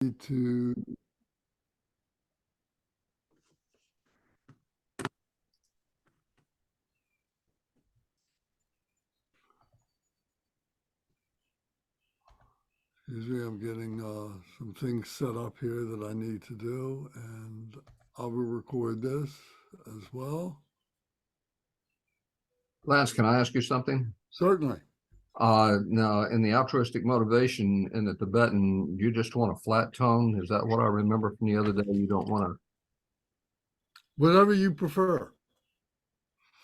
to usually I'm getting some things set up here that I need to do, and I will record this as well. Lance, can I ask you something? Certainly. Now, in the altruistic motivation in the Tibetan, you just want a flat tone. Is that what I remember from the other day? You don't want to. Whatever you prefer.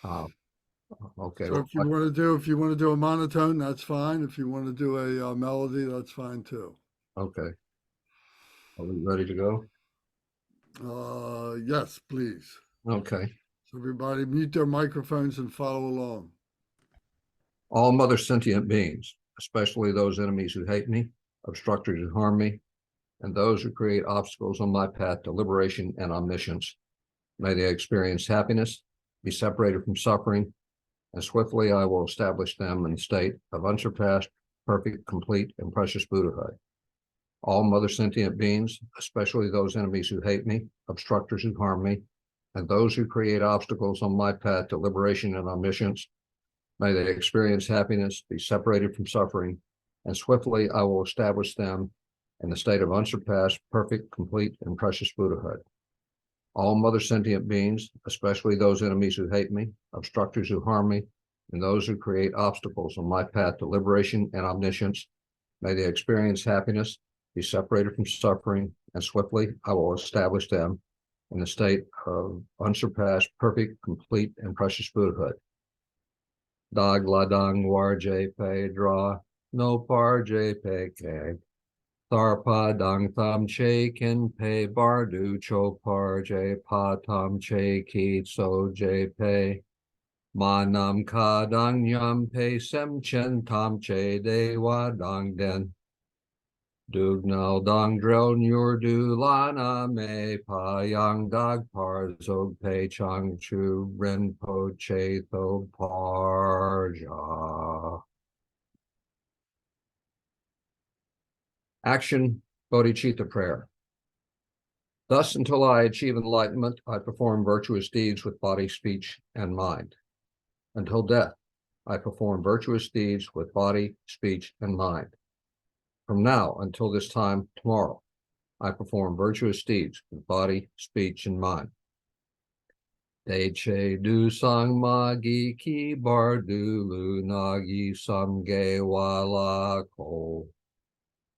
Okay. So if you want to do a monotone, that's fine. If you want to do a melody, that's fine too. Okay. Are we ready to go? Yes, please. Okay. So everybody mute their microphones and follow along. All mother sentient beings, especially those enemies who hate me, obstructors who harm me, and those who create obstacles on my path to liberation and omniscience, may they experience happiness, be separated from suffering, and swiftly I will establish them in the state of unsurpassed, perfect, complete, and precious Buddhahood. All mother sentient beings, especially those enemies who hate me, obstructors who harm me, and those who create obstacles on my path to liberation and omniscience, may they experience happiness, be separated from suffering, and swiftly I will establish them in the state of unsurpassed, perfect, complete, and precious Buddhahood. All mother sentient beings, especially those enemies who hate me, obstructors who harm me, and those who create obstacles on my path to liberation and omniscience, may they experience happiness, be separated from suffering, and swiftly I will establish them in the state of unsurpassed, perfect, complete, and precious Buddhahood. Dag ladang warje pe dra, no parje pe keg. Tharpa dang tham che kin pe bardu cho parje pa tam che ki so je pe. Manam ka dang yam pe sem chen tam che de wa dang den. Dugnal dang drel nur du lana me pa yang dag par zog pe chang chu Rinpoche tho parja. Action, bodhicitta prayer. Thus, until I achieve enlightenment, I perform virtuous deeds with body, speech, and mind. Until death, I perform virtuous deeds with body, speech, and mind. From now until this time tomorrow, I perform virtuous deeds with body, speech, and mind. Deche du sang magi ki bar du lu nagi samge wala ko.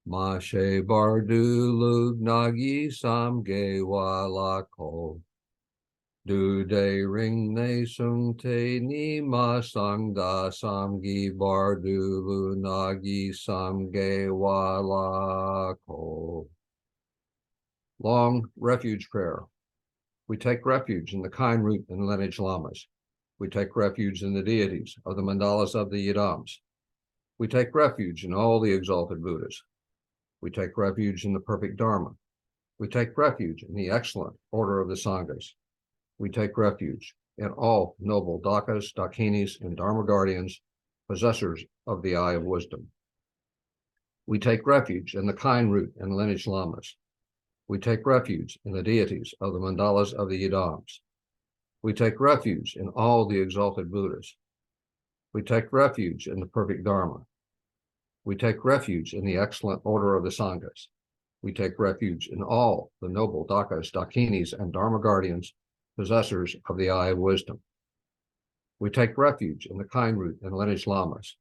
Ma she bar du lu nagi samge wala ko. Du de ring ne sung te ni ma sang da samgi bar du lu nagi samge wala ko. Long refuge prayer. We take refuge in the kind root and lineage lamas. We take refuge in the deities of the mandalas of the yidams. We take refuge in all the exalted Buddhas. We take refuge in the perfect Dharma. We take refuge in the excellent order of the Sanghas. We take refuge in all noble Dakas, Dakinis, and Dharma guardians, possessors of the eye of wisdom. We take refuge in the kind root and lineage lamas. We take refuge in the deities of the mandalas of the yidams. We take refuge in all the exalted Buddhas. We take refuge in the perfect Dharma. We take refuge in the excellent order of the Sanghas. We take refuge in all the noble Dakas, Dakinis, and Dharma guardians, possessors of the eye of wisdom. We take refuge in the kind root and lineage lamas.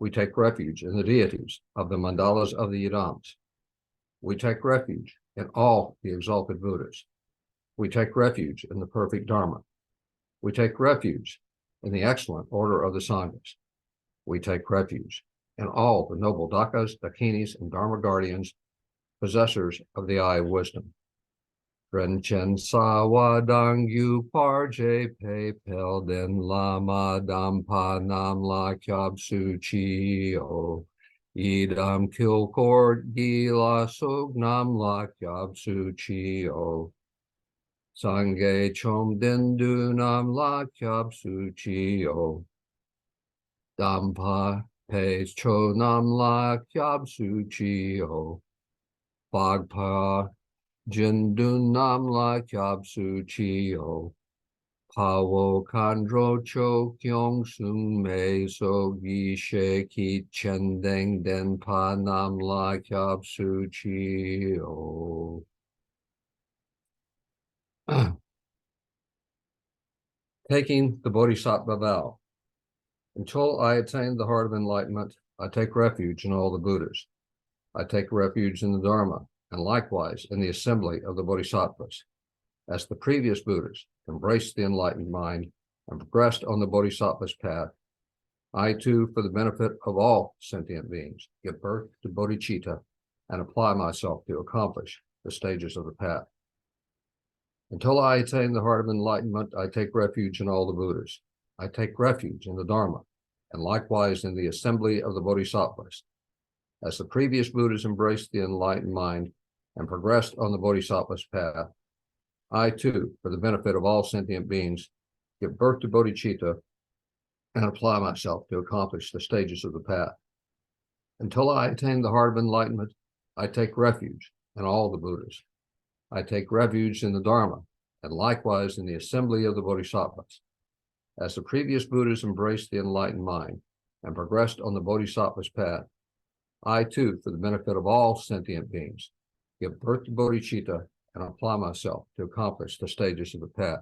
We take refuge in the deities of the mandalas of the yidams. We take refuge in all the exalted Buddhas. We take refuge in the perfect Dharma. We take refuge in the excellent order of the Sanghas. We take refuge in all the noble Dakas, Dakinis, and Dharma guardians, possessors of the eye of wisdom. Drenchen sawa dang yu parje pe pel den lama dampa nam la kyab su chi o. Idam kilkor gila sugnam la kyab su chi o. Sangye chom dendu nam la kyab su chi o. Dampa pe cho nam la kyab su chi o. Phagpa Jindun Nam La Kyab Su Chio Pawo Kandro Cho Kyong Sung Me So Gi She Ki Chen Deng Den Pa Nam La Kyab Su Chio. Taking the Bodhisattva vow. Until I attain the heart of enlightenment, I take refuge in all the Buddhas. I take refuge in the Dharma, and likewise in the assembly of the Bodhisattvas. As the previous Buddhas embraced the enlightened mind and progressed on the Bodhisattva's path, I too, for the benefit of all sentient beings, give birth to bodhicitta and apply myself to accomplish the stages of the path. Until I attain the heart of enlightenment, I take refuge in all the Buddhas. I take refuge in the Dharma, and likewise in the assembly of the Bodhisattvas. As the previous Buddhas embraced the enlightened mind and progressed on the Bodhisattva's path, I too, for the benefit of all sentient beings, give birth to bodhicitta and apply myself to accomplish the stages of the path. Until I attain the heart of enlightenment, I take refuge in all the Buddhas. I take refuge in the Dharma, and likewise in the assembly of the Bodhisattvas. As the previous Buddhas embraced the enlightened mind and progressed on the Bodhisattva's path, I too, for the benefit of all sentient beings, give birth to bodhicitta and apply myself to accomplish the stages of the path.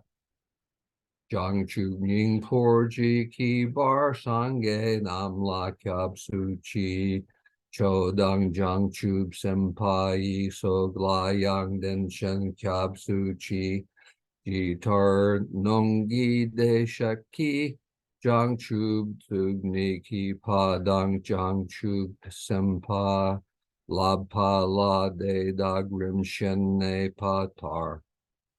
Jang Chub Ning Porji Ki Bar Sangye Nam La Kyab Su Chi Cho Dang Jang Chub Senpai So Gla Yang Den Shen Kyab Su Chi Ji Tar Nonggi De Shaki Jang Chub Tugni Ki Pa Dang Jang Chub Senpa Lab Pa La De Da Grim Shen Ne Pa Tar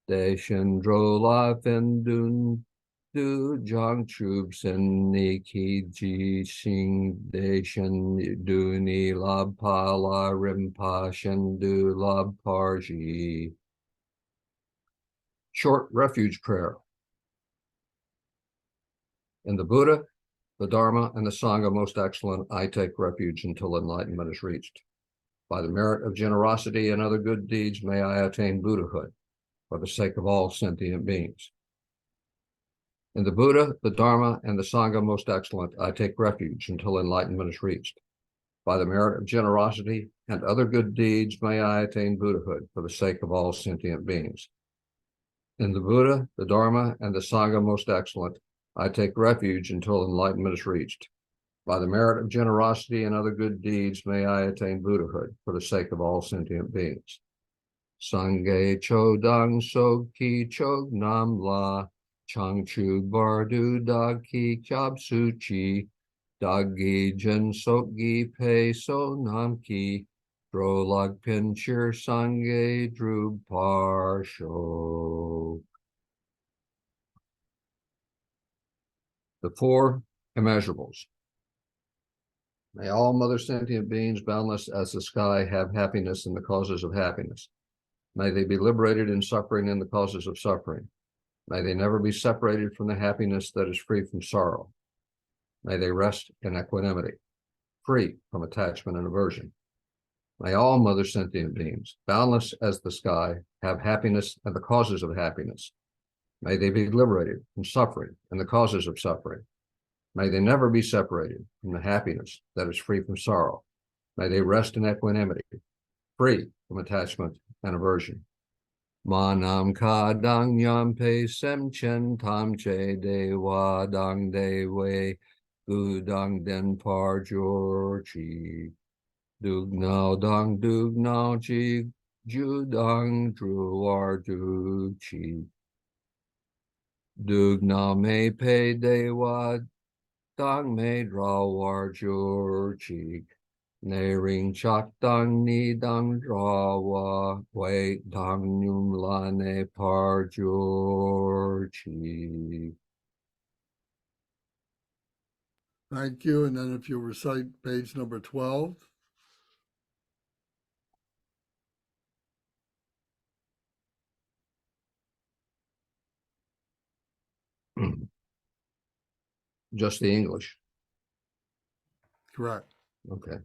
De Shen Dro La Fen Dun Du Jang Chub Sen Ni Ki Ji Xing De Shen Du Ni Lab Pa La Rim Pa Shen Du Lab Par Ji. Short refuge prayer. In the Buddha, the Dharma, and the Sangha most excellent, I take refuge until enlightenment is reached. By the merit of generosity and other good deeds, may I attain Buddhahood for the sake of all sentient beings. In the Buddha, the Dharma, and the Sangha most excellent, I take refuge until enlightenment is reached. By the merit of generosity and other good deeds, may I attain Buddhahood for the sake of all sentient beings. In the Buddha, the Dharma, and the Sangha most excellent, I take refuge until enlightenment is reached. By the merit of generosity and other good deeds, may I attain Buddhahood for the sake of all sentient beings. Sangye Chodang Sokki Chog Nam La Changchu Bardu Dagi Kyab Suchi Dagi Jen Sokgi Pe So Nam Ki Drolag Pinchir Sangye Drub Parsho. The four immeasurables. May all mother sentient beings, boundless as the sky, have happiness in the causes of happiness. May they be liberated in suffering and the causes of suffering. May they never be separated from the happiness that is free from sorrow. May they rest in equanimity, free from attachment and aversion. May all mother sentient beings, boundless as the sky, have happiness and the causes of happiness. May they be liberated from suffering and the causes of suffering. May they never be separated from the happiness that is free from sorrow. May they rest in equanimity, free from attachment and aversion. Manam ka dang yam pe sem chen tam che de wa dang de we gu dang den par jor chi dug nao dang dug nao chi ju dang dru war du chi dug nao me pe de wa dang me dra war jor chi Ne ring chak dang ni dang dra wa wei dang nyum la ne par jor chi. Thank you. And then if you recite page number 12. Just the English. Correct. Okay.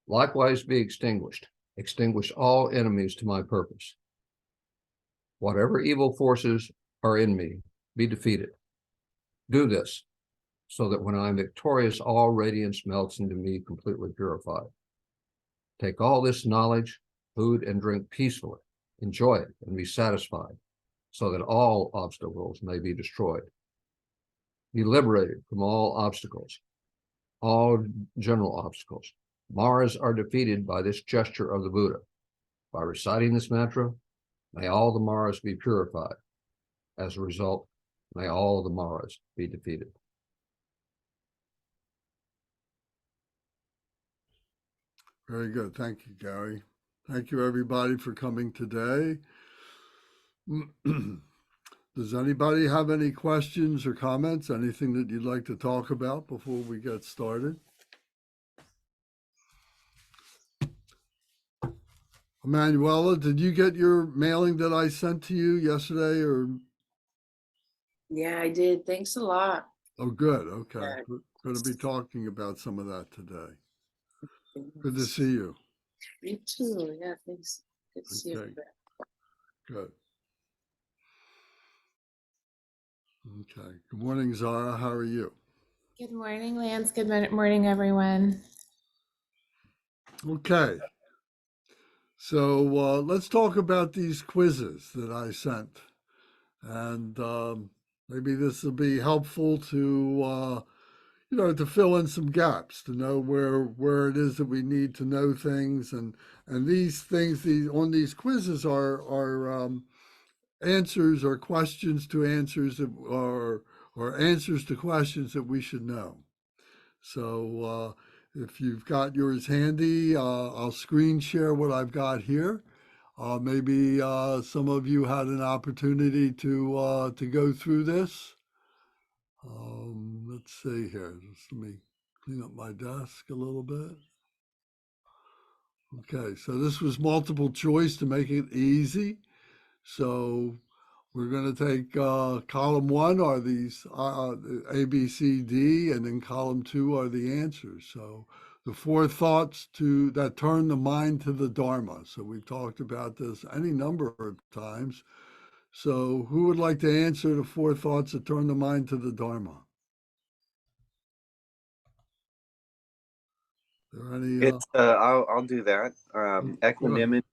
Likewise be extinguished. Extinguish all enemies to my purpose. Whatever evil forces are in me, be defeated. Do this, so that when I am victorious, all radiance melts into me completely purified. Take all this knowledge, food, and drink peacefully. Enjoy it and be satisfied, so that all obstacles may be destroyed. Be liberated from all obstacles, all general obstacles. Maras are defeated by this gesture of the Buddha. By reciting this mantra, may all the Maras be purified. As a result, may all the Maras be defeated. Very good. Thank you, Gary. Thank you, everybody, for coming today. Does anybody have any questions or comments? Anything that you'd like to talk about before we get started? Emanuela, did you get your mailing that I sent to you yesterday? Or Yeah, I did. Thanks a lot. oh, good. Okay, Yeah. we're going to be talking about some of that today. Good to Thanks. see you. You too. Yeah, thanks. Good to see you. Okay. Good. Okay. Good morning, Zara. How are you? Good morning, Lance. Good morning, everyone. Okay. So let's talk about these quizzes that I sent. And maybe this will be helpful to, to fill in some gaps, to know where it is that we need to know things. And these things, on these quizzes are answers or questions to answers that or answers to questions that we should know. So if you've got yours handy, I'll screen share what I've got here. Maybe some of you had an opportunity to go through this. Let's see here. Just let me clean up my desk a little bit. Okay, so this was multiple choice to make it easy. So we're going to take column 1 are these A, B, C, D, and then column 2 are the answers. So the 4 thoughts that turn the mind to the Dharma. So we've talked about this any number of times. So who would like to answer the 4 thoughts that turn the mind to the Dharma? Are there any? It's I'll do that. Equanimity,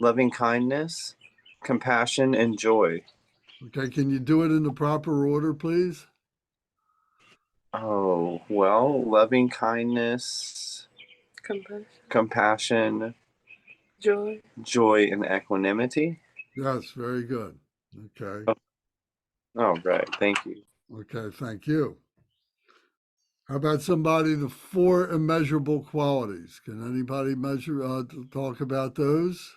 loving kindness, compassion, and joy. Okay, can you do it in the proper order, please? Oh, well, loving kindness, compassion, joy, and equanimity. Yes, very good. Okay. Oh, right. Thank you. Okay, thank you. How about the 4 immeasurable qualities? Can anybody talk about those?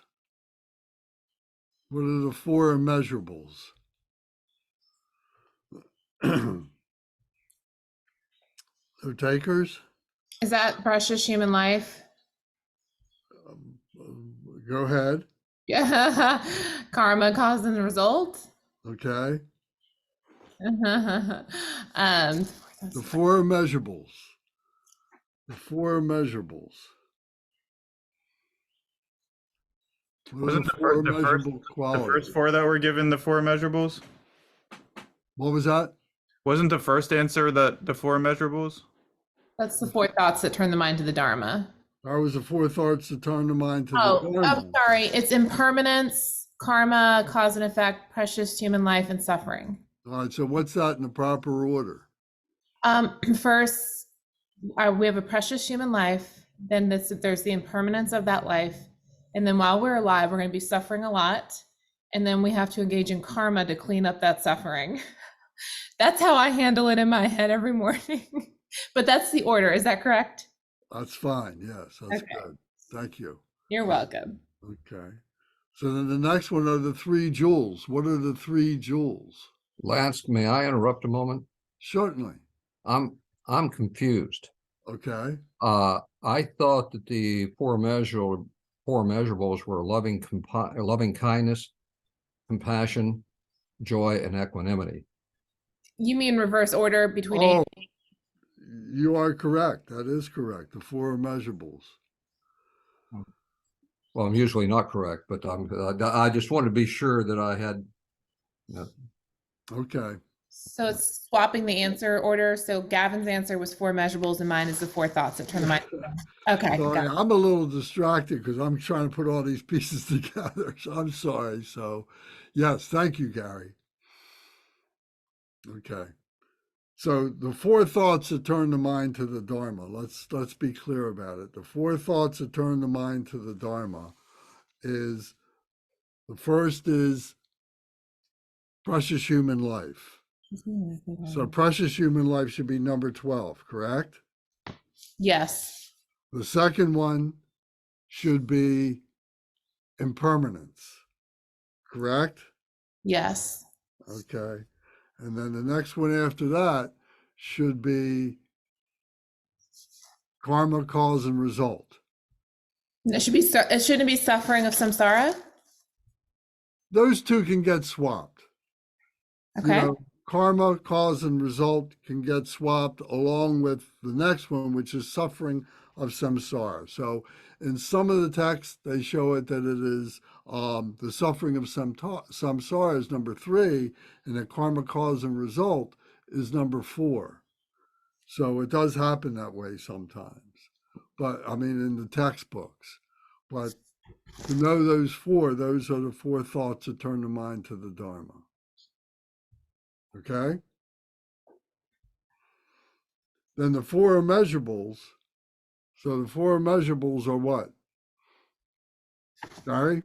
What are the 4 immeasurables? They're takers? Is that precious human life? Go ahead. Yeah. Karma, cause and result. Okay. The The 4 immeasurables. The 4 immeasurables. Wasn't the first 4 that were given the 4 measurables? What was that? Wasn't the first answer the 4 measurables? That's the 4 thoughts that turn the mind to the Dharma. That was the 4 thoughts that turn the mind to the Dharma. Oh, sorry. It's impermanence, karma, cause and effect, precious human life, and suffering. All right, so what's that in the proper order? First, we have a precious human life. Then there's the impermanence of that life. And then while we're alive, we're going to be suffering a lot. And then we have to engage in karma to clean up that suffering. That's how I handle it in my head every morning. But that's the order. Is that correct? That's fine. Yes, that's Okay. good. Thank you. You're welcome. Okay. So then the next one are the 3 jewels. What are the 3 jewels? Lance, may I interrupt a moment? Certainly. I'm confused. Okay. I thought that the 4 measurables were loving kindness, compassion, joy, and equanimity. You mean reverse order between Oh, you are correct. That is correct. The four immeasurables. Well, I'm usually not correct, but I just wanted to be sure that I had. Okay. So it's swapping the answer order. So Gavin's answer was four measurables and mine is the four thoughts that turn the mind. Okay. Sorry, I'm a little distracted because I'm trying to put all these pieces together. So I'm sorry. So yes, thank you, Gary. Okay. So the four thoughts that turn the mind to the Dharma. Let's be clear about it. The four thoughts that turn the mind to the Dharma is, the first is precious human life. So precious human life should be number 12, correct? Yes. The second one should be impermanence, correct? Yes. Okay. And then the next one after that should be karma, cause, and result. It shouldn't be suffering of samsara. Those two can get swapped. Okay. You know, karma, cause, and result can get swapped along with the next one, which is suffering of samsara. So in some of the texts, they show it that it is the suffering of samsara is number 3, and the karma, cause, and result is number 4. So it does happen that way sometimes. But I mean, in the textbooks. But to know those 4, those are the 4 thoughts that turn the mind to the Dharma. Okay? Then the 4 immeasurables. So the 4 immeasurables are what? Gary?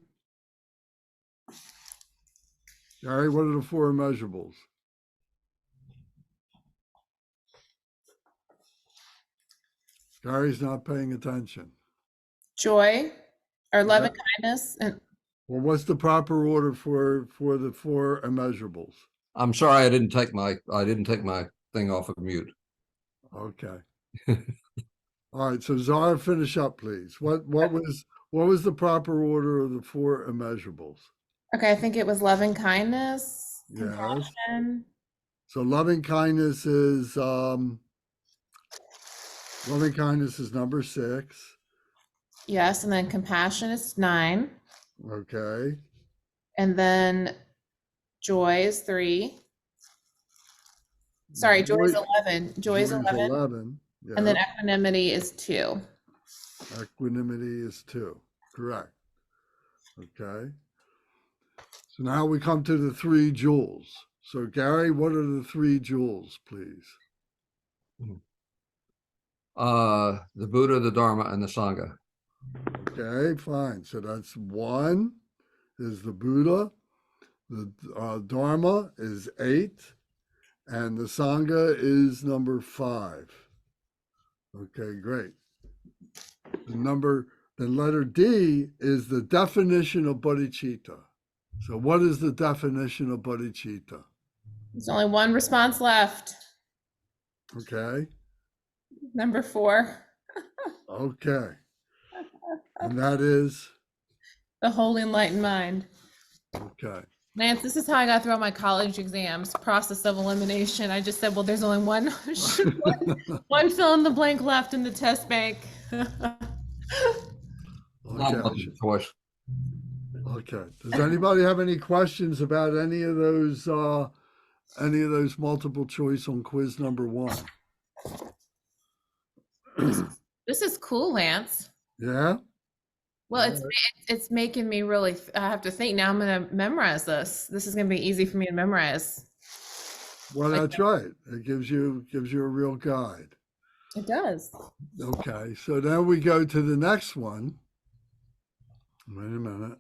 Gary, what are the 4 immeasurables? Gary's not paying attention. Joy or love and Yeah. kindness. And Well, what's the proper order for the 4 immeasurables? I'm sorry, I didn't take my thing off of mute. Okay. All right. So Zara, finish up, please. What was the proper order of the 4 immeasurables? okay, I think it was love and kindness. Yes. Compassion. So loving kindness is number 6. Yes, and then compassion is 9. Okay. And then joy is 3. Sorry, joy is 11. Joy is 11. Yeah. And then equanimity is 2. Equanimity is 2. Correct. Okay. So now we come to the 3 jewels. So Gary, what are the 3 jewels, please? The Buddha, the Dharma, and the Sangha. Okay, fine. So that's 1 is the Buddha, the Dharma is 8, and the Sangha is number 5. Okay, great. The letter D is the definition of bodhicitta. So what is the definition of bodhicitta? There's only one response left. Okay. Number 4. Okay. And that is? The wholly enlightened mind. Okay. Lance, this is how I got through all my college exams, process of elimination. I just said, well, there's only one fill in the blank left in the test bank. Okay. Okay. Does anybody have any questions about any of those multiple choice on quiz number 1? This is cool, Lance. Yeah? Well, it's making me really, I have to think now. I'm going to memorize this. This is going to be easy for me to memorize. Well, that's right. It gives you a real guide. It does. Okay. So now we go to the next one. Wait a minute.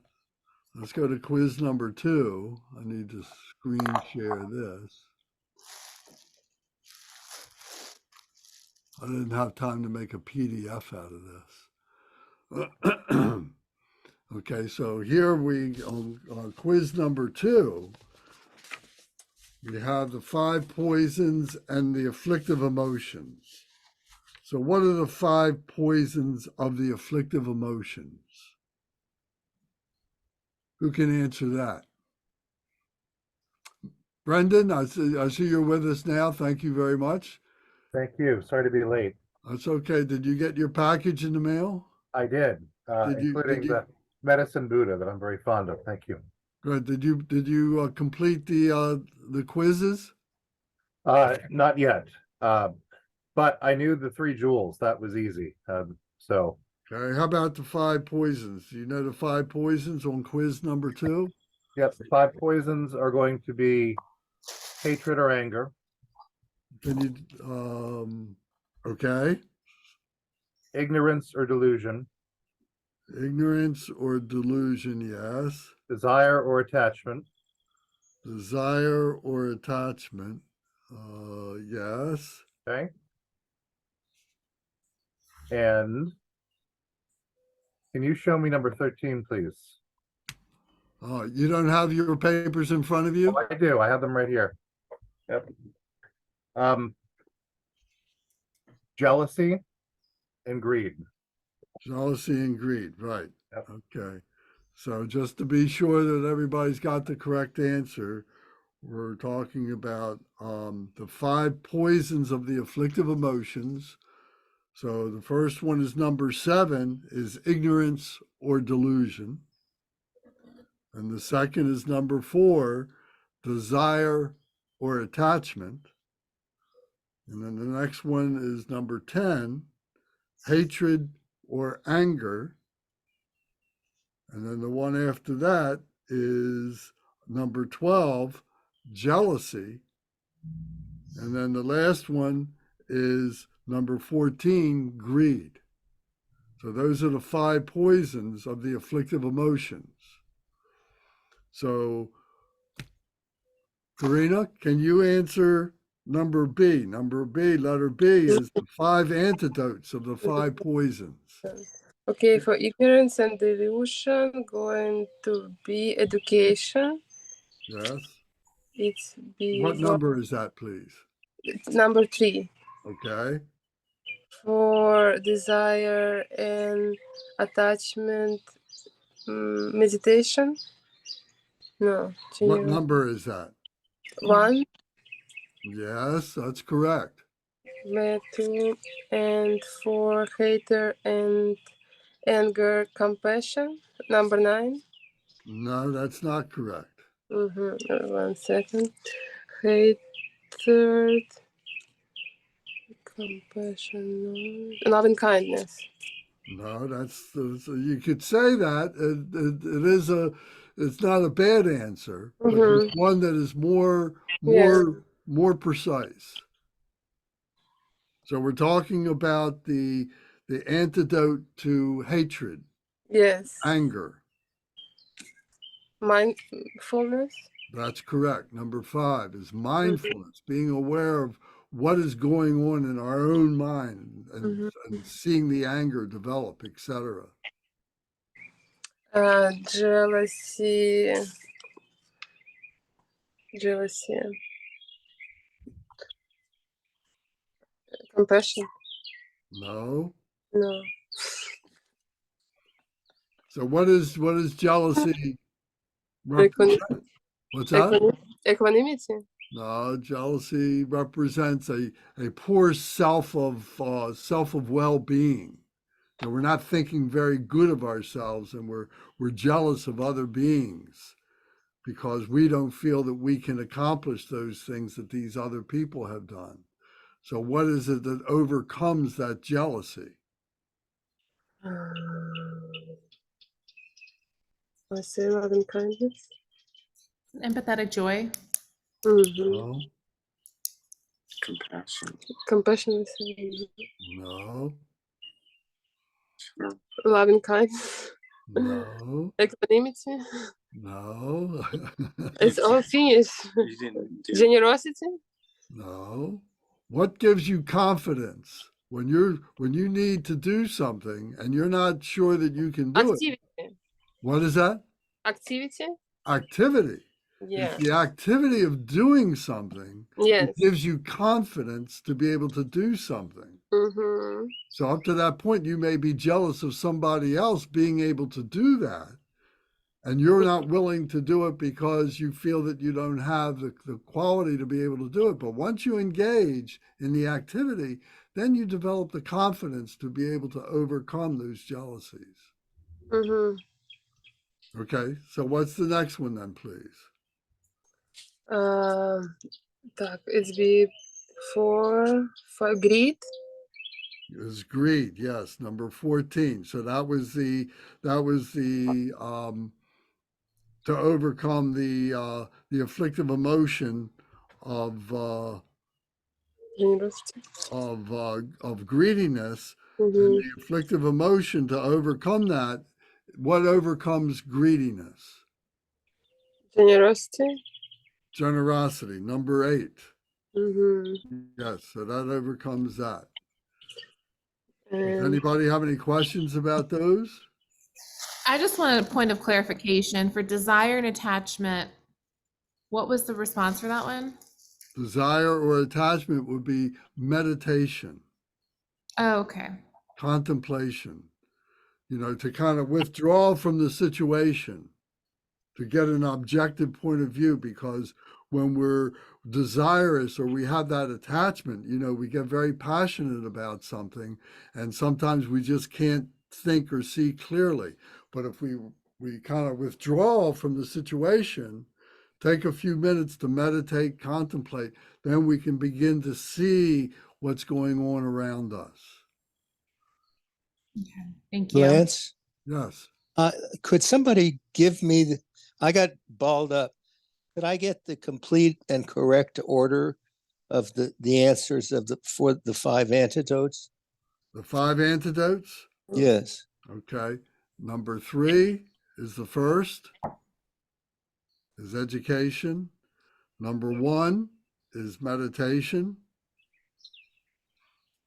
Let's go to quiz number 2. I need to screen share this. I didn't have time to make a PDF out of this. Okay, so here on quiz number 2, we have the 5 poisons and the afflictive emotions. So what are the 5 poisons of the afflictive emotions? Who can answer that? Brendan, I see you're with us now. Thank you very much. Thank you. Sorry to be late. That's okay. Did you get your package in the mail? I did, including the Medicine Buddha that I'm very fond of. Thank you. Good. Did you complete the quizzes? Not yet, but I knew the 3 jewels. That was easy. So Okay. How about the 5 poisons? Do you know the 5 poisons on quiz number 2? yep, the 5 poisons are going to be hatred or anger, Can you okay. ignorance or delusion, Ignorance or delusion, yes. desire or attachment, Desire or attachment, yes. okay? And can you show me number 13, please? You don't have your papers in front of you? Oh, I do. I have them right here. Yep. Jealousy and greed. Jealousy and greed, right. Yep. Okay. So just to be sure that everybody's got the correct answer, we're talking about the 5 poisons of the afflictive emotions. So the first one is number 7, is ignorance or delusion. And the second is number 4, desire or attachment. And then the next one is number 10, hatred or anger. And then the one after that is number 12, jealousy. And then the last one is number 14, greed. So those are the 5 poisons of the afflictive emotions. So, Karina, can you answer number B? Number B, letter B, is the 5 antidotes of the 5 poisons. Okay, for ignorance and delusion, going to be education. Yes. It's be What number is that, please? It's number 3. Okay. For desire and attachment, meditation. No. What number is that? 1. Yes, that's correct. 2, and for hater and anger, compassion. Number 9. No, that's not correct. 1 second. Hatred, compassion, loving kindness. No, you could say that. It's not a bad answer, but it's one that is more precise. So we're talking about the antidote to hatred. Yes. Anger. Mindfulness. That's correct. Number 5 is mindfulness, being aware of what is going on in our own mind and seeing the anger develop, etc. Jealousy. Compassion. No. No. So what is jealousy represent? What's that? Equanimity. No, jealousy represents a poor self of well-being. And we're not thinking very good of ourselves, and we're jealous of other beings because we don't feel that we can accomplish those things that these other people have done. So what is it that overcomes that jealousy? I say loving kindness. Empathetic joy. No. Compassion. No. Loving kindness. No. Equanimity. No. It's all finished. Generosity. No. What gives you confidence when you need to do something and you're not sure that you can do Activity. it? What is that? Activity. Activity. Yeah. It's the activity of doing something. Yes. It gives you confidence to be able to do something. So up to that point, you may be jealous of somebody else being able to do that. And you're not willing to do it because you feel that you don't have the quality to be able to do it. But once you engage in the activity, then you develop the confidence to be able to overcome those jealousies. Mm-hmm. Okay, so what's the next one then, please? Так, it's be for greed. Is greed, yes, number 14. So that was the to overcome the afflictive emotion of Generosity. of greediness, and Mm-hmm. the afflictive emotion to overcome that. What overcomes greediness? Generosity. Generosity, number 8. Mm-hmm. Yes, so that overcomes that. Does And anybody have any questions about those? I just wanted a point of clarification for desire and attachment. What was the response for that one? Desire or attachment would be meditation, Oh, okay. contemplation, to kind of withdraw from the situation, to get an objective point of view, because when we're desirous or we have that attachment, we get very passionate about something, and sometimes we just can't think or see clearly. But if we kind of withdraw from the situation, take a few minutes to meditate, contemplate, then we can begin to see what's going on around us. Okay. Thank you. Lance, Yes. could somebody give me I got balled up. Could I get the complete and correct order of the answers for the 5 antidotes? The 5 antidotes? Yes. Okay. Number 3 is the first, is education. Number 1 is meditation.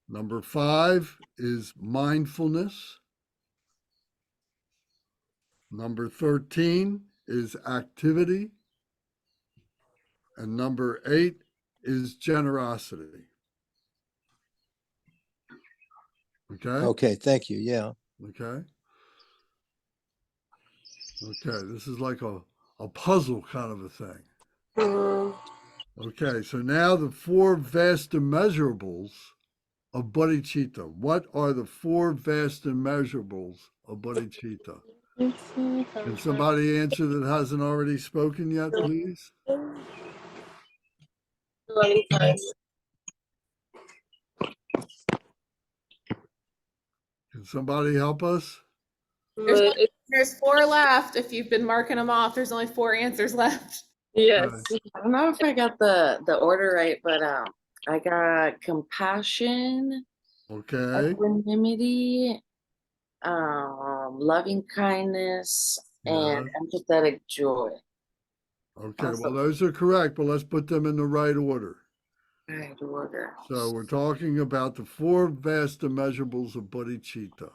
Number 5 is mindfulness. Number 13 is activity. And number 8 is generosity. Okay? Okay, thank you. Yeah. Okay. Okay, this is like a puzzle kind of a thing. Okay, so now the 4 vast immeasurables of bodhicitta. What are the 4 vast immeasurables of bodhicitta? Can somebody answer that hasn't already spoken yet, please? Can somebody help us? There's 4 left. If you've been marking them off, there's only 4 answers left. Yes. I don't know if I got the order right, but I got compassion, Okay. equanimity, loving kindness, and empathetic joy. Okay, Awesome. well, those are correct, but let's put them in the right order. Right order. So we're talking about the 4 vast immeasurables of bodhicitta.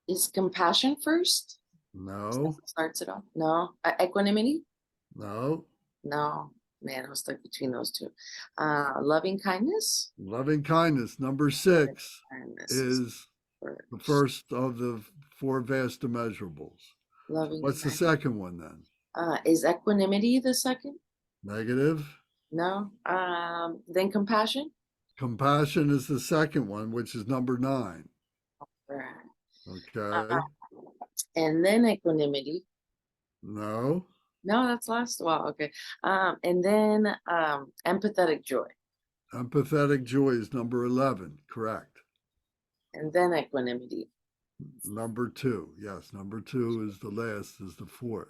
Is compassion first? No, Starts it off? No. Equanimity? no. No. Man, I was stuck between those 2. Loving kindness? Loving kindness, number 6, Kindness is the first of the 4 vast immeasurables. Loving What's the kindness. second one then? Is equanimity the second? Negative. No. Then compassion? Compassion is the second one, which is number 9. Right. Okay. And then equanimity. No. No, that's last. Wow. Okay. And then empathetic joy. Empathetic joy is number 11. Correct. And then equanimity. Number 2. Yes, number 2 is the last, is the 4th.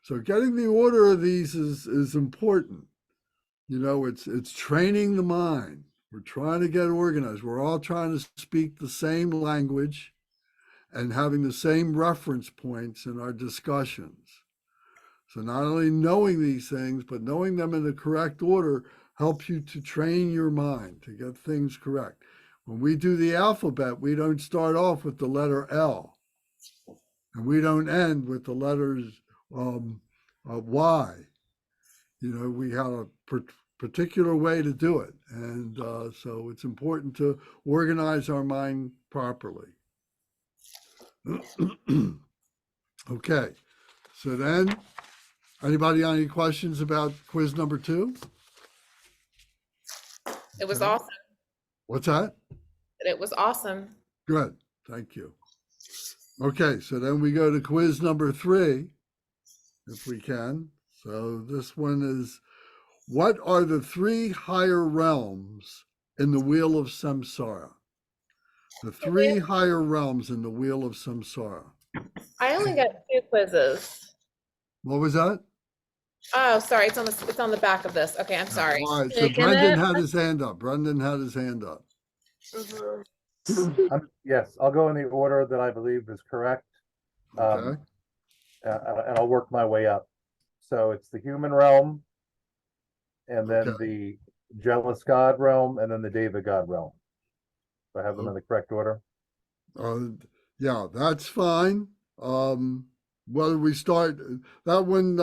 So getting the order of these is important. It's training the mind. We're trying to get organized. We're all trying to speak the same language and having the same reference points in our discussions. So not only knowing these things, but knowing them in the correct order helps you to train your mind to get things correct. When we do the alphabet, we don't start off with the letter L, and we don't end with the letters Y. We have a particular way to do it, and so it's important to organize our mind properly. Okay, so then, anybody got any questions about quiz number 2? It was Okay. awesome. What's that? It was awesome. Good, thank you. Okay, so then we go to quiz number 3, if we can. So this one is, what are the 3 higher realms in the wheel of samsara? The 3 higher realms in the wheel of samsara. I only got 2 quizzes. What was that? Oh, sorry. It's on the back of this. Okay, I'm sorry. All right, so Can Brendan I- had his hand up. Brendan had his hand up. Mhm. Yes, I'll go in the order that I believe is correct. Okay, And I'll work my way up. So it's the human realm, and then Okay. the jealous god realm, and then the Deva god realm. Do I have them in the correct order? yeah, that's fine. Whether we start, that one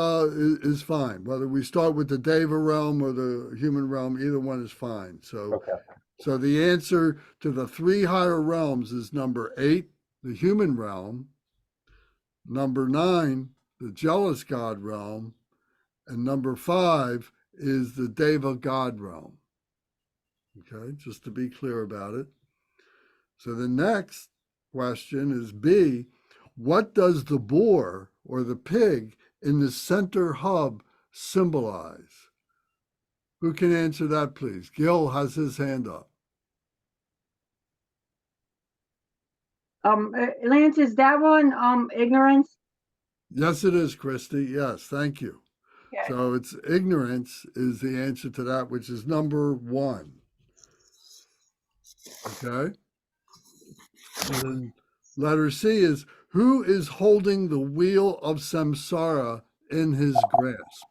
is fine. Whether we start with the Deva realm or the human realm, either one is fine. So, Okay. so the answer to the 3 higher realms is number 8, the human realm, number 9, the jealous god realm, and number 5 is the Deva god realm. Okay, just to be clear about it. So the next question is B. What does the boar or the pig in the center hub symbolize? Who can answer that, please? Gil has his hand up. Lance, is that one ignorance? Yes, it is, Christy. Yes, thank you. Okay. So it's ignorance is the answer to that, which is number 1. Okay. And then letter C is, who is holding the wheel of samsara in his grasp?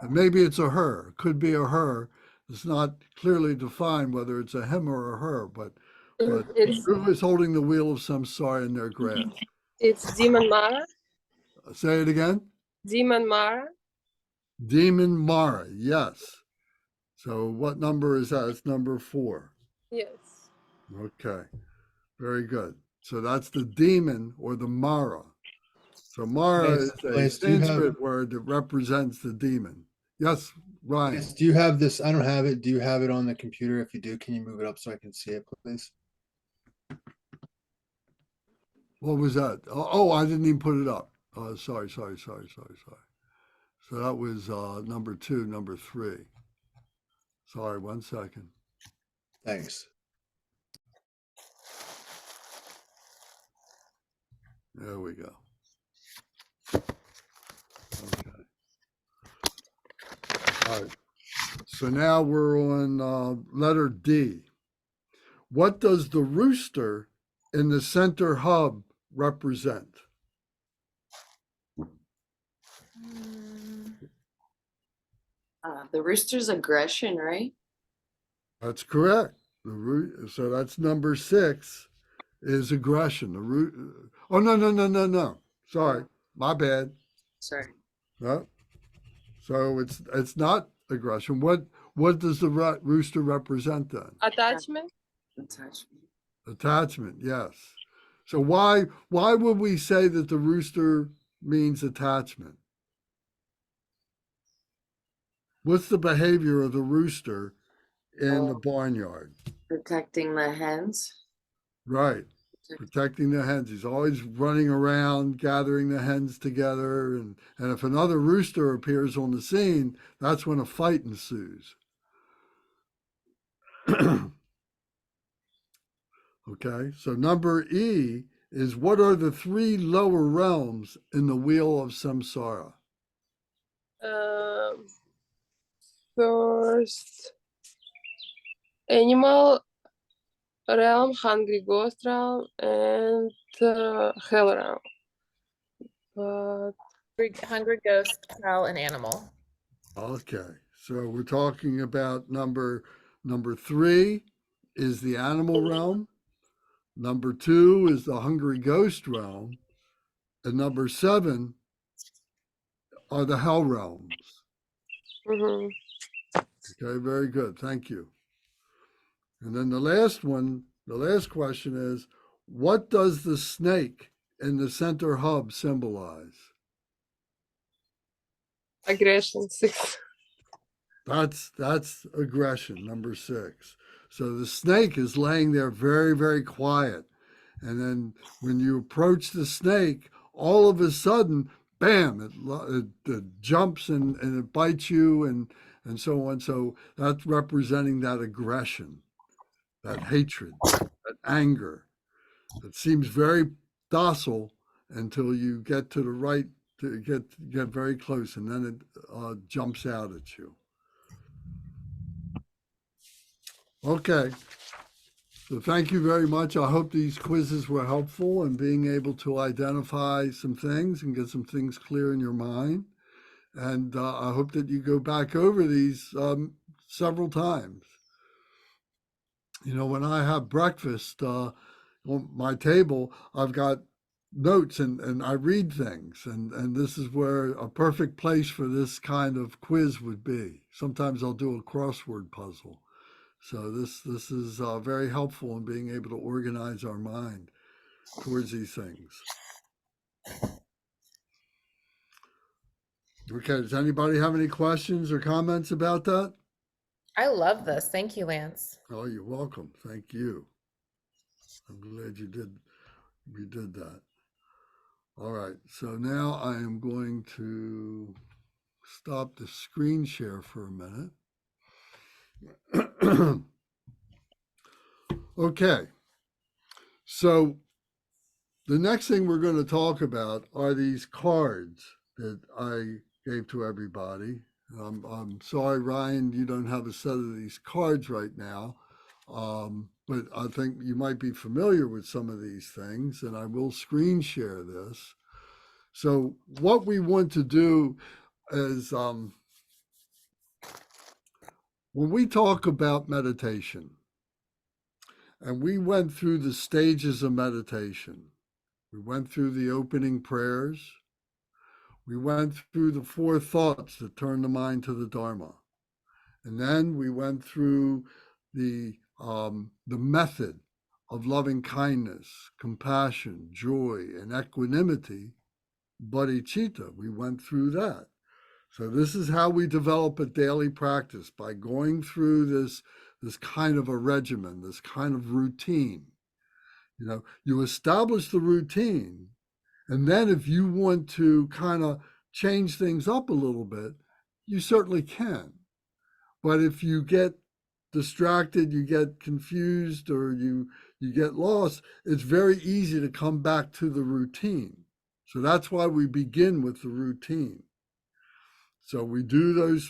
And maybe it's a her, it could be a her. It's not clearly defined whether it's a him or a her, but It's who is holding the wheel of samsara in their grasp? Demon Mara. Say it again. Demon Mara. Demon Mara, yes. So what number is that? It's number 4. Yes. Okay, very good. So that's the demon or the Mara. So Mara is a Lance, do you have- Sanskrit word that represents the demon. Yes, Ryan. Yes, do you have this? I don't have it. Do you have it on the computer? If you do, can you move it up so I can see it, please? What was that? Oh, I didn't even put it up. Sorry. So that was number 2, number 3. Sorry, 1 second. Thanks. There we go. Okay. All right. So now we're on letter D. What does the rooster in the center hub represent? The rooster's aggression, right? That's correct. So that's number 6 is aggression. Oh, no. Sorry, my bad. Sorry. No. So it's not aggression. What does the rooster represent then? Attachment. Attachment. Attachment, yes. So why would we say that the rooster means attachment? What's the behavior of the rooster in the barnyard? Protecting the hens. Right. Protecting the hens. He's always running around, gathering the hens together. And if another rooster appears on the scene, that's when a fight ensues. Okay, so number E is, what are the 3 lower realms in the wheel of samsara? First, animal realm, hungry ghost realm, and hell realm. But Hungry ghost, hell, and animal. Okay, so we're talking about number 3 is the animal realm. Number 2 is the hungry ghost realm. And number 7 are the hell realms. mhm. Okay, very good. Thank you. And then the last question is, what does the snake in the center hub symbolize? Aggression 6. That's aggression, number 6. So the snake is laying there very, very quiet. And then when you approach the snake, all of a sudden, bam, it jumps and it bites you and so on. So that's representing that aggression, that hatred, that anger. It seems very docile until you get to the right, to get very close, and then it jumps out at you. Okay. So thank you very much. I hope these quizzes were helpful in being able to identify some things and get some things clear in your mind. And I hope that you go back over these several times. You know, when I have breakfast on my table, I've got notes and I read things. And this is where a perfect place for this kind of quiz would be. Sometimes I'll do a crossword puzzle. So this is very helpful in being able to organize our mind towards these things. Okay, does anybody have any questions or comments about that? I love this. Thank you, Lance. Oh, you're welcome. Thank you. I'm glad you did that. All right, so now I am going to stop the screen share for a minute. Okay, so the next thing we're going to talk about are these cards that I gave to everybody. I'm sorry, Ryan, you don't have a set of these cards right now, but I think you might be familiar with some of these things, and I will screen share this. So what we want to do is when we talk about meditation, and we went through the stages of meditation, we went through the opening prayers, we went through the 4 thoughts that turn the mind to the Dharma, and then we went through the method of loving kindness, compassion, joy, and equanimity, bodhicitta. We went through that. So this is how we develop a daily practice, by going through this kind of a regimen, this kind of routine. You know, you establish the routine, and then if you want to kind of change things up a little bit, you certainly can. But if you get distracted, you get confused, or you get lost, it's very easy to come back to the routine. So that's why we begin with the routine. So we do those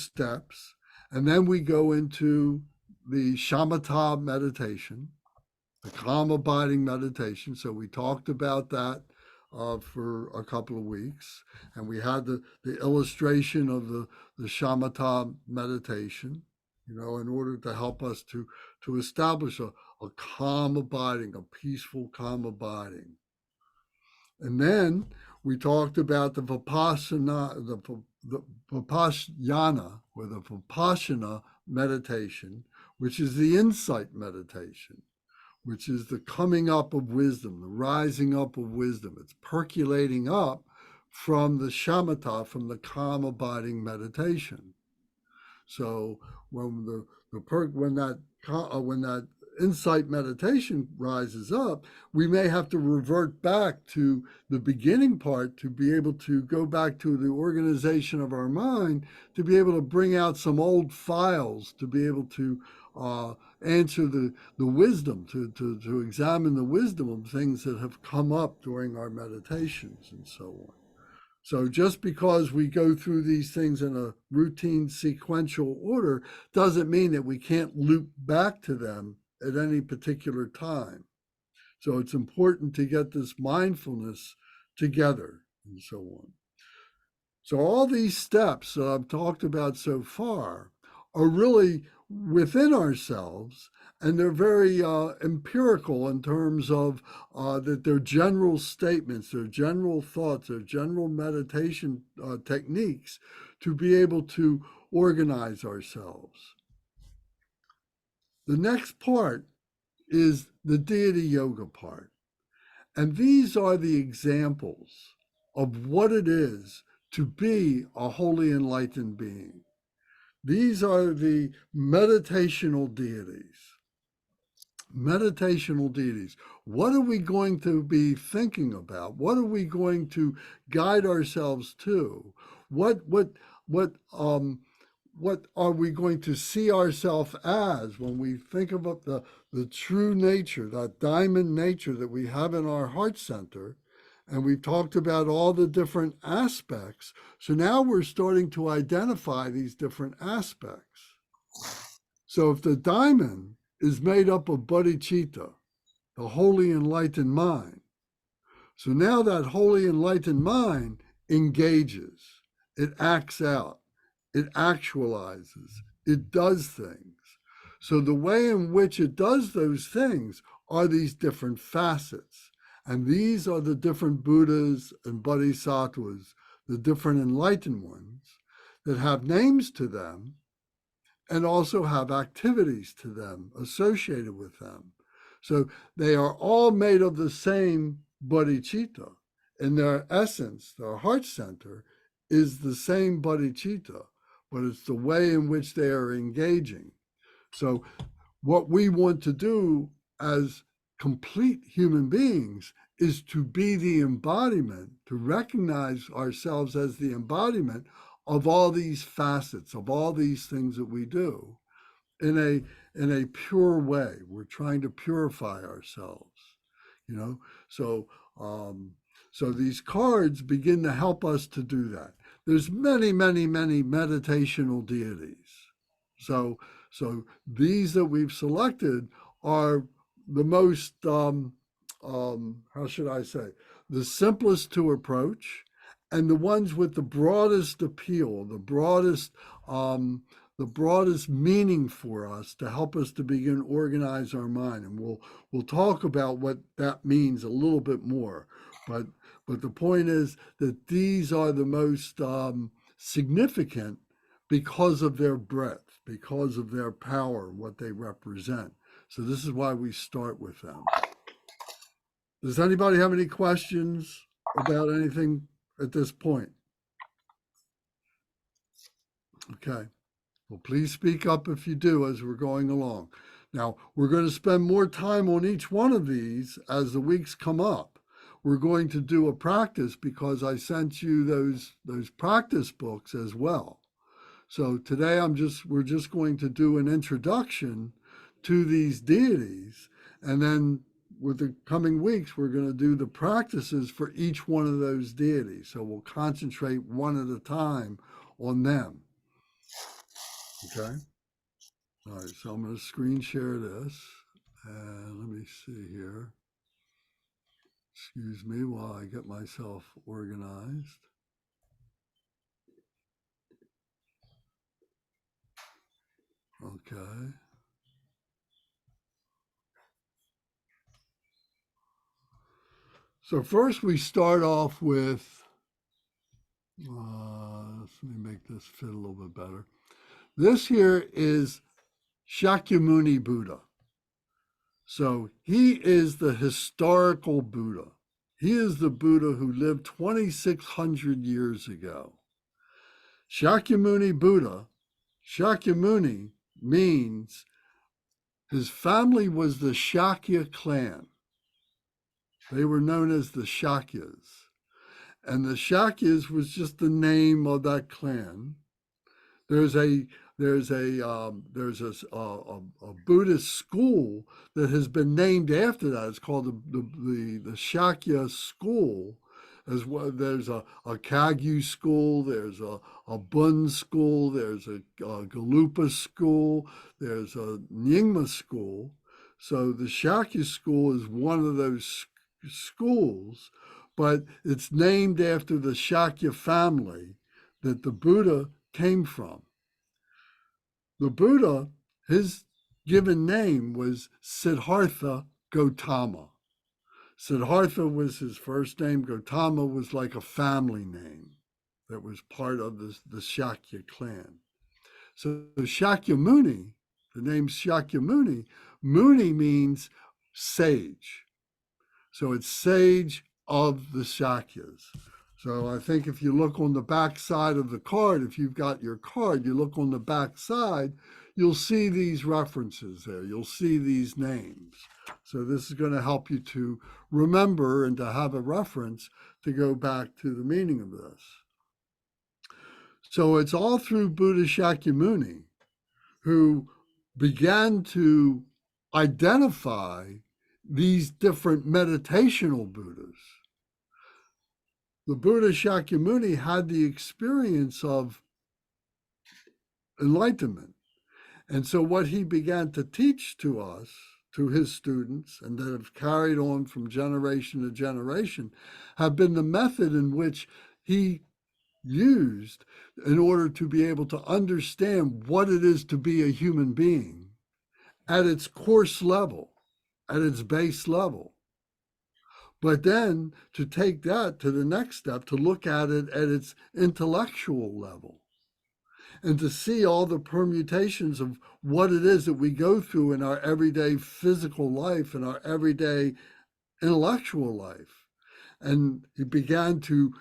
steps, and then we go into the shamatha meditation, the calm abiding meditation. So we talked about that for a couple of weeks, and we had the illustration of the shamatha meditation, you know, in order to help us to establish a calm abiding, a peaceful calm abiding. And then we talked about the vipassana, the vipassana, or the vipassana meditation, which is the insight meditation, which is the coming up of wisdom, the rising up of wisdom. It's percolating up from the shamatha, from the calm abiding meditation. So when that insight meditation rises up, we may have to revert back to the beginning part to be able to go back to the organization of our mind, to be able to bring out some old files, to be able to answer the wisdom, to examine the wisdom of things that have come up during our meditations and so on. So just because we go through these things in a routine sequential order doesn't mean that we can't loop back to them at any particular time. So it's important to get this mindfulness together and so on. So all these steps that I've talked about so far are really within ourselves, and they're very empirical in terms of that they're general statements, they're general thoughts, they're general meditation techniques to be able to organize ourselves. The next part is the deity yoga part. And these are the examples of what it is to be a holy enlightened being. These are the meditational deities. Meditational deities. What are we going to be thinking about? What are we going to guide ourselves to? What are we going to see ourselves as when we think about the true nature, that diamond nature that we have in our heart center? And we've talked about all the different aspects. So now we're starting to identify these different aspects. So if the diamond is made up of bodhicitta, the holy enlightened mind, so now that holy enlightened mind engages, it acts out, it actualizes, it does things. So the way in which it does those things are these different facets. And these are the different Buddhas and Bodhisattvas, the different enlightened ones that have names to them and also have activities to them associated with them. So they are all made of the same bodhicitta. In their essence, their heart center is the same bodhicitta, but it's the way in which they are engaging. So what we want to do as complete human beings is to be the embodiment, to recognize ourselves as the embodiment of all these facets, of all these things that we do in a pure way. We're trying to purify ourselves, you know. So these cards begin to help us to do that. There's many meditational deities. So these that we've selected are the most, how should I say, the simplest to approach, and the ones with the broadest appeal, the broadest meaning for us to help us to begin organize our mind. And we'll talk about what that means a little bit more. But the point is that these are the most significant because of their breadth, because of their power, what they represent. So this is why we start with them. Does anybody have any questions about anything at this point? Okay. Well, please speak up if you do as we're going along. Now, we're going to spend more time on each one of these as the weeks come up. We're going to do a practice because I sent you those practice books as well. So today we're just going to do an introduction to these deities, and then with the coming weeks, we're going to do the practices for each one of those deities. So we'll concentrate one at a time on them. Okay. All right. So I'm going to screen share this, and let me see here. Excuse me while I get myself organized. Okay. So first we start off with, let me make this fit a little bit better. This here is Sakyamuni Buddha. So he is the historical Buddha. He is the Buddha who lived 2,600 years ago. Sakyamuni Buddha, Sakyamuni means his family was the Shakya clan. They were known as the Shakyas. And the Shakyas was just the name of that clan. There's a Buddhist school that has been named after that. It's called the Shakya school. As well, there's a Kagyu school, there's a Bun school, there's a Galupa school, there's a Nyingma school. So the Shakya school is one of those schools, but it's named after the Shakya family that the Buddha came from. The Buddha, his given name was Siddhartha Gautama. Siddhartha was his first name. Gautama was like a family name that was part of the Shakya clan. So Sakyamuni, the name Sakyamuni, Muni means sage. So it's sage of the Shakyas. So I think if you look on the back side of the card, if you've got your card, you look on the back side, you'll see these references there. You'll see these names. So this is going to help you to remember and to have a reference to go back to the meaning of this. So it's all through Buddha Sakyamuni, who began to identify these different meditational Buddhas. The Buddha Sakyamuni had the experience of enlightenment. And so what he began to teach to us, to his students, and that have carried on from generation to generation, have been the method in which he used in order to be able to understand what it is to be a human being at its course level, at its base level. But then to take that to the next step, to look at it at its intellectual level, and to see all the permutations of what it is that we go through in our everyday physical life and our everyday intellectual life. And he began to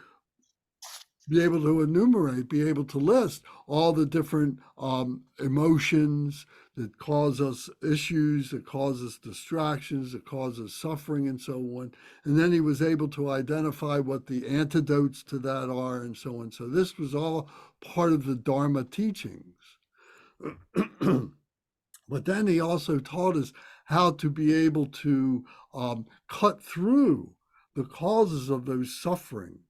be able to enumerate, be able to list all the different emotions that cause us issues, that cause us distractions, that cause us suffering, and so on. And then he was able to identify what the antidotes to that are, and so on. So this was all part of the Dharma teachings. But then he also taught us how to be able to cut through the causes of those sufferings.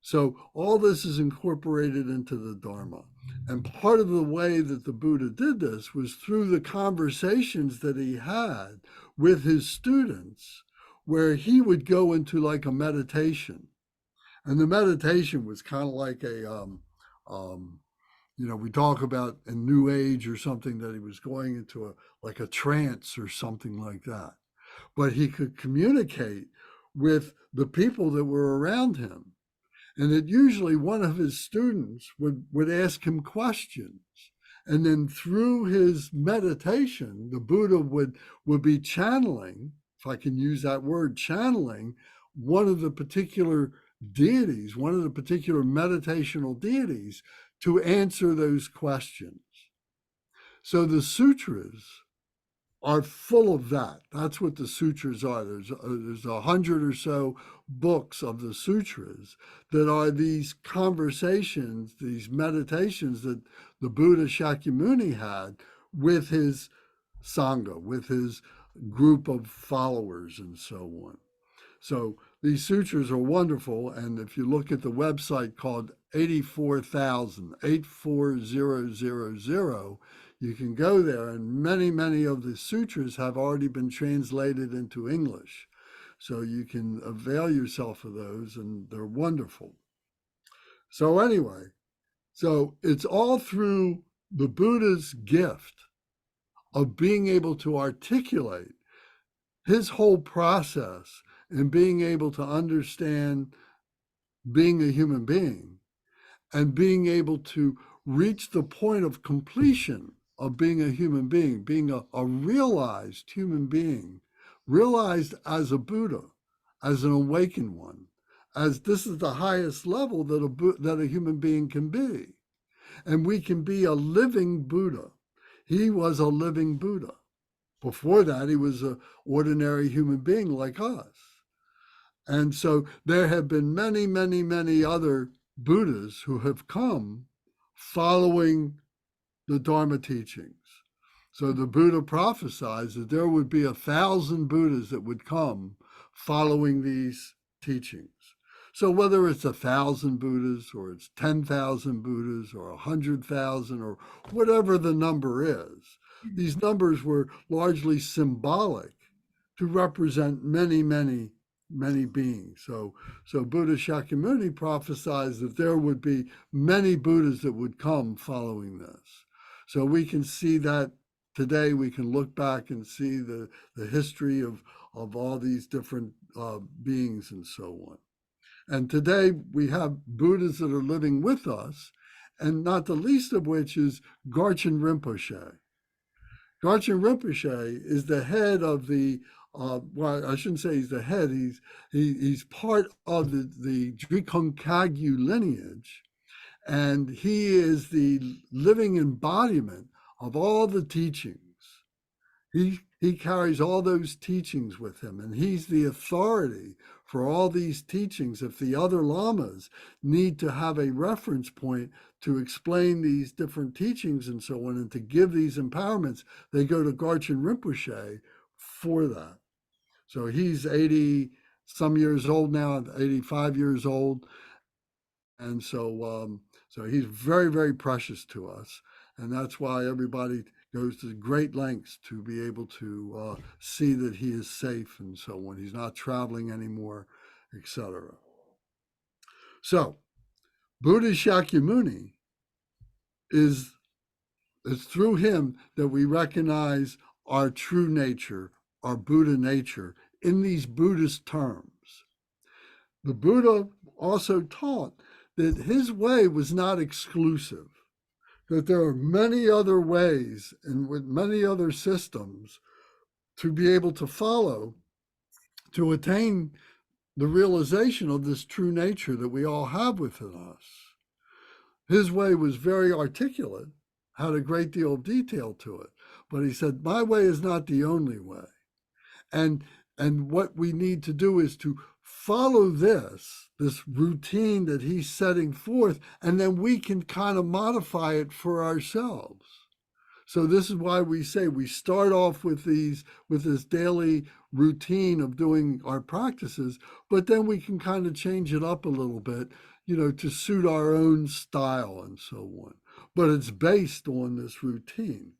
So all this is incorporated into the Dharma. And part of the way that the Buddha did this was through the conversations that he had with his students, where he would go into like a meditation. And the meditation was kind of like a, we talk about in New Age or something, that he was going into like a trance or something like that. But he could communicate with the people that were around him. And that usually one of his students would ask him questions. And then through his meditation, the Buddha would be channeling, if I can use that word, channeling one of the particular deities, one of the particular meditational deities, to answer those questions. So the sutras are full of that. That's what the sutras are. There's 100 or so books of the sutras that are these conversations, these meditations that the Buddha Sakyamuni had with his Sangha, with his group of followers and so on. So these sutras are wonderful. And if you look at the website called 84000, you can go there, and many of the sutras have already been translated into English. So you can avail yourself of those, and they're wonderful. So anyway, so it's all through the Buddha's gift of being able to articulate his whole process and being able to understand being a human being and being able to reach the point of completion of being a human being, being a realized human being, realized as a Buddha, as an awakened one, as this is the highest level that a human being can be. And we can be a living Buddha. He was a living Buddha. Before that, he was an ordinary human being like us. And so there have been many other Buddhas who have come following the Dharma teachings. So the Buddha prophesied that there would be 1,000 Buddhas that would come following these teachings. So whether it's 1,000 Buddhas or it's 10,000 Buddhas or 100,000 or whatever the number is, these numbers were largely symbolic to represent many beings. So Buddha Sakyamuni prophesied that there would be many Buddhas that would come following this. So we can see that today. We can look back and see the history of all these different beings and so on. And today we have Buddhas that are living with us, and not the least of which is Garchen Rinpoche. Garchen Rinpoche is the head of the well, I shouldn't say he's the head. He's part of the Drikung lineage, and he is the living embodiment of all the teachings. He carries all those teachings with him, and he's the authority for all these teachings. If the other lamas need to have a reference point to explain these different teachings and so on, and to give these empowerments, they go to Garchen Rinpoche for that. So he's 80 some years old now, 85 years old. And so he's very, very precious to us. And that's why everybody goes to great lengths to be able to see that he is safe and so on. He's not traveling anymore, etc. So Buddha Shakyamuni it's through him that we recognize our true nature, our Buddha nature, in these Buddhist terms. The Buddha also taught that his way was not exclusive, that there are many other ways and with many other systems to be able to follow to attain the realization of this true nature that we all have within us. His way was very articulate, had a great deal of detail to it, but he said, my way is not the only way. And what we need to do is to follow this routine that he's setting forth, and then we can kind of modify it for ourselves. So this is why we say we start off with this daily routine of doing our practices, but then we can kind of change it up a little bit, to suit our own style and so on. But it's based on this routine.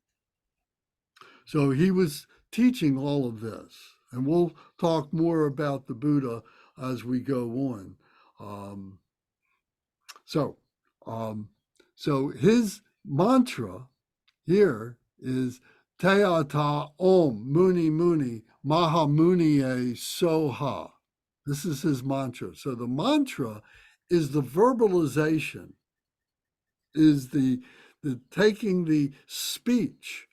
So he was teaching all of this, and we'll talk more about the Buddha as we go on. So his mantra here is Teata Om Muni Muni Maha Muniye Soha. This is his mantra. So the mantra is the verbalization, is the taking the speech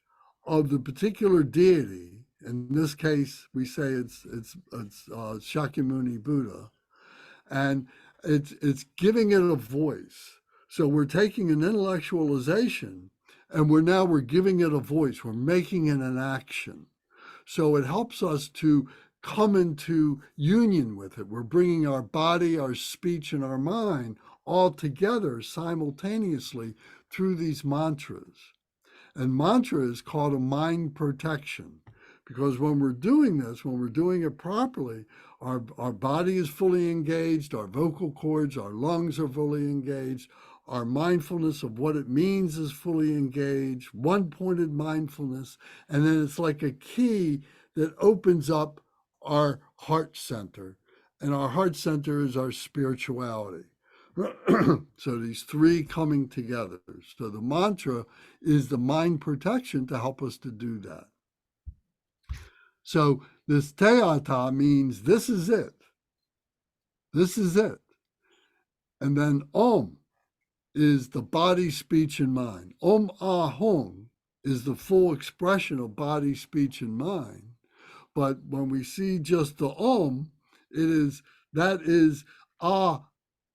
of the particular deity. In this case, we say it's Sakyamuni Buddha, and it's giving it a voice. So we're taking an intellectualization, and we're giving it a voice. We're making it an action. So it helps us to come into union with it. We're bringing our body, our speech, and our mind all together simultaneously through these mantras. And mantra is called a mind protection, because when we're doing this, when we're doing it properly, our body is fully engaged, our vocal cords, our lungs are fully engaged, our mindfulness of what it means is fully engaged, one-pointed mindfulness, and then it's like a key that opens up our heart center. And our heart center is our spirituality. So these three coming together. So the mantra is the mind protection to help us to do that. So this teata means this is it. This is it. And then Om is the body, speech, and mind. Om Ahong is the full expression of body, speech, and mind. But when we see just the Om, that is Ah,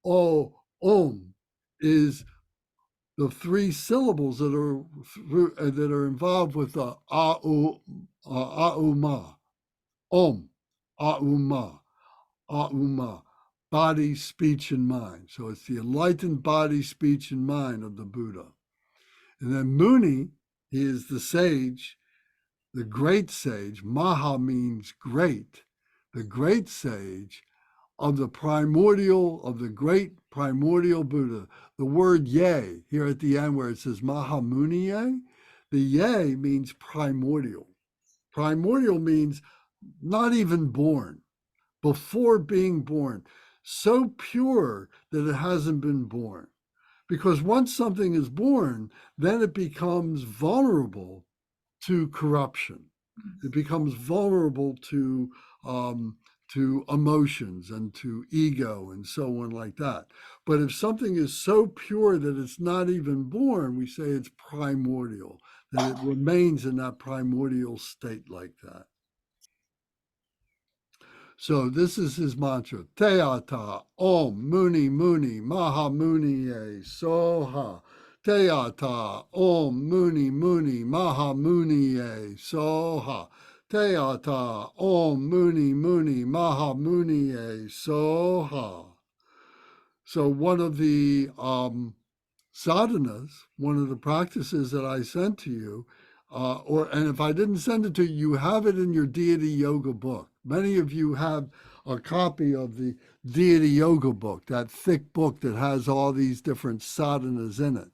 O, Om, is the three syllables that are involved with the Auma, Om, Auma, Auma, body, speech, and mind. So it's the enlightened body, speech, and mind of the Buddha. And then Muni, he is the sage, the great sage. Maha means great, the great sage of the great primordial Buddha. The word ye here at the end where it says Mahamuniye, the ye means primordial. Primordial means not even born, before being born, so pure that it hasn't been born. Because once something is born, then it becomes vulnerable to corruption. It becomes vulnerable to emotions and to ego and so on like that. But if something is so pure that it's not even born, we say it's primordial, that it remains in that primordial state like that. So this is his mantra. Teata Om Muni Muni Maha Muniye Soha. Teata Om Muni Muni Maha Muniye Soha. Teata Om Muni Muni Maha Muniye Soha. So one of the sadhanas, one of the practices that I sent to you, and if I didn't send it to you, you have it in your Deity Yoga book. Many of you have a copy of the Deity Yoga book, that thick book that has all these different sadhanas in it.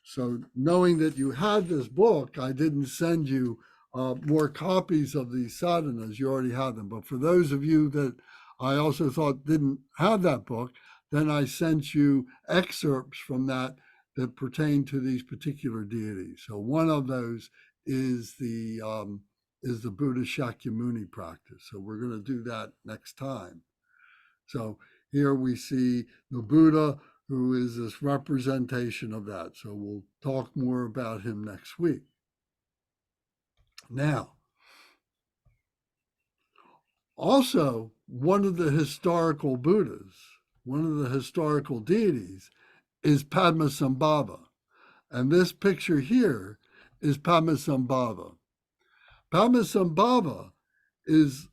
So knowing that you had this book, I didn't send you more copies of these sadhanas. You already have them. But for those of you that I also thought didn't have that book, then I sent you excerpts from that pertain to these particular deities. So one of those is the Buddha Sakyamuni practice. So we're going to do that next time. So here we see the Buddha, who is this representation of that. So we'll talk more about him next week. Now, also, one of the historical Buddhas, one of the historical deities, is Padmasambhava. And this picture here is Padmasambhava. Padmasambhava is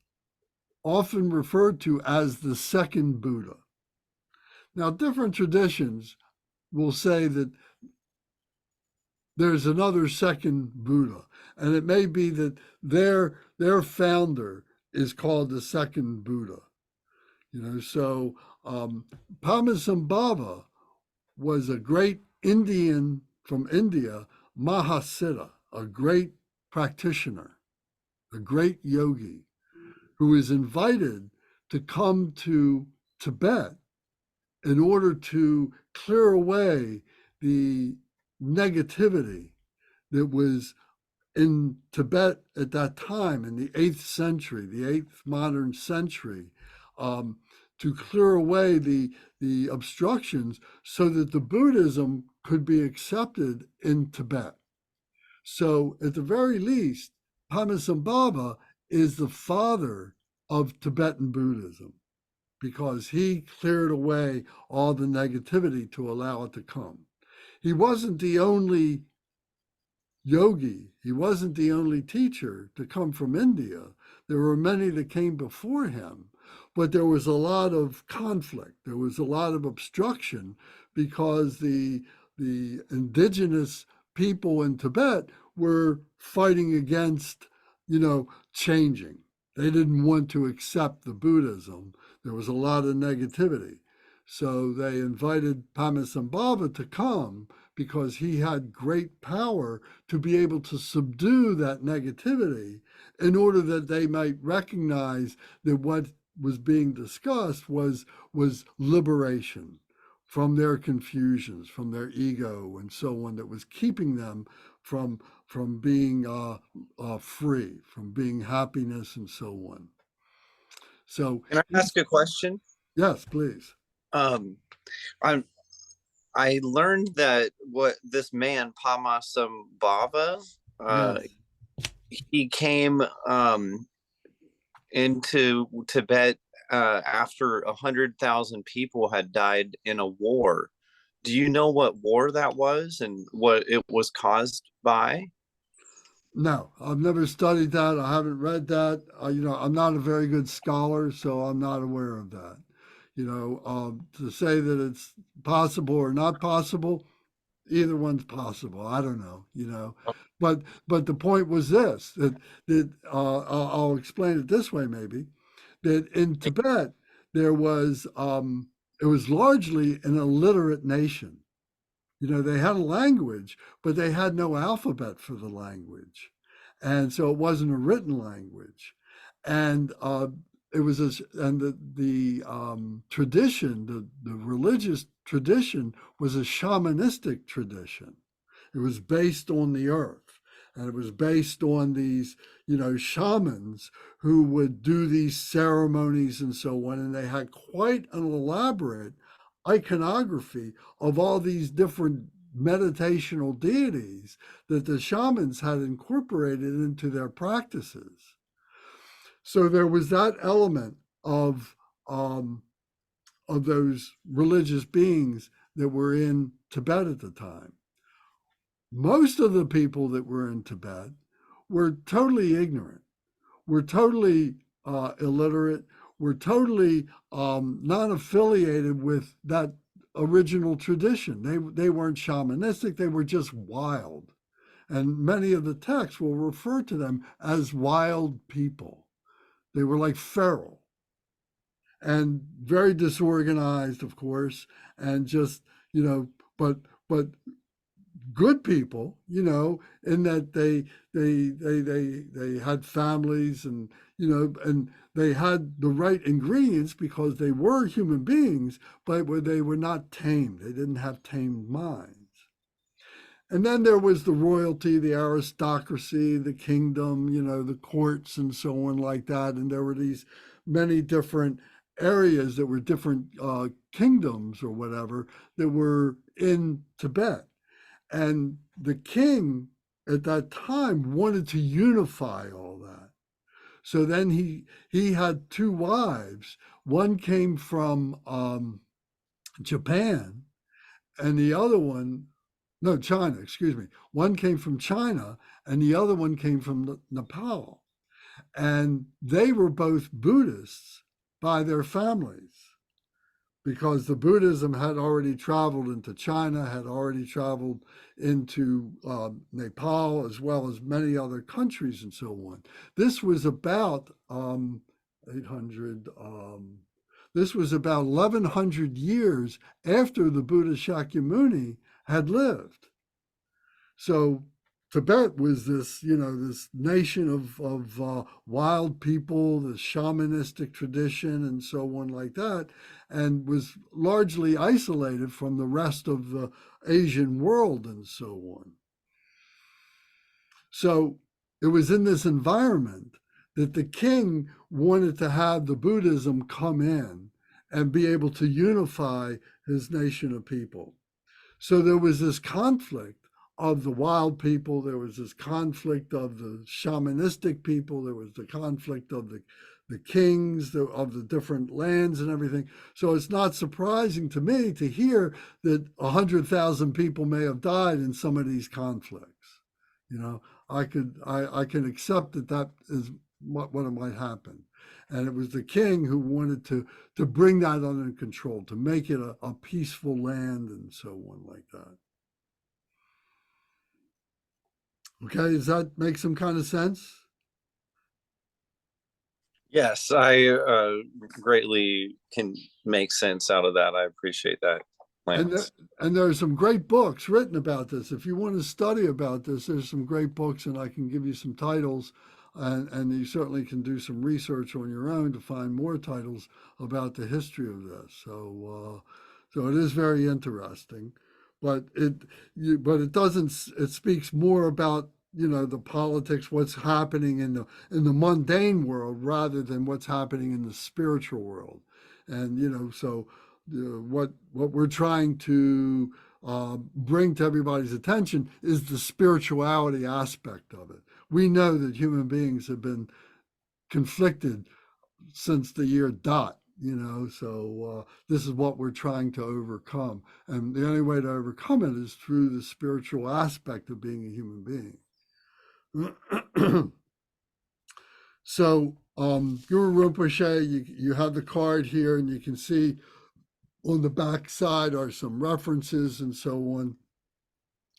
often referred to as the second Buddha. Now, different traditions will say that there's another second Buddha, and it may be that their founder is called the second Buddha. So Padmasambhava was a great Indian from India, Mahasiddha, a great practitioner, a great yogi, who is invited to come to Tibet in order to clear away the negativity that was in Tibet at that time, in the 8th century, the 8th modern century, to clear away the obstructions so that the Buddhism could be accepted in Tibet. So at the very least, Padmasambhava is the father of Tibetan Buddhism, because he cleared away all the negativity to allow it to come. He wasn't the only yogi, he wasn't the only teacher to come from India. There were many that came before him, but there was a lot of conflict. There was a lot of obstruction because the indigenous people in Tibet were fighting against, changing. They didn't want to accept the Buddhism. There was a lot of negativity. So they invited Padmasambhava to come because he had great power to be able to subdue that negativity in order that they might recognize that what was being discussed was liberation from their confusions, from their ego and so on, that was keeping them from being free, from being happiness and so on. So can I ask a question? Yes, please. I learned that what this man Padmasambhava, Yes. he came into Tibet after 100,000 people had died in a war. Do you know what war that was and what it was caused by? No, I've never studied that. I haven't read that. I'm not a very good scholar, so I'm not aware of that. To say that it's possible or not possible, either one's possible. I don't know, but the point was this, that I'll explain it this way, maybe, that in Tibet, there was, it was largely an illiterate nation. They had a language, but they had no alphabet for the language. And so it wasn't a written language. And it was the tradition, the religious tradition was a shamanistic tradition. It was based on the earth, and it was based on these, shamans who would do these ceremonies and so on. And they had quite an elaborate iconography of all these different meditational deities that the shamans had incorporated into their practices. So there was that element of those religious beings that were in Tibet at the time. Most of the people that were in Tibet were totally ignorant, were totally illiterate, were totally not affiliated with that original tradition. They weren't shamanistic, they were just wild. And many of the texts will refer to them as wild people. They were like feral and very disorganized, of course, and just, but good people, in that they had families and, and they had the right ingredients because they were human beings, but they were not tamed. They didn't have tamed minds. And then there was the royalty, the aristocracy, the kingdom, the courts and so on like that. And there were these many different areas that were different kingdoms or whatever that were in Tibet. And the king at that time wanted to unify all that. So then he had two wives. One came from Japan, and the other one, no, China, excuse me. One came from China, and the other one came from Nepal. And they were both Buddhists by their families, because the Buddhism had already traveled into China, had already traveled into Nepal, as well as many other countries and so on. This was about 800, this was about 1100 years after the Buddha Sakyamuni had lived. So Tibet was this, this nation of wild people, the shamanistic tradition and so on like that, and was largely isolated from the rest of the Asian world and so on. So it was in this environment that the king wanted to have the Buddhism come in and be able to unify his nation of people. So there was this conflict of the wild people, there was this conflict of the shamanistic people, there was the conflict of the kings of the different lands and everything. So it's not surprising to me to hear that 100,000 people may have died in some of these conflicts. I can accept that is what might happen. And it was the king who wanted to bring that under control, to make it a peaceful land and so on like that. Okay, does that make some kind of sense? Yes, I greatly can make sense out of that. I appreciate that, Lance. And there are some great books written about this. If you want to study about this, there's some great books, and I can give you some titles, and you certainly can do some research on your own to find more titles about the history of this. So it is very interesting, but it doesn't. It speaks more about the politics, what's happening in the mundane world rather than what's happening in the spiritual world. And so what we're trying to bring to everybody's attention is the spirituality aspect of it. We know that human beings have been conflicted since the year dot, so this is what we're trying to overcome. And the only way to overcome it is through the spiritual aspect of being a human being. So Guru Rinpoche, you have the card here, and you can see on the back side are some references and so on.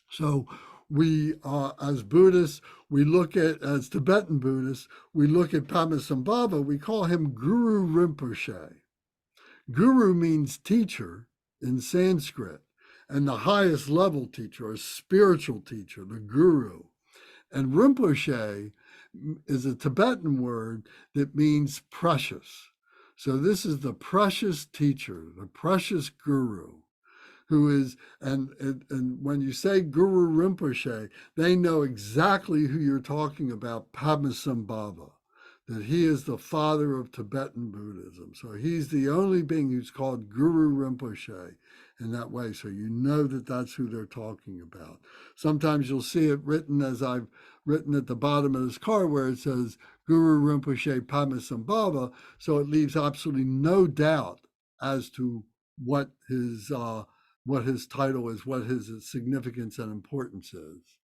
So we, as Buddhists, as Tibetan Buddhists, we look at Padmasambhava, we call him Guru Rinpoche. Guru means teacher in Sanskrit, and the highest level teacher, or spiritual teacher, the guru. And Rinpoche is a Tibetan word that means precious. So this is the precious teacher, the precious guru, who is, and when you say Guru Rinpoche, they know exactly who you're talking about, Padmasambhava, that he is the father of Tibetan Buddhism. So he's the only being who's called Guru Rinpoche in that way. So you know that that's who they're talking about. Sometimes you'll see it written as I've written at the bottom of this card where it says Guru Rinpoche Padmasambhava. So it leaves absolutely no doubt as to what his title is, what his significance and importance is.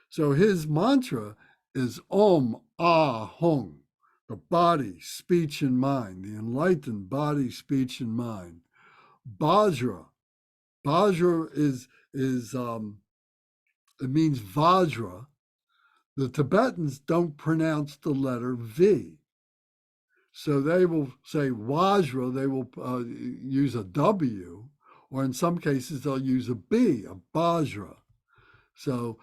So his mantra is Om Ah Hung, the body, speech, and mind, the enlightened body, speech, and mind. Vajra is it means Vajra. The Tibetans don't pronounce the letter V. So they will say Vajra, they will use a W, or in some cases they'll use a B, a Vajra. So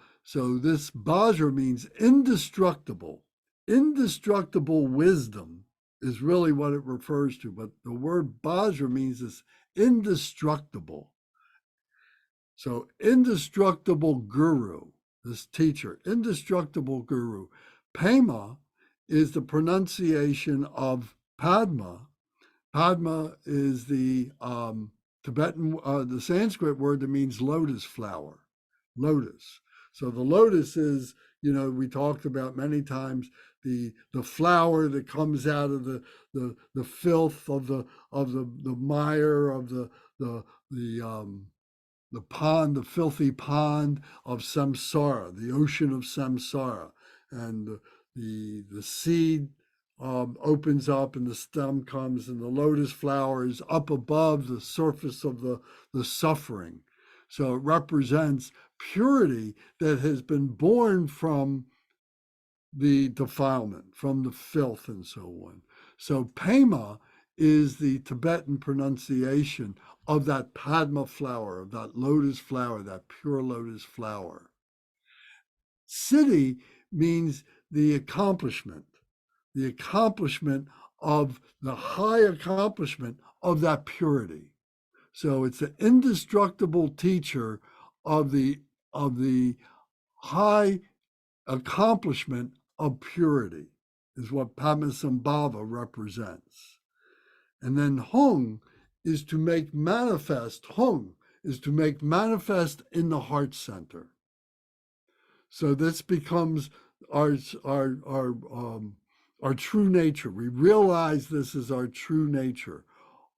this Vajra means indestructible. Indestructible wisdom is really what it refers to, but the word Vajra means it's indestructible. So indestructible guru, this teacher, indestructible guru. Pema is the pronunciation of Padma. Padma is the Tibetan, the Sanskrit word that means lotus flower, lotus. So the lotus is, we talked about many times, the flower that comes out of the filth of the mire of the pond, the filthy pond of samsara, the ocean of samsara, and the seed opens up and the stem comes, and the lotus flower is up above the surface of the suffering. So it represents purity that has been born from the defilement, from the filth and so on. So Pema is the Tibetan pronunciation of that Padma flower, of that lotus flower, that pure lotus flower. Siddhi means the accomplishment of the high accomplishment of that purity. So it's the indestructible teacher of the high accomplishment of purity is what Padmasambhava represents. And then Hung is to make manifest. Hung is to make manifest in the heart center. So this becomes our true nature. We realize this is our true nature.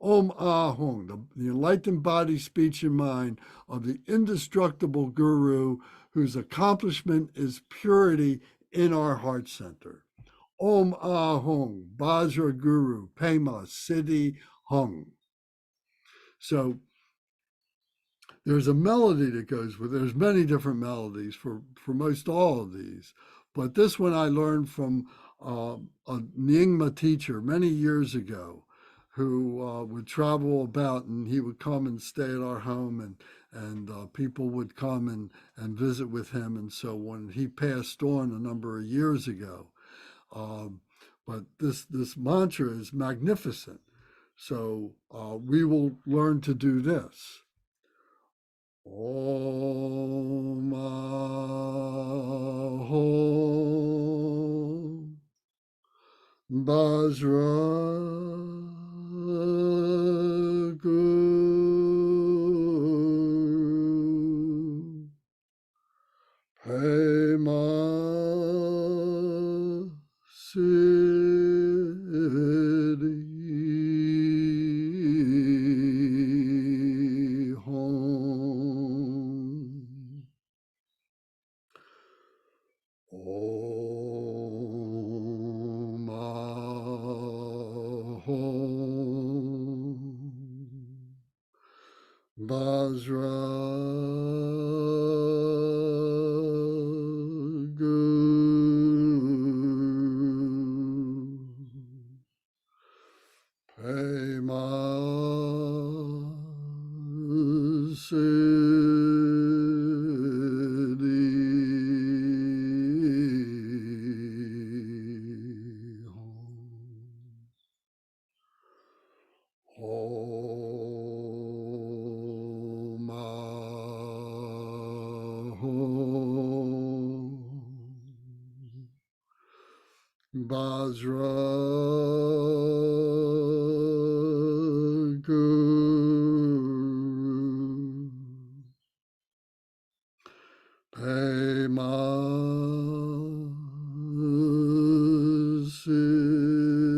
Om Ah Hung, the enlightened body, speech, and mind of the indestructible guru whose accomplishment is purity in our heart center. Om Ah Hung, Vajra Guru, Pema, Siddhi Hung. So there's a melody that goes with it. There's many different melodies for most all of these. But this one I learned from a Nyingma teacher many years ago who would travel about, and he would come and stay at our home, and people would come and visit with him and so on. He passed on a number of years ago. But this mantra is magnificent. So we will learn to do this. Om Ahom Vajrayogini Pema Siddhi Hum. Om Ahom Vajrayogini Pema Siddhi Hum. Om Ahom Vajraguru Pema Siddhi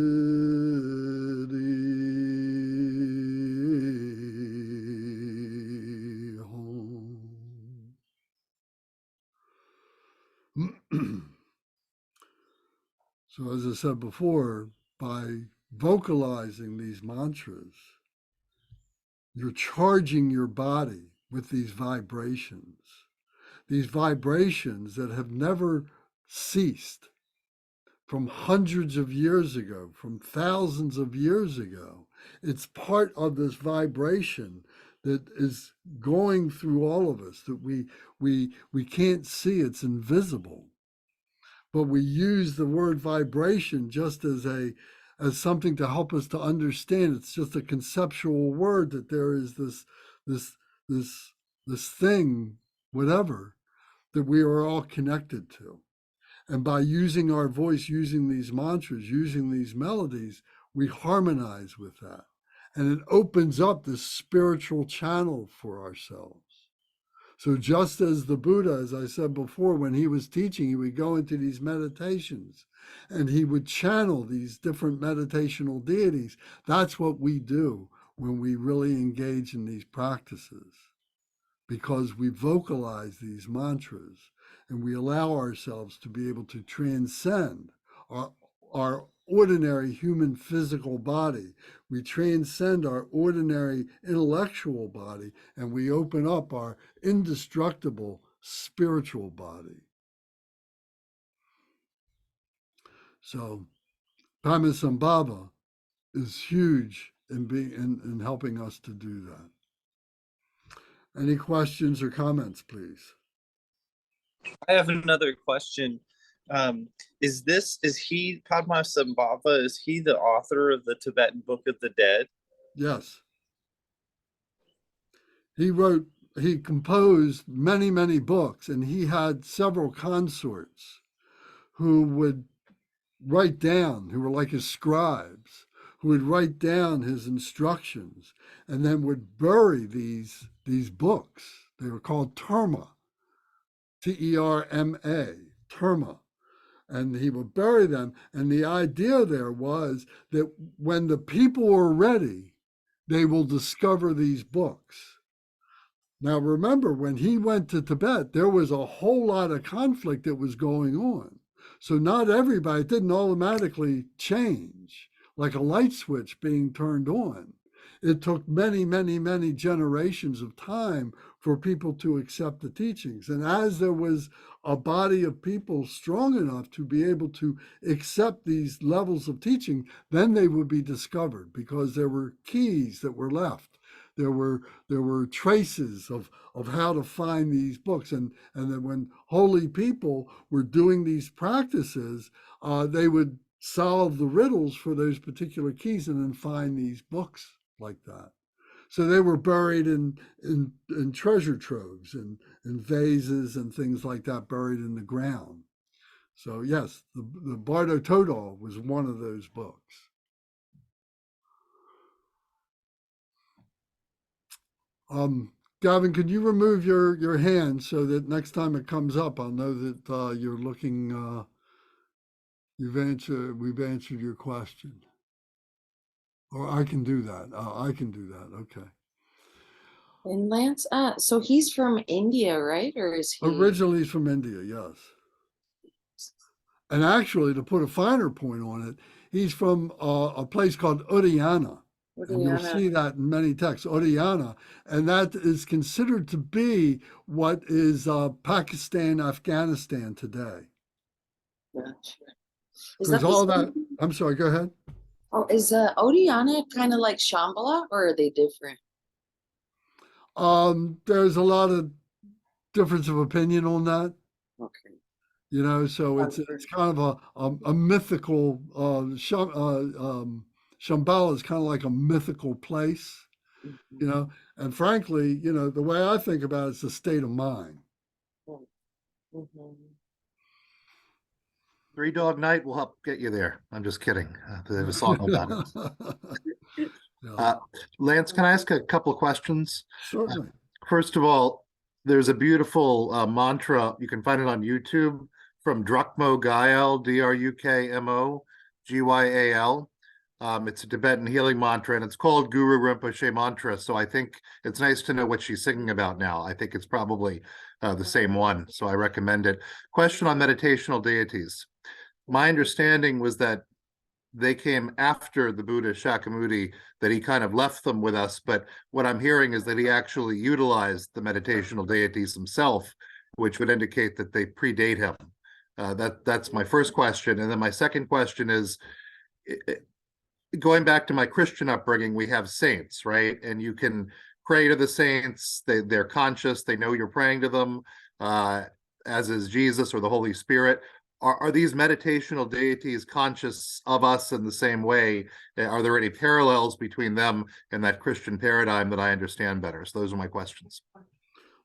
Hum. So, as I said before, by vocalizing these mantras, you're charging your body with these vibrations that have never ceased from hundreds of years ago, from thousands of years ago. It's part of this vibration that is going through all of us that we can't see. It's invisible. But we use the word vibration just as something to help us to understand. It's just a conceptual word that there is this thing, whatever, that we are all connected to. And by using our voice, using these mantras, using these melodies, we harmonize with that. And it opens up this spiritual channel for ourselves. So just as the Buddha, as I said before, when he was teaching, he would go into these meditations and he would channel these different meditational deities. That's what we do when we really engage in these practices, because we vocalize these mantras and we allow ourselves to be able to transcend our ordinary human physical body. We transcend our ordinary intellectual body and we open up our indestructible spiritual body. So Padmasambhava is huge in helping us to do that. Any questions or comments, please? I have another question. Is Padmasambhava, is he the author of the Tibetan Book of the Dead? Yes. He composed many, many books, and he had several consorts who would write down, who were like his scribes, who would write down his instructions and then would bury these books. They were called terma, T-E-R-M-A, terma. And he would bury them. And the idea there was that when the people are ready, they will discover these books. Now, remember, when he went to Tibet, there was a whole lot of conflict that was going on. So not everybody, it didn't automatically change like a light switch being turned on. It took many, many, many generations of time for people to accept the teachings. And as there was a body of people strong enough to be able to accept these levels of teaching, then they would be discovered because there were keys that were left. There were traces of how to find these books. And then when holy people were doing these practices, they would solve the riddles for those particular keys and then find these books like that. So they were buried in treasure troves and in vases and things like that, buried in the ground. So yes, the Bardo Todol was one of those books. Gavin, could you remove your hand so that next time it comes up, I'll know that you're looking, we've answered your question. Or I can do that. I can do that. Okay. And Lance, so he's from India, right? Or is he? Originally, he's from India, yes. And actually, to put a finer point on it, he's from a place called Udayana. And you'll see that in many texts, Udayana. And that is considered to be what is Pakistan, Afghanistan today. Gotcha. Because all that, I'm sorry, go ahead. Oh, is Odiyana kind of like Shambhala, or are they different? There's a lot of difference of opinion on that. Okay. You know, so it's kind of a mythical. Shambhala is kind of like a mythical place, you know. And frankly, you know, the way I think about it, it's a state of mind. Mm-hmm. Three Dog Night will help get you there. I'm just kidding. They have a song about it. Yeah, Lance, can I ask a couple of questions? certainly. First of all, there's a beautiful mantra. You can find it on YouTube from Drukmo Gyal, Drukmo Gyal. It's a Tibetan healing mantra, and it's called Guru Rinpoche mantra. So I think it's nice to know what she's singing about now. I think it's probably the same one, so I recommend it. Question on meditational deities. My understanding was that they came after the Buddha Shakyamuni, that he kind of left them with us. But what I'm hearing is that he actually utilized the meditational deities himself, which would indicate that they predate him. That's my first question. And then my second question is, going back to my Christian upbringing, we have saints, right? And you can pray to the saints. They're conscious. They know you're praying to them, as is Jesus or the Holy Spirit. Are these meditational deities conscious of us in the same way? Are there any parallels between them and that Christian paradigm that I understand better? So those are my questions.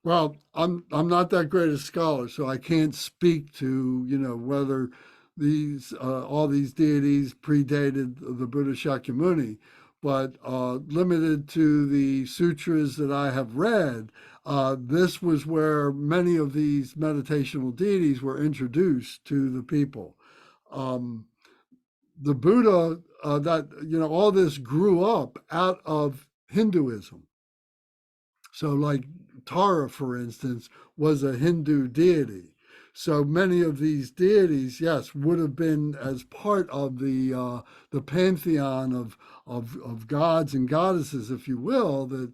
Well, I'm not that great a scholar, so I can't speak to, whether these all these deities predated the Buddha Shakyamuni, but limited to the sutras that I have read, this was where many of these meditational deities were introduced to the people. The Buddha, all this grew up out of Hinduism. So like Tara, for instance, was a Hindu deity. So many of these deities, yes, would have been as part of the pantheon of gods and goddesses, if you will, that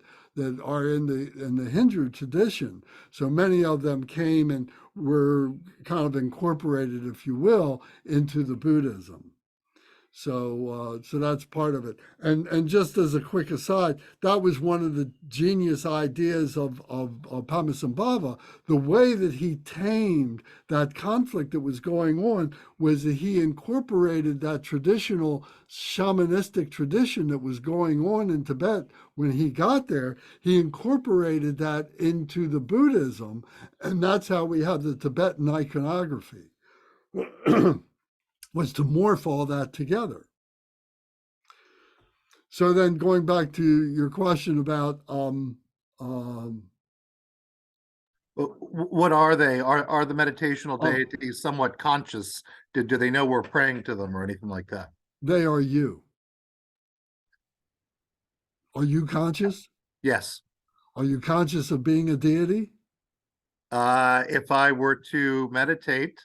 are in the Hindu tradition. So many of them came and were kind of incorporated, if you will, into the Buddhism. So that's part of it. And just as a quick aside, that was one of the genius ideas of Padmasambhava. The way that he tamed that conflict that was going on was that he incorporated that traditional shamanistic tradition that was going on in Tibet when he got there. He incorporated that into the Buddhism, and that's how we have the Tibetan iconography. Was to morph all that together. So then going back to your question about what are they? Are the meditational deities somewhat conscious? Do they know we're praying to them or anything like that? They are you. Are you conscious? Yes. Are you conscious of being a deity? If I were to meditate,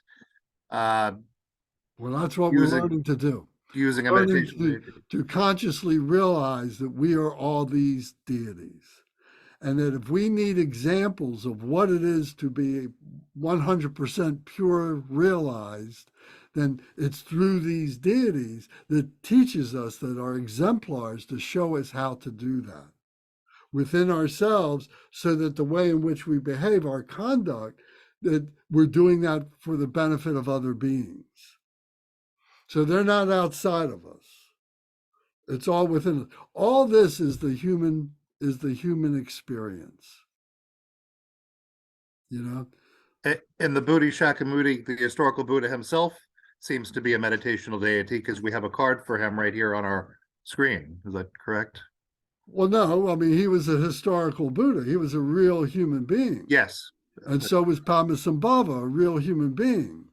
well, that's what we're learning to do. Using a meditation to consciously realize that we are all these deities. And that if we need examples of what it is to be 100% pure realized, then it's through these deities that teaches us, that are exemplars to show us how to do that within ourselves, so that the way in which we behave, our conduct, that we're doing that for the benefit of other beings. So they're not outside of us. It's all within us. All this is the human experience. And the Buddha Shakyamuni, the historical Buddha himself, seems to be a meditational deity, because we have a card for him right here on our screen. Is that correct? Well, no, I mean, he was a historical Buddha. He was a real human being. Yes. And so was Padmasambhava, a real human being.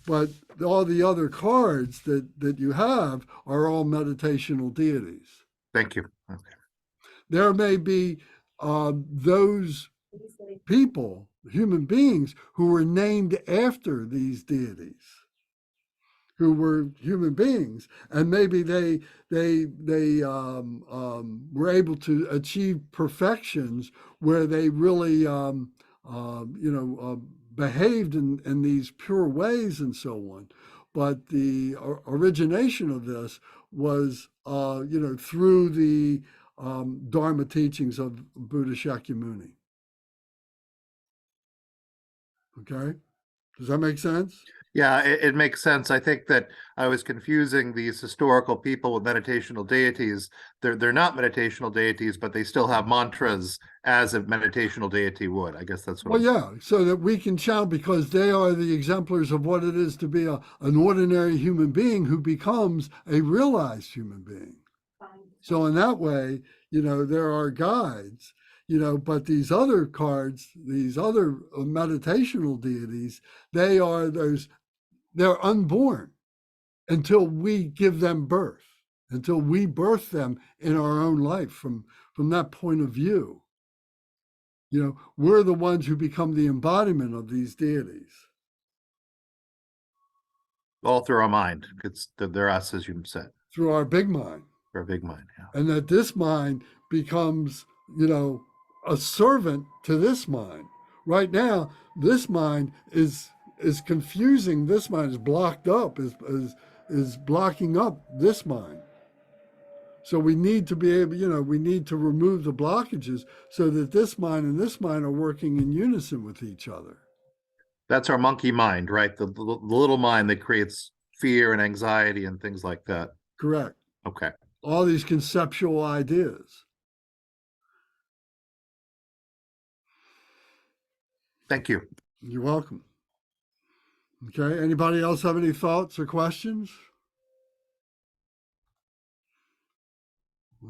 But all the other cards that you have are all meditational deities. Thank you. Okay. There may be those people, human beings, who were named after these deities, who were human beings, and maybe they were able to achieve perfections where they really behaved in these pure ways and so on. But the origination of this was through the Dharma teachings of Buddha Shakyamuni. Okay, does that make sense? Yeah, it makes sense. I think that I was confusing these historical people with meditational deities. They're not meditational deities, but they still have mantras as a meditational deity would. I guess that's what Well, yeah, so that we can chant because they are the exemplars of what it is to be an ordinary human being who becomes a realized human being. So in that way, there are guides, but these other cards, these other meditational deities, they're unborn until we give them birth, until we birth them in our own life from that point of view. We're the ones who become the embodiment of these deities. all through our mind. They're us, as you said. Through our big mind. Through our big mind, yeah. And that this mind becomes, a servant to this mind. Right now, this mind is confusing. This mind is blocked up, is blocking up this mind. So we need to be able, we need to remove the blockages so that this mind and this mind are working in unison with each other. That's our monkey mind, right? The little mind that creates fear and anxiety and things like that. Correct. Okay. All these conceptual ideas. Thank you. You're welcome. Okay. Anybody else have any thoughts or questions?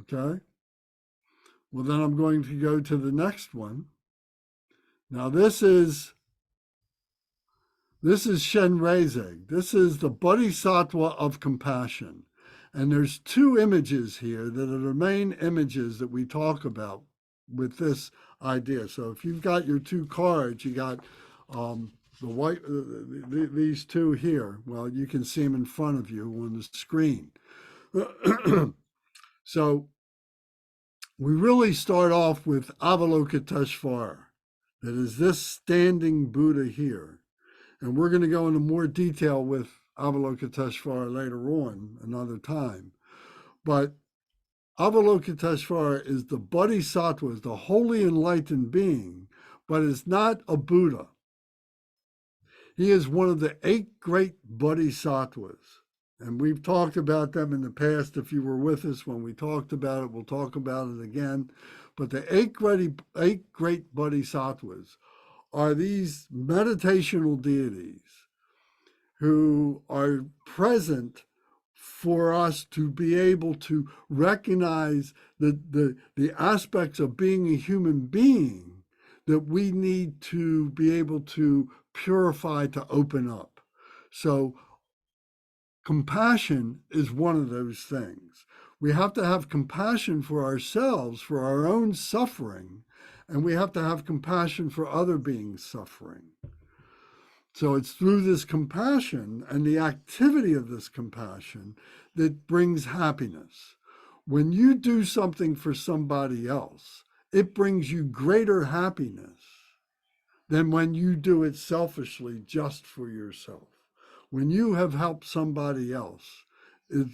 Okay. Well, then I'm going to go to the next one. Now, this is Shenrezig. This is the Bodhisattva of compassion. And there's two images here that are the main images that we talk about with this idea. So if you've got your two cards, you got the white, these two here. Well, you can see them in front of you on the screen. So we really start off with Avalokiteshvara. That is this standing Buddha here. And we're going to go into more detail with Avalokiteshvara later on, another time. But Avalokiteshvara is the Bodhisattva, is the holy enlightened being, but is not a Buddha. He is one of the 8 great Bodhisattvas. And we've talked about them in the past. If you were with us when we talked about it, we'll talk about it again. But the 8 great Bodhisattvas are these meditational deities who are present for us to be able to recognize the aspects of being a human being that we need to be able to purify, to open up. So compassion is one of those things. We have to have compassion for ourselves, for our own suffering, and we have to have compassion for other beings suffering. So it's through this compassion and the activity of this compassion that brings happiness. When you do something for somebody else, it brings you greater happiness than when you do it selfishly just for yourself. When you have helped somebody else, it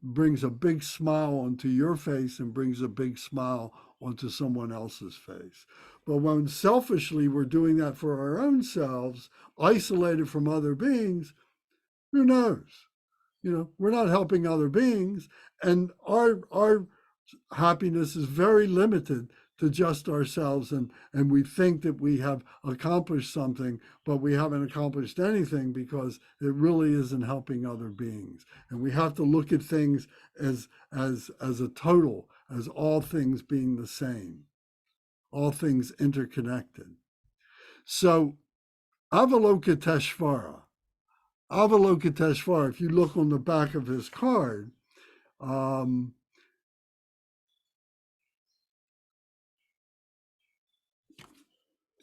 brings a big smile onto your face and brings a big smile onto someone else's face. But when selfishly we're doing that for our own selves, isolated from other beings, who knows? We're not helping other beings, and our happiness is very limited to just ourselves, and we think that we have accomplished something, but we haven't accomplished anything because it really isn't helping other beings. And we have to look at things as a total, as all things being the same, all things interconnected. So Avalokiteshvara, if you look on the back of his card,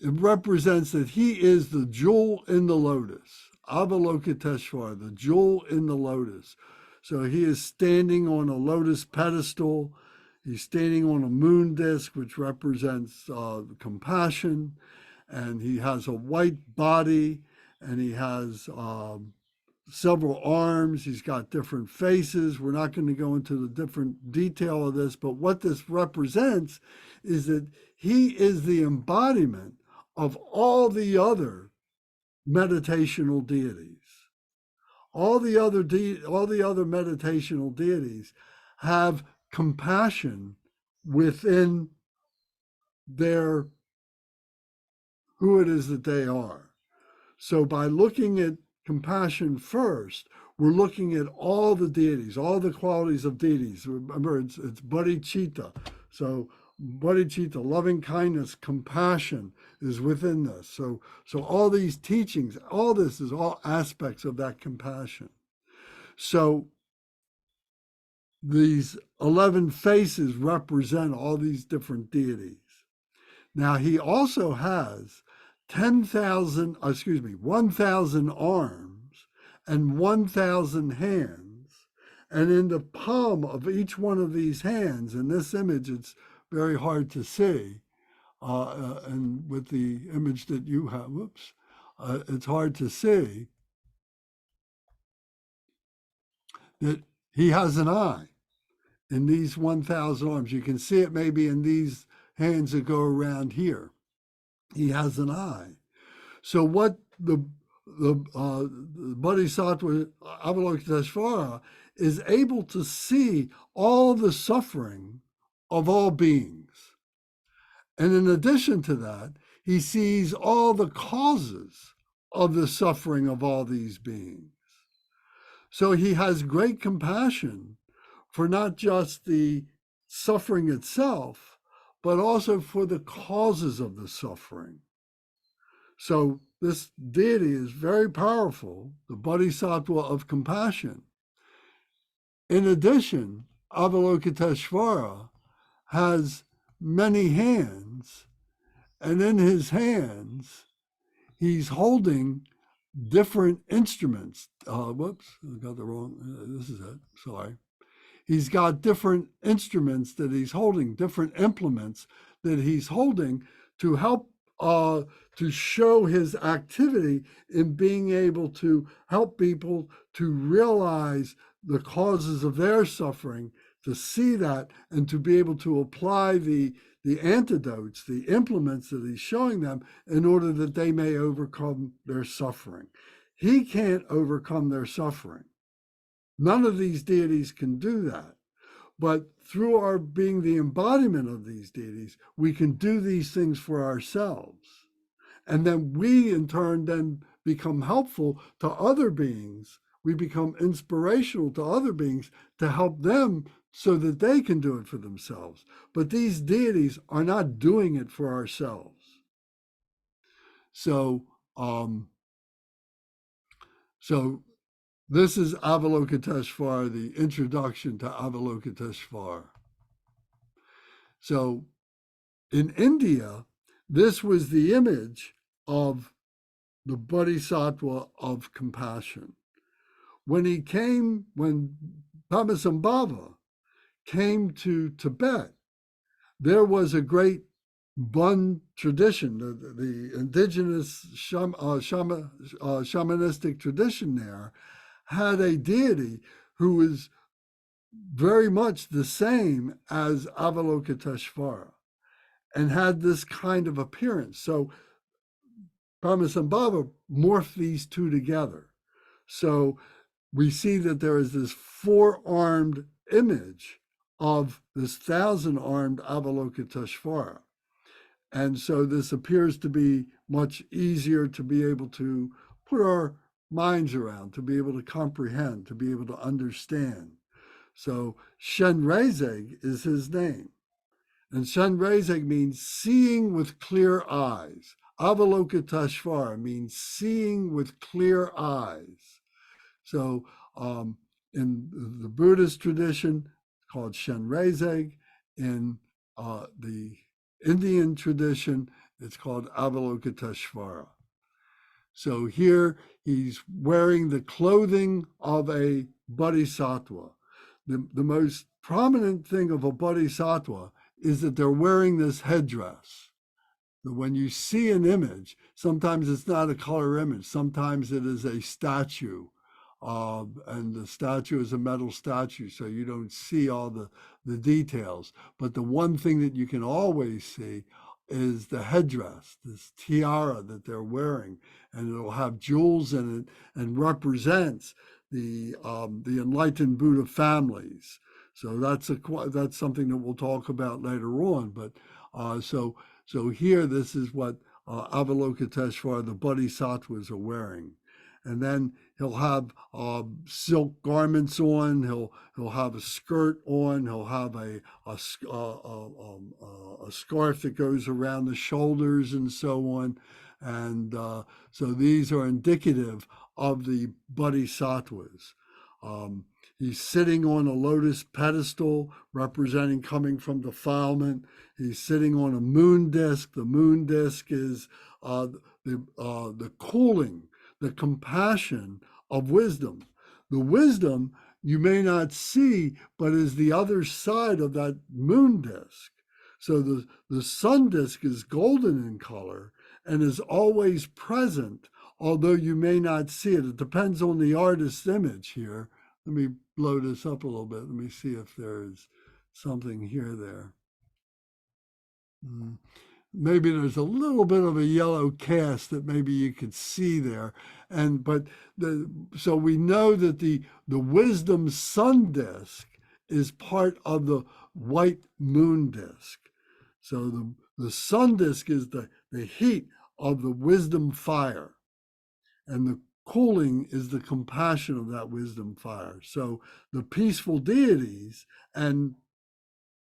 it represents that he is the jewel in the lotus. Avalokiteshvara, the jewel in the lotus. So he is standing on a lotus pedestal. He's standing on a moon disk, which represents compassion. And he has a white body, and he has several arms. He's got different faces. We're not going to go into the different detail of this, but what this represents is that he is the embodiment of all the other meditational deities. All the other meditational deities have compassion within their who it is that they are. So by looking at compassion first, we're looking at all the deities, all the qualities of deities. Remember, it's bodhicitta. So bodhicitta, loving kindness, compassion is within this. So all these teachings, all this is all aspects of that compassion. So these 11 faces represent all these different deities. Now he also has 1,000 arms and 1,000 hands. And in the palm of each one of these hands, in this image, it's very hard to see. And with the image that you have, it's hard to see that he has an eye in these 1,000 arms. You can see it maybe in these hands that go around here. He has an eye. So what the Bodhisattva Avalokiteshvara is able to see all the suffering of all beings. And in addition to that, he sees all the causes of the suffering of all these beings. So he has great compassion for not just the suffering itself, but also for the causes of the suffering. So this deity is very powerful, the Bodhisattva of compassion. In addition, Avalokiteshvara has many hands, and in his hands, he's holding different instruments. Whoops, I got the wrong, this is it, sorry. He's got different instruments that he's holding, different implements that he's holding to help to show his activity in being able to help people to realize the causes of their suffering, to see that, and to be able to apply the antidotes, the implements that he's showing them in order that they may overcome their suffering. He can't overcome their suffering. None of these deities can do that. But through our being the embodiment of these deities, we can do these things for ourselves. And then we, in turn, then become helpful to other beings. We become inspirational to other beings to help them so that they can do it for themselves. But these deities are not doing it for ourselves. So this is Avalokiteshvara, the introduction to Avalokiteshvara. So in India, this was the image of the Bodhisattva of compassion. When Padmasambhava came to Tibet, there was a great Bun tradition, the indigenous shamanistic tradition there, had a deity who was very much the same as Avalokiteshvara and had this kind of appearance. So Padmasambhava morphed these two together. So we see that there is this 4-armed image of this 1,000-armed Avalokiteshvara. And so this appears to be much easier to be able to put our minds around, to be able to comprehend, to be able to understand. So Shenrezig is his name. And Shenrezig means seeing with clear eyes. Avalokiteshvara means seeing with clear eyes. So in the Buddhist tradition, it's called Shenrezig. In the Indian tradition, it's called Avalokiteshvara. So here he's wearing the clothing of a bodhisattva. The most prominent thing of a bodhisattva is that they're wearing this headdress. When you see an image, sometimes it's not a color image, sometimes it is a statue. And the statue is a metal statue, so you don't see all the details. But the one thing that you can always see is the headdress, this tiara that they're wearing, and it'll have jewels in it and represents the enlightened Buddha families. So that's something that we'll talk about later on. But so here, this is what Avalokiteshvara, the Bodhisattvas, are wearing. And then he'll have silk garments on. He'll have a skirt on. He'll have a scarf that goes around the shoulders and so on. And so these are indicative of the Bodhisattvas. He's sitting on a lotus pedestal representing coming from defilement. He's sitting on a moon disk. The moon disk is the cooling, the compassion of wisdom. The wisdom you may not see, but is the other side of that moon disk. So the sun disk is golden in color and is always present, although you may not see it. It depends on the artist's image here. Let me blow this up a little bit. Let me see if there's something here there. Maybe there's a little bit of a yellow cast that maybe you could see there. So we know that the wisdom sun disk is part of the white moon disk. So the sun disk is the heat of the wisdom fire, and the cooling is the compassion of that wisdom fire. So the peaceful deities, and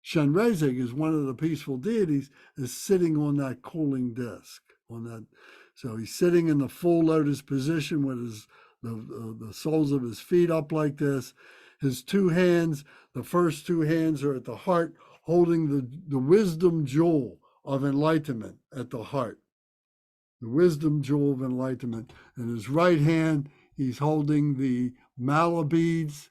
Shenrezig is one of the peaceful deities, is sitting on that cooling disk. So he's sitting in the full lotus position with the soles of his feet up like this. His two hands, the first two hands are at the heart, holding the wisdom jewel of enlightenment at the heart. The wisdom jewel of enlightenment. In his right hand, he's holding the mala beads.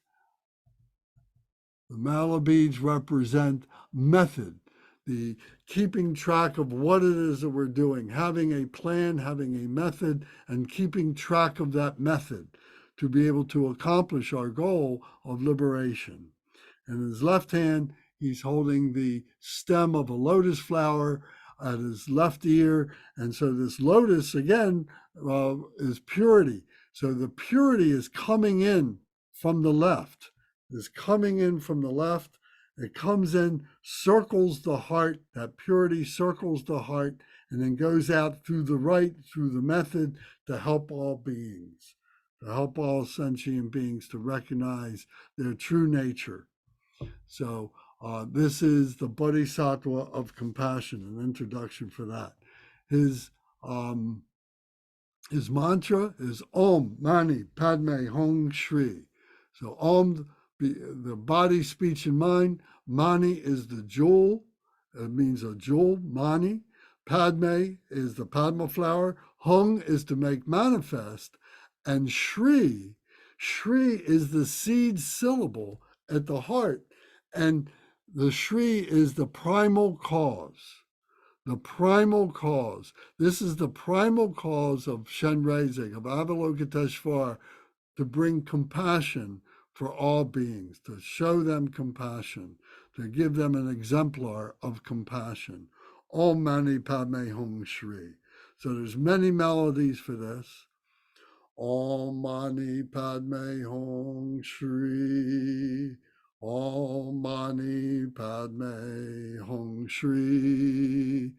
The mala beads represent method, the keeping track of what it is that we're doing, having a plan, having a method, and keeping track of that method to be able to accomplish our goal of liberation. In his left hand, he's holding the stem of a lotus flower at his left ear. And so this lotus, again, is purity. So the purity is coming in from the left. Is coming in from the left. It comes in, circles the heart, that purity circles the heart, and then goes out through the right, through the method, to help all beings, to help all sentient beings to recognize their true nature. So this is the Bodhisattva of compassion, an introduction for that. His mantra is Om Mani Padme Hum Shri. So Om, the body, speech, and mind. Mani is the jewel. It means a jewel, Mani. Padme is the Padma flower. Hung is to make manifest. And Shri is the seed syllable at the heart. And the Shri is the primal cause. The primal cause. This is the primal cause of Shenrezig, of Avalokiteshvara, to bring compassion for all beings, to show them compassion, to give them an exemplar of compassion. Om Mani Padme Hum Shri. So there's many melodies for this. Om Mani Padme Hum Shri. Om Mani Padme Hum Shri.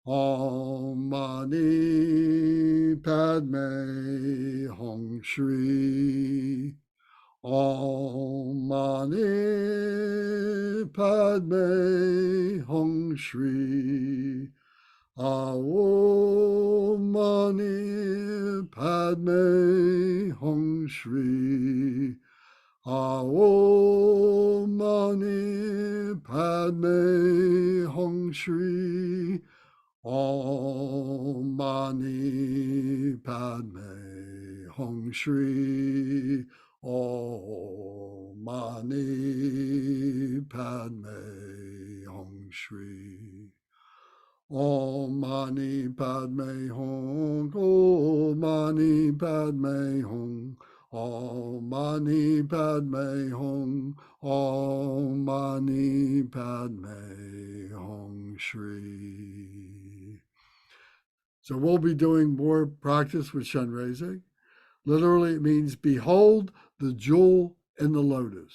Om Mani Padme Hum Shri. Om Mani Padme Hum Shri. Om Mani Padme Hum Shri. Om Mani Padme Hum Shri. Om Mani Padme Hum Shri. Om Mani Padme Hum Shri. Om Mani Padme Hum. Om Mani Padme Hum. Om Mani Padme Hum. Om Mani Padme Hum Shri. So we'll be doing more practice with Shenrezig. Literally, it means behold the jewel in the lotus.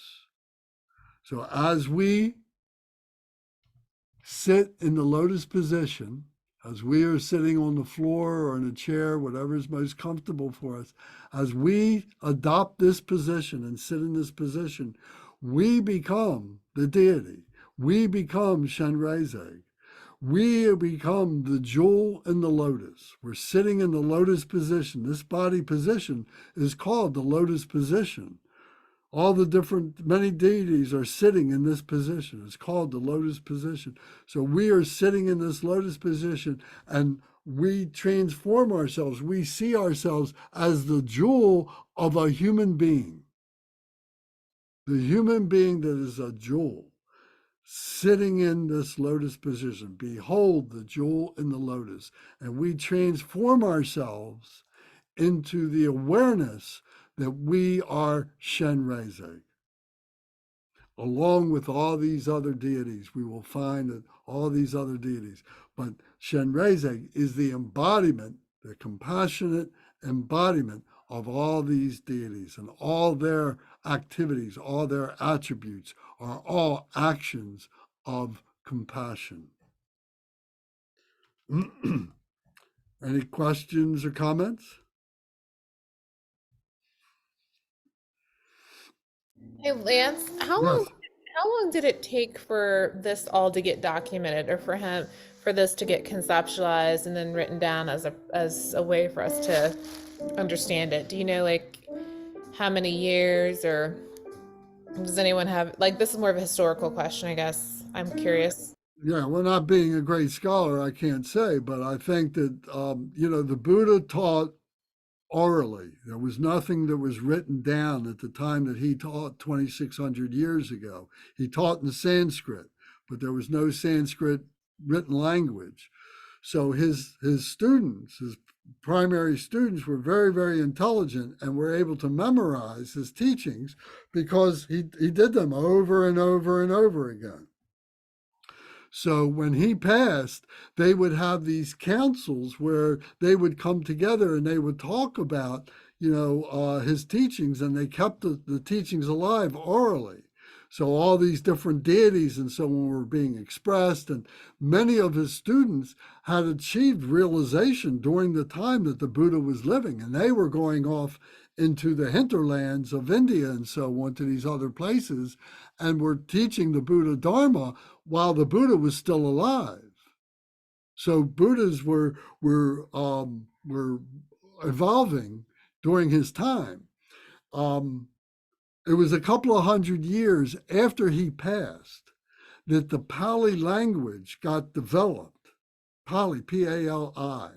So as we sit in the lotus position, as we are sitting on the floor or in a chair, whatever is most comfortable for us, as we adopt this position and sit in this position, we become the deity. We become Shenrezig. We become the jewel in the lotus. We're sitting in the lotus position. This body position is called the lotus position. All the different, many deities are sitting in this position. It's called the lotus position. So we are sitting in this lotus position and we transform ourselves. We see ourselves as the jewel of a human being. The human being that is a jewel sitting in this lotus position. Behold the jewel in the lotus. And we transform ourselves into the awareness that we are Shenrezig. Along with all these other deities, we will find that all these other deities. But Shenrezig is the embodiment, the compassionate embodiment of all these deities, and all their activities, all their attributes are all actions of compassion. Any questions or comments? Hey Lance, how long did it take for this all to get documented, or for this to get conceptualized and then written down as a way for us to understand it? Do you know like how many years, or does anyone have, like, this is more of a historical question, I guess. I'm curious. Yeah, well, not being a great scholar, I can't say, but I think that, the Buddha taught orally. There was nothing that was written down at the time that he taught 2,600 years ago. He taught in Sanskrit, but there was no Sanskrit written language. So his students, his primary students, were very, very intelligent and were able to memorize his teachings because he did them over and over and over again. So when he passed, they would have these councils where they would come together and they would talk about, his teachings, and they kept the teachings alive orally. So all these different deities and so on were being expressed, and many of his students had achieved realization during the time that the Buddha was living, and they were going off into the hinterlands of India and so on to these other places, and were teaching the Buddha Dharma while the Buddha was still alive. So Buddhas were evolving during his time. It was a couple of hundred years after he passed that the Pali language got developed. Pali, P-A-L-I,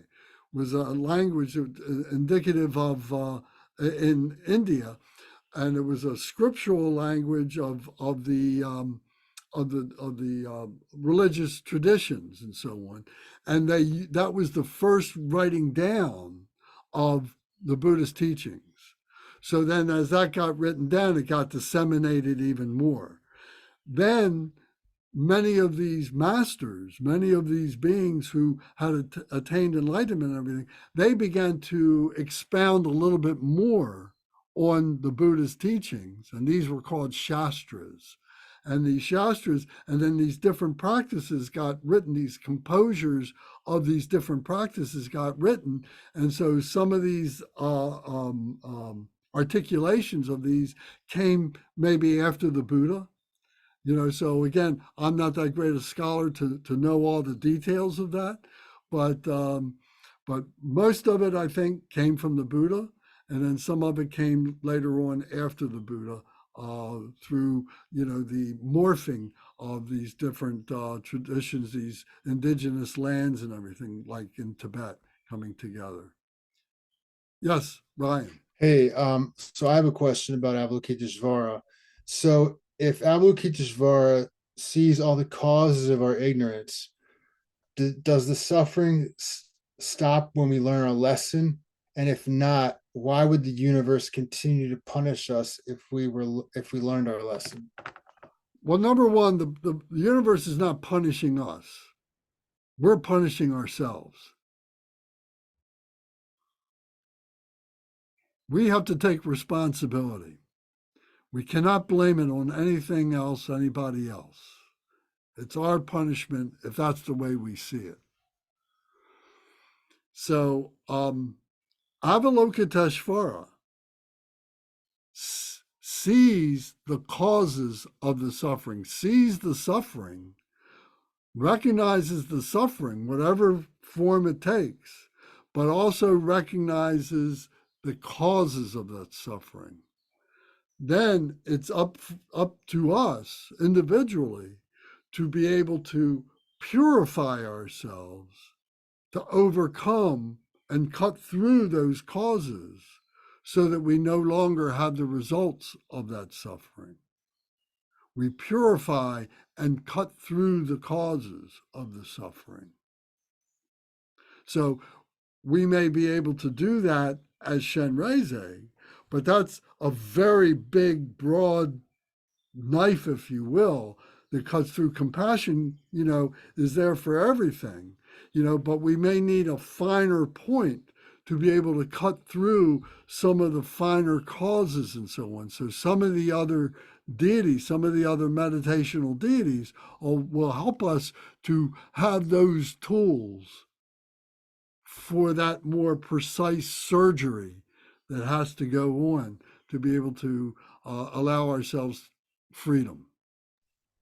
was a language indicative of in India, and it was a scriptural language of the religious traditions and so on, and that was the first writing down of the Buddhist teachings. So then, as that got written down, it got disseminated even more. Then many of these masters, many of these beings who had attained enlightenment and everything, they began to expound a little bit more on the Buddha's teachings, and these were called shastras. And these shastras, and then these different practices got written, these composures of these different practices got written. And so some of these articulations of these came maybe after the Buddha. So again, I'm not that great a scholar to know all the details of that, but most of it, I think, came from the Buddha, and then some of it came later on after the Buddha, through the morphing of these different traditions, these indigenous lands and everything, like in Tibet, coming together. Yes, Ryan. Hey, so I have a question about Avalokiteshvara. So if Avalokiteshvara sees all the causes of our ignorance, does the suffering stop when we learn our lesson? And if not, why would the universe continue to punish us if we learned our lesson? Well, number one, the universe is not punishing us. We're punishing ourselves. we have to take responsibility. We cannot blame it on anything else, anybody else. It's our punishment if that's the way we see it. So, Avalokiteshvara sees the causes of the suffering, sees the suffering, recognizes the suffering, whatever form it takes, but also recognizes the causes of that suffering. Then it's up to us individually to be able to purify ourselves, to overcome and cut through those causes so that we no longer have the results of that suffering. We purify and cut through the causes of the suffering. So we may be able to do that as Shenreze, but that's a very big, broad knife, if you will, that cuts through. Compassion, is there for everything, but we may need a finer point to be able to cut through some of the finer causes and so on. So some of the other deities, some of the other meditational deities will help us to have those tools for that more precise surgery that has to go on to be able to allow ourselves freedom.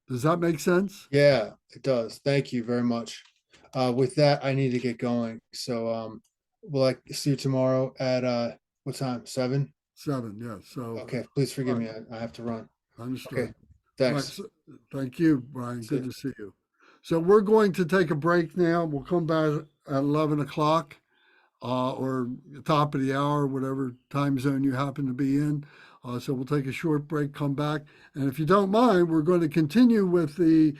Does that make sense? Yeah, it does. Thank you very much. With that, I need to get going. So will I see you tomorrow at what time? 7? 7, yeah. So okay, please forgive me. I have to run. Understood. Okay, thanks. Right, so, thank you, Brian. Good to see you. So we're going to take a break now. We'll come back at 11 o'clock or top of the hour, whatever time zone you happen to be in. So we'll take a short break, come back. And if you don't mind, we're going to continue with the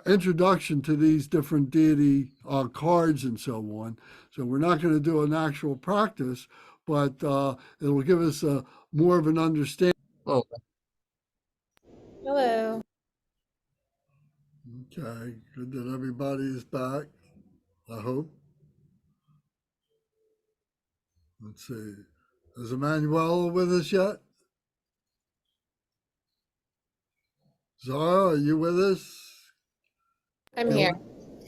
introduction to these different deity cards and so on. So we're not going to do an actual practice, but it will give us more of an understanding. Oh, Hello. Okay, good that everybody is back, I hope. Let's see. Is Emmanuel with us yet? Zara, are you with us? I'm here.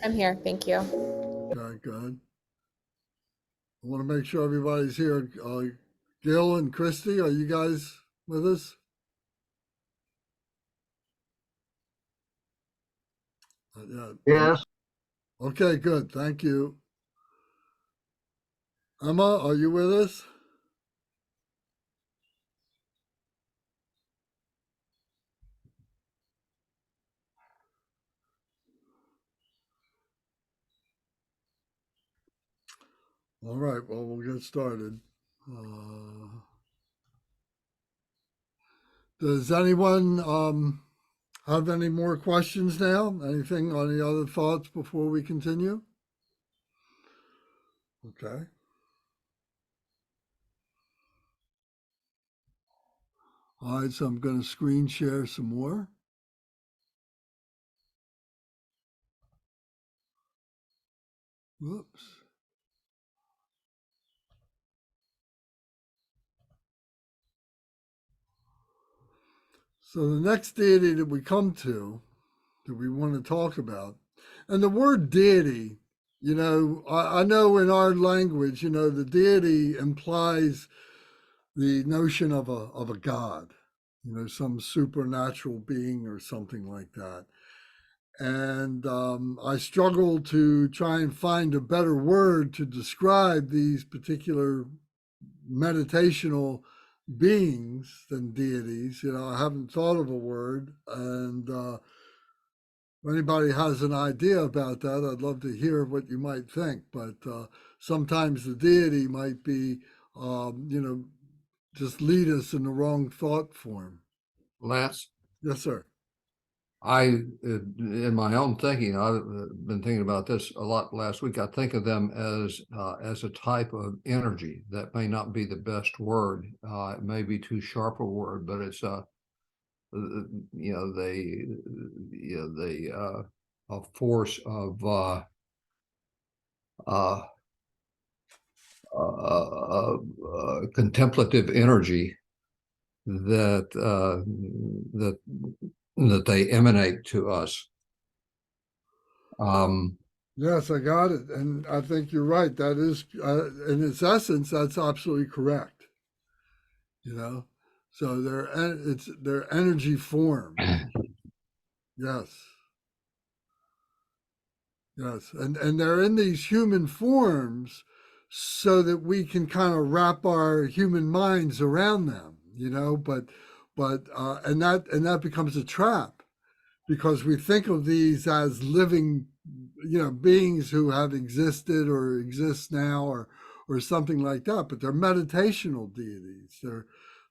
I'm here. Thank you. Okay, good. I want to make sure everybody's here. Gil and Christy, are you guys with us? Yeah. yes. Okay, good. Thank you. Emma, are you with us? All right, well, we'll get started. Does anyone have any more questions now? Anything, any other thoughts before we continue? Okay. All right, so I'm going to screen share some more. Whoops. So the next deity that we come to, that we want to talk about, and the word deity, I know in our language, the deity implies the notion of a god, some supernatural being or something like that. And I struggle to try and find a better word to describe these particular meditational beings than deities. I haven't thought of a word. And if anybody has an idea about that, I'd love to hear what you might think. But sometimes the deity might be, just lead us in the wrong thought form. Lance? Yes, sir. In my own thinking, I've been thinking about this a lot last week. I think of them as a type of energy. That may not be the best word. It may be too sharp a word, but it's a force contemplative energy that that that they emanate to us. Yes, I got it, and I think you're right. That is, in its essence, that's absolutely correct. You know, so they're energy forms. Yes, yes, and they're in these human forms so that we can kind of wrap our human minds around them. You know, but and that becomes a trap because we think of these as living, beings who have existed or exist now or something like that, but they're meditational deities.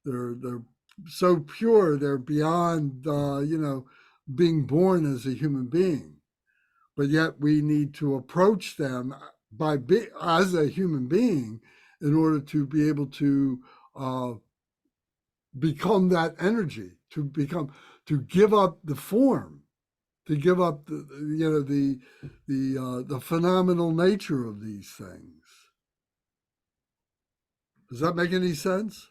They're so pure, they're beyond being born as a human being, but yet we need to approach them as a human being in order to be able to become that energy, to give up the form, to give up the phenomenal nature of these things. Does that make any sense?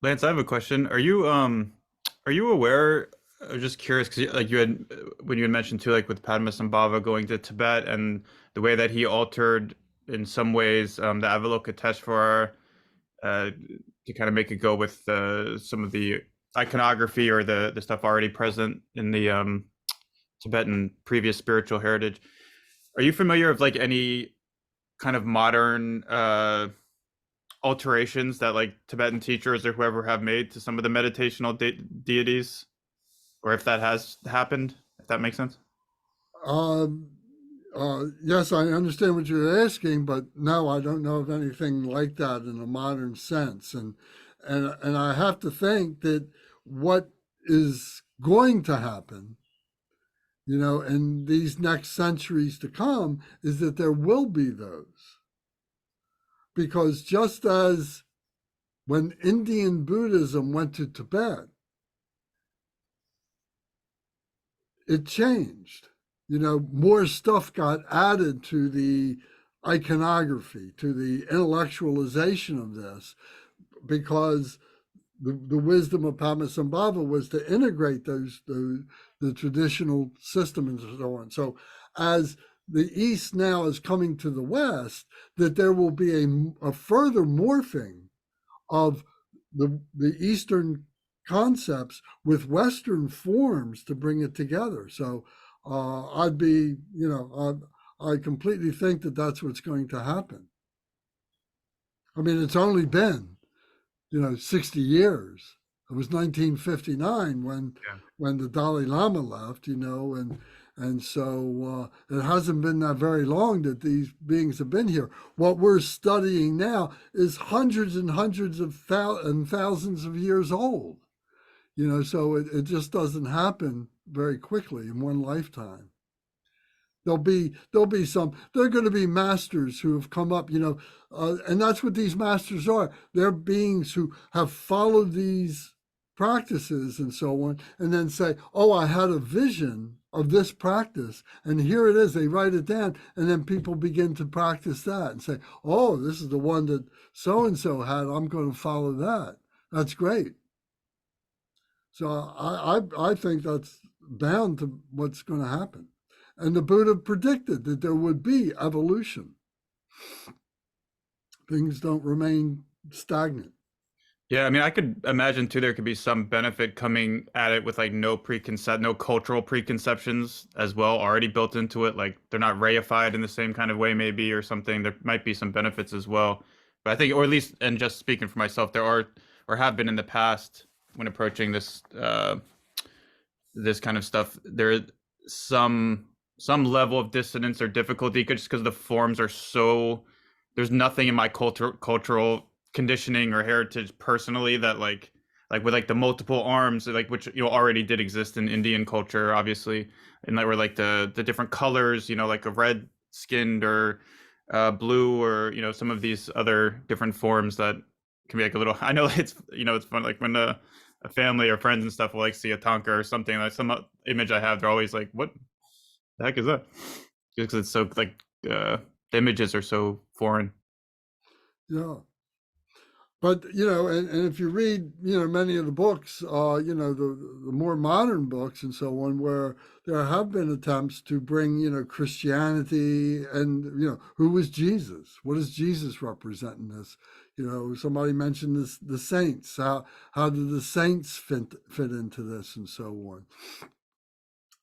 Lance, I have a question. Are you aware? I'm just curious because like you had when you had mentioned too, like with Padmasambhava going to Tibet and the way that he altered in some ways the Avalokiteshvara to kind of make it go with some of the iconography or the stuff already present in the Tibetan previous spiritual heritage. Are you familiar with like any kind of modern alterations that like Tibetan teachers or whoever have made to some of the meditational deities, or if that has happened, if that makes sense? Yes, I understand what you're asking, but no, I don't know of anything like that in a modern sense. And I have to think that what is going to happen, in these next centuries to come, is that there will be those. Because just as when Indian Buddhism went to Tibet, it changed. More stuff got added to the iconography, to the intellectualization of this, because the wisdom of Padmasambhava was to integrate the traditional system and so on. So as the East now is coming to the West, that there will be a further morphing of the Eastern concepts with Western forms to bring it together. So I completely think that that's what's going to happen. I mean, it's only been, 60 years. It was 1959 when the Dalai Lama left, and so it hasn't been that very long that these beings have been here. What we're studying now is hundreds and hundreds of thousands of years old, so it just doesn't happen very quickly in one lifetime. There are going to be masters who have come up, and that's what these masters are. They're beings who have followed these practices and so on, and then say, oh, I had a vision of this practice, and here it is. They write it down, and then people begin to practice that and say, oh, this is the one that so-and-so had. I'm going to follow that. That's great. So I think that's bound to what's going to happen. And the Buddha predicted that there would be evolution. Things don't remain stagnant. Yeah, I mean, I could imagine too there could be some benefit coming at it with like no cultural preconceptions as well already built into it. Like they're not reified in the same kind of way, maybe, or something. There might be some benefits as well. But I think, or at least, and just speaking for myself, there are or have been in the past when approaching this this kind of stuff, there is some level of dissonance or difficulty just because the forms are so. There's nothing in my cultural conditioning or heritage personally that like with like the multiple arms, like which already did exist in Indian culture, obviously, and like were like the different colors, like a red skinned or blue or some of these other different forms that can be like a little. I know it's it's fun like when a family or friends and stuff will like see a tanka or something like some image I have, they're always like, what the heck is that? Because it's so like the images are so foreign. Yeah. But, and if you read, many of the books, the more modern books and so on, where there have been attempts to bring, Christianity and, who was Jesus? What does Jesus represent in this? Somebody mentioned this, the saints. How did the saints fit into this and so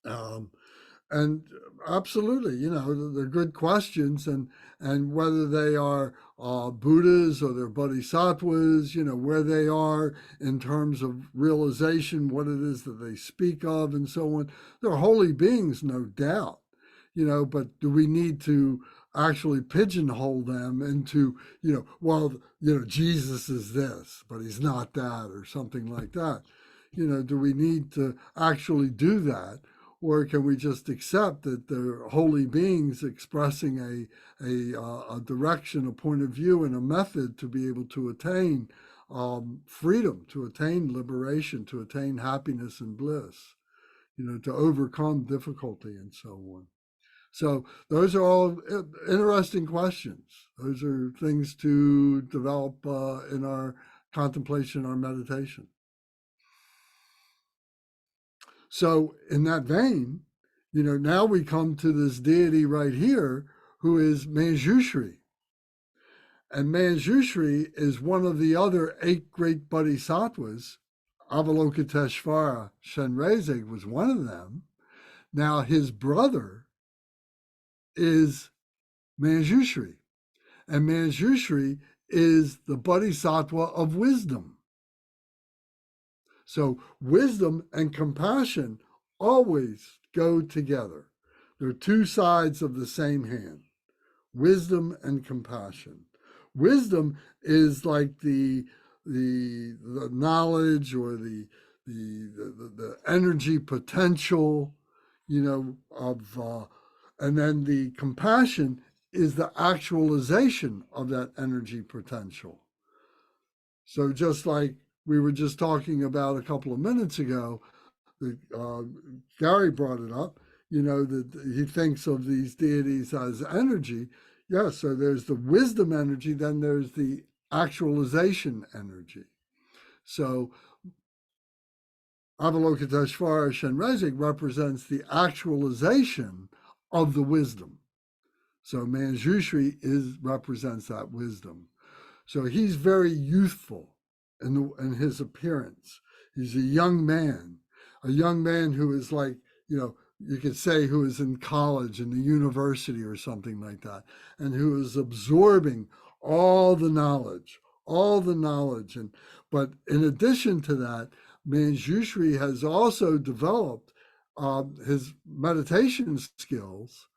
on? And absolutely, they're good questions, and whether they are Buddhas or they're Bodhisattvas, where they are in terms of realization, what it is that they speak of, and so on. They're holy beings, no doubt, but do we need to actually pigeonhole them into, Jesus is this, but he's not that, or something like that? Do we need to actually do that? Or can we just accept that they're holy beings expressing a direction, a point of view, and a method to be able to attain freedom, to attain liberation, to attain happiness and bliss, to overcome difficulty and so on? So those are all interesting questions. Those are things to develop in our contemplation, our meditation. So in that vein, now we come to this deity right here, who is Manjushri. And Manjushri is one of the other 8 great bodhisattvas. Avalokiteshvara Shenrezig was one of them. Now his brother is Manjushri. And Manjushri is the bodhisattva of wisdom. So wisdom and compassion always go together. They're 2 sides of the same hand. Wisdom and compassion. Wisdom is like the knowledge or the energy potential, and then the compassion is the actualization of that energy potential. So just like we were just talking about a couple of minutes ago, Gary brought it up, that he thinks of these deities as energy. Yeah, so there's the wisdom energy, then there's the actualization energy. So Avalokiteshvara Shenrezig represents the actualization of the wisdom. So Manjushri represents that wisdom. So he's very youthful in his appearance. He's a young man who is like, you could say who is in college, in the university or something like that, and who is absorbing all the knowledge. But in addition to that, Manjushri has also developed his meditation skills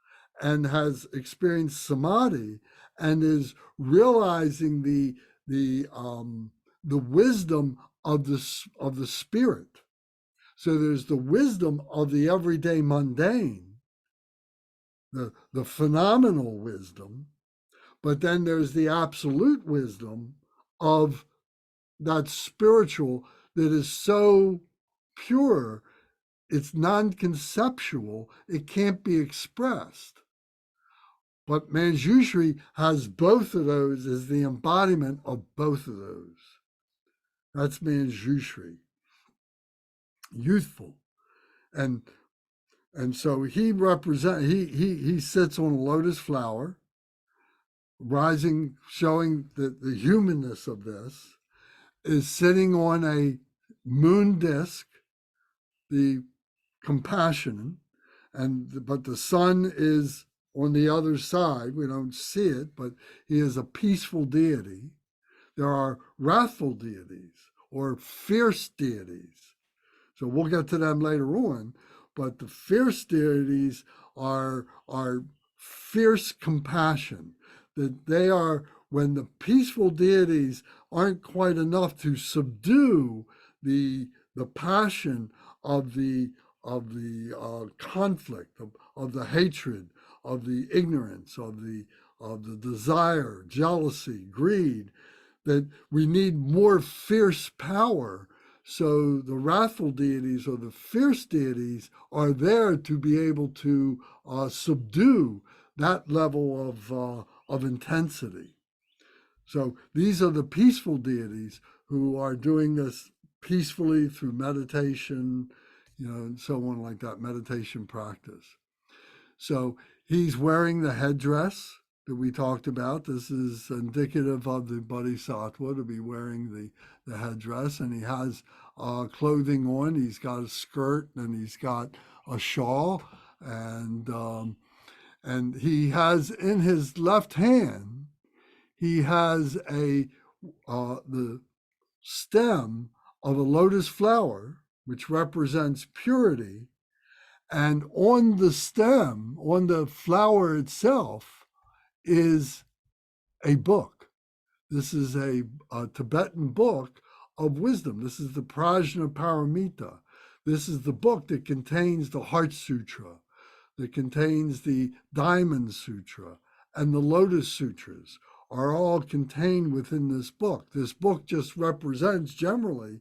and has experienced samadhi and is realizing the wisdom of the spirit. So there's the wisdom of the everyday mundane, the phenomenal wisdom, but then there's the absolute wisdom of that spiritual that is so pure, it's non-conceptual, it can't be expressed. But Manjushri has both of those as the embodiment of both of those. That's Manjushri. Youthful. And so he sits on a lotus flower, rising, showing that the humanness of this, is sitting on a moon disk, the compassion, but the sun is on the other side. We don't see it, but he is a peaceful deity. There are wrathful deities or fierce deities. So we'll get to them later on, but the fierce deities are fierce compassion, that they are, when the peaceful deities aren't quite enough to subdue the passion of the conflict, of the hatred, of the ignorance, of the desire, jealousy, greed, that we need more fierce power. So the wrathful deities or the fierce deities are there to be able to subdue that level of intensity. So these are the peaceful deities who are doing this peacefully through meditation, and so on like that, meditation practice. So he's wearing the headdress that we talked about. This is indicative of the Bodhisattva to be wearing the headdress, and he has clothing on. He's got a skirt and he's got a shawl, and he has in his left hand, he has the stem of a lotus flower, which represents purity. And on the stem, on the flower itself, is a book. This is a Tibetan book of wisdom. This is the Prajna Paramita. This is the book that contains the Heart Sutra, that contains the Diamond Sutra, and the Lotus Sutras are all contained within this book. This book just represents generally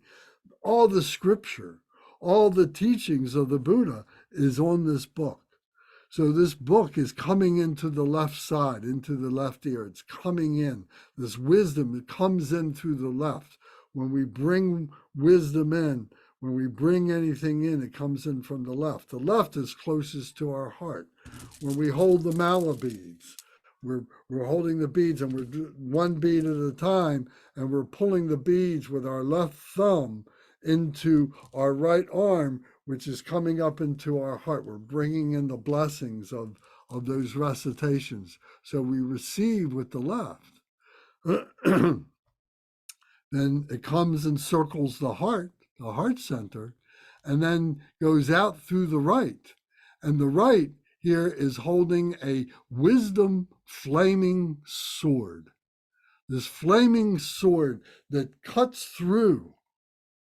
all the scripture, all the teachings of the Buddha is on this book. So this book is coming into the left side, into the left ear. It's coming in. This wisdom, it comes in through the left. When we bring wisdom in, when we bring anything in, it comes in from the left. The left is closest to our heart. When we hold the mala beads, we're holding the beads and we're one bead at a time, and we're pulling the beads with our left thumb into our right arm, which is coming up into our heart. We're bringing in the blessings of those recitations. So we receive with the left. Then it comes and circles the heart center, and then goes out through the right. And the right here is holding a wisdom flaming sword. This flaming sword that cuts through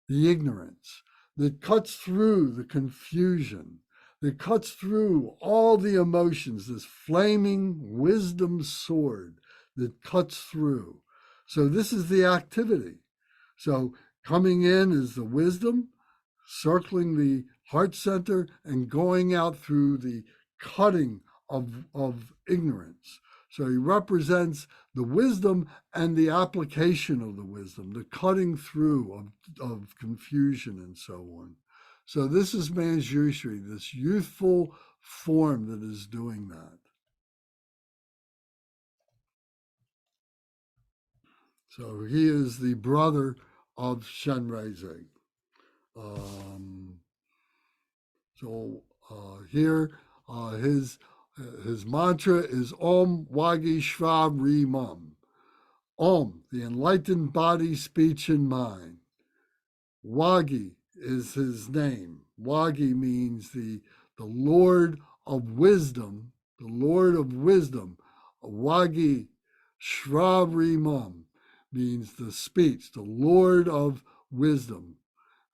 the ignorance, that cuts through the confusion, that cuts through all the emotions, this flaming wisdom sword that cuts through. So this is the activity. So coming in is the wisdom, circling the heart center, and going out through the cutting of ignorance. So he represents the wisdom and the application of the wisdom, the cutting through of confusion and so on. So this is Manjushri, this youthful form that is doing that. So he is the brother of Shenrezig. Here, his mantra is Om Wagi Shra Ri Mum. Om, the enlightened body, speech, and mind. Wagi is his name. Wagi means the Lord of wisdom, the Lord of wisdom. Wagi Shra Ri Mum means the speech, the Lord of wisdom.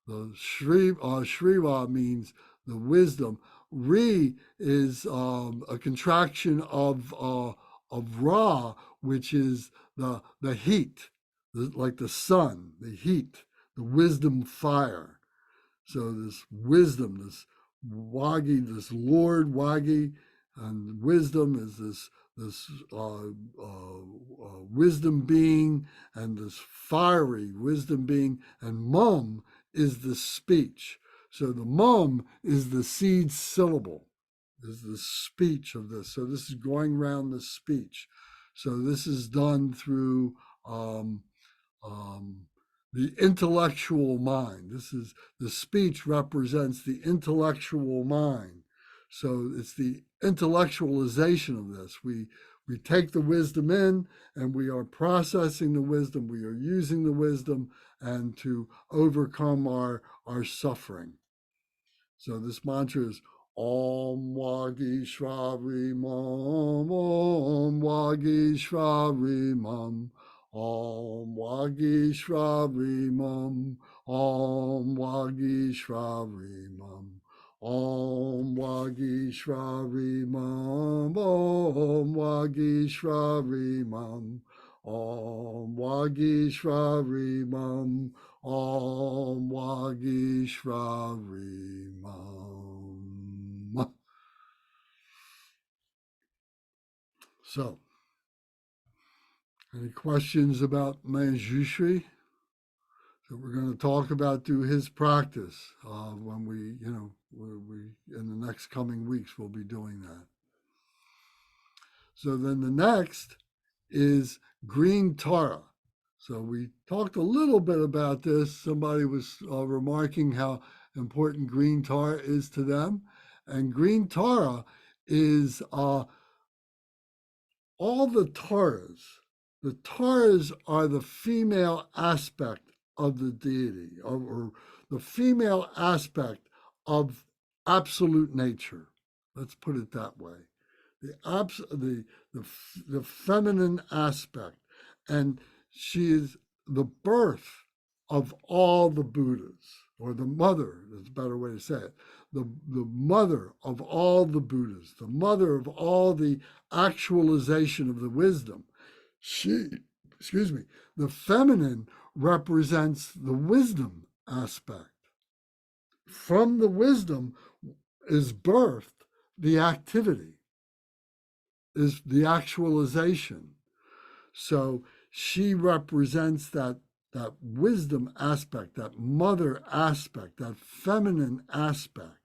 The Shriva means the wisdom. Ri is a contraction of Ra, which is the heat, like the sun, the heat, the wisdom fire. So this wisdom, this Wagi, this Lord Wagi, and wisdom is this wisdom being, and this fiery wisdom being, and Mum is the speech. So the Mum is the seed syllable, is the speech of this. So this is going around the speech. So this is done through the intellectual mind. This is the speech represents the intellectual mind. So it's the intellectualization of this. We take the wisdom in, and we are processing the wisdom. We are using the wisdom and to overcome our suffering. So this mantra is Om Wagi Shra Ri Mum, Om Wagi Shra Ri Mum, Om Wagi Shra Ri Mum, Om Wagi Shra Ri Mum, Om Wagi Shra Ri Mum, Om Wagi Shra Ri Mum, Om Wagi Shra Ri Mum, Om Wagi Shra Ri Mum. So, any questions about Manjushri? So we're going to talk about through his practice when we in the next coming weeks we'll be doing that. So then the next is green Tara. So we talked a little bit about this. Somebody was remarking how important green Tara is to them, and green Tara is all the Taras. The Taras are the female aspect of the deity, or the female aspect of absolute nature. Let's put it that way. The feminine aspect, and she is the birth of all the Buddhas, or the mother. That's a better way to say it. The mother of all the Buddhas, the mother of all the actualization of the wisdom. The feminine represents the wisdom aspect. From the wisdom is birthed the activity, is the actualization. So she represents that wisdom aspect, that mother aspect, that feminine aspect.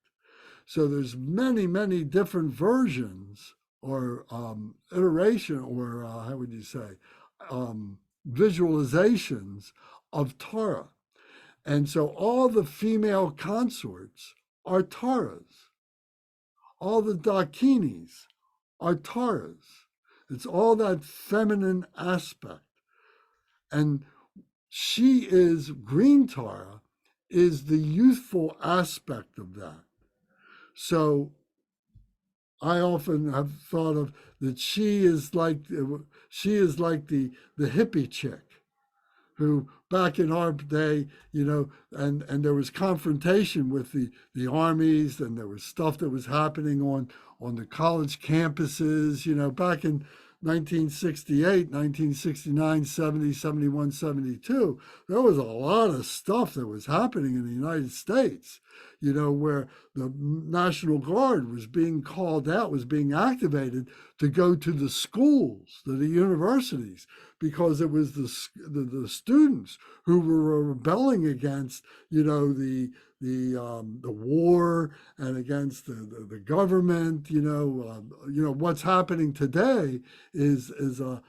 So there's many, many different versions or iteration, or how would you say, visualizations of Tara. And so all the female consorts are Taras. All the Dakinis are Taras. It's all that feminine aspect. And she is, green Tara, is the youthful aspect of that. So I often have thought of that she is like the hippie chick who back in our day, and there was confrontation with the armies, and there was stuff that was happening on the college campuses, back in 1968, 1969, 70, 71, 72, there was a lot of stuff that was happening in the United States, where the National Guard was being called out, was being activated to go to the schools, to the universities, because it was the students who were rebelling against, the war and against the government. What's happening today is a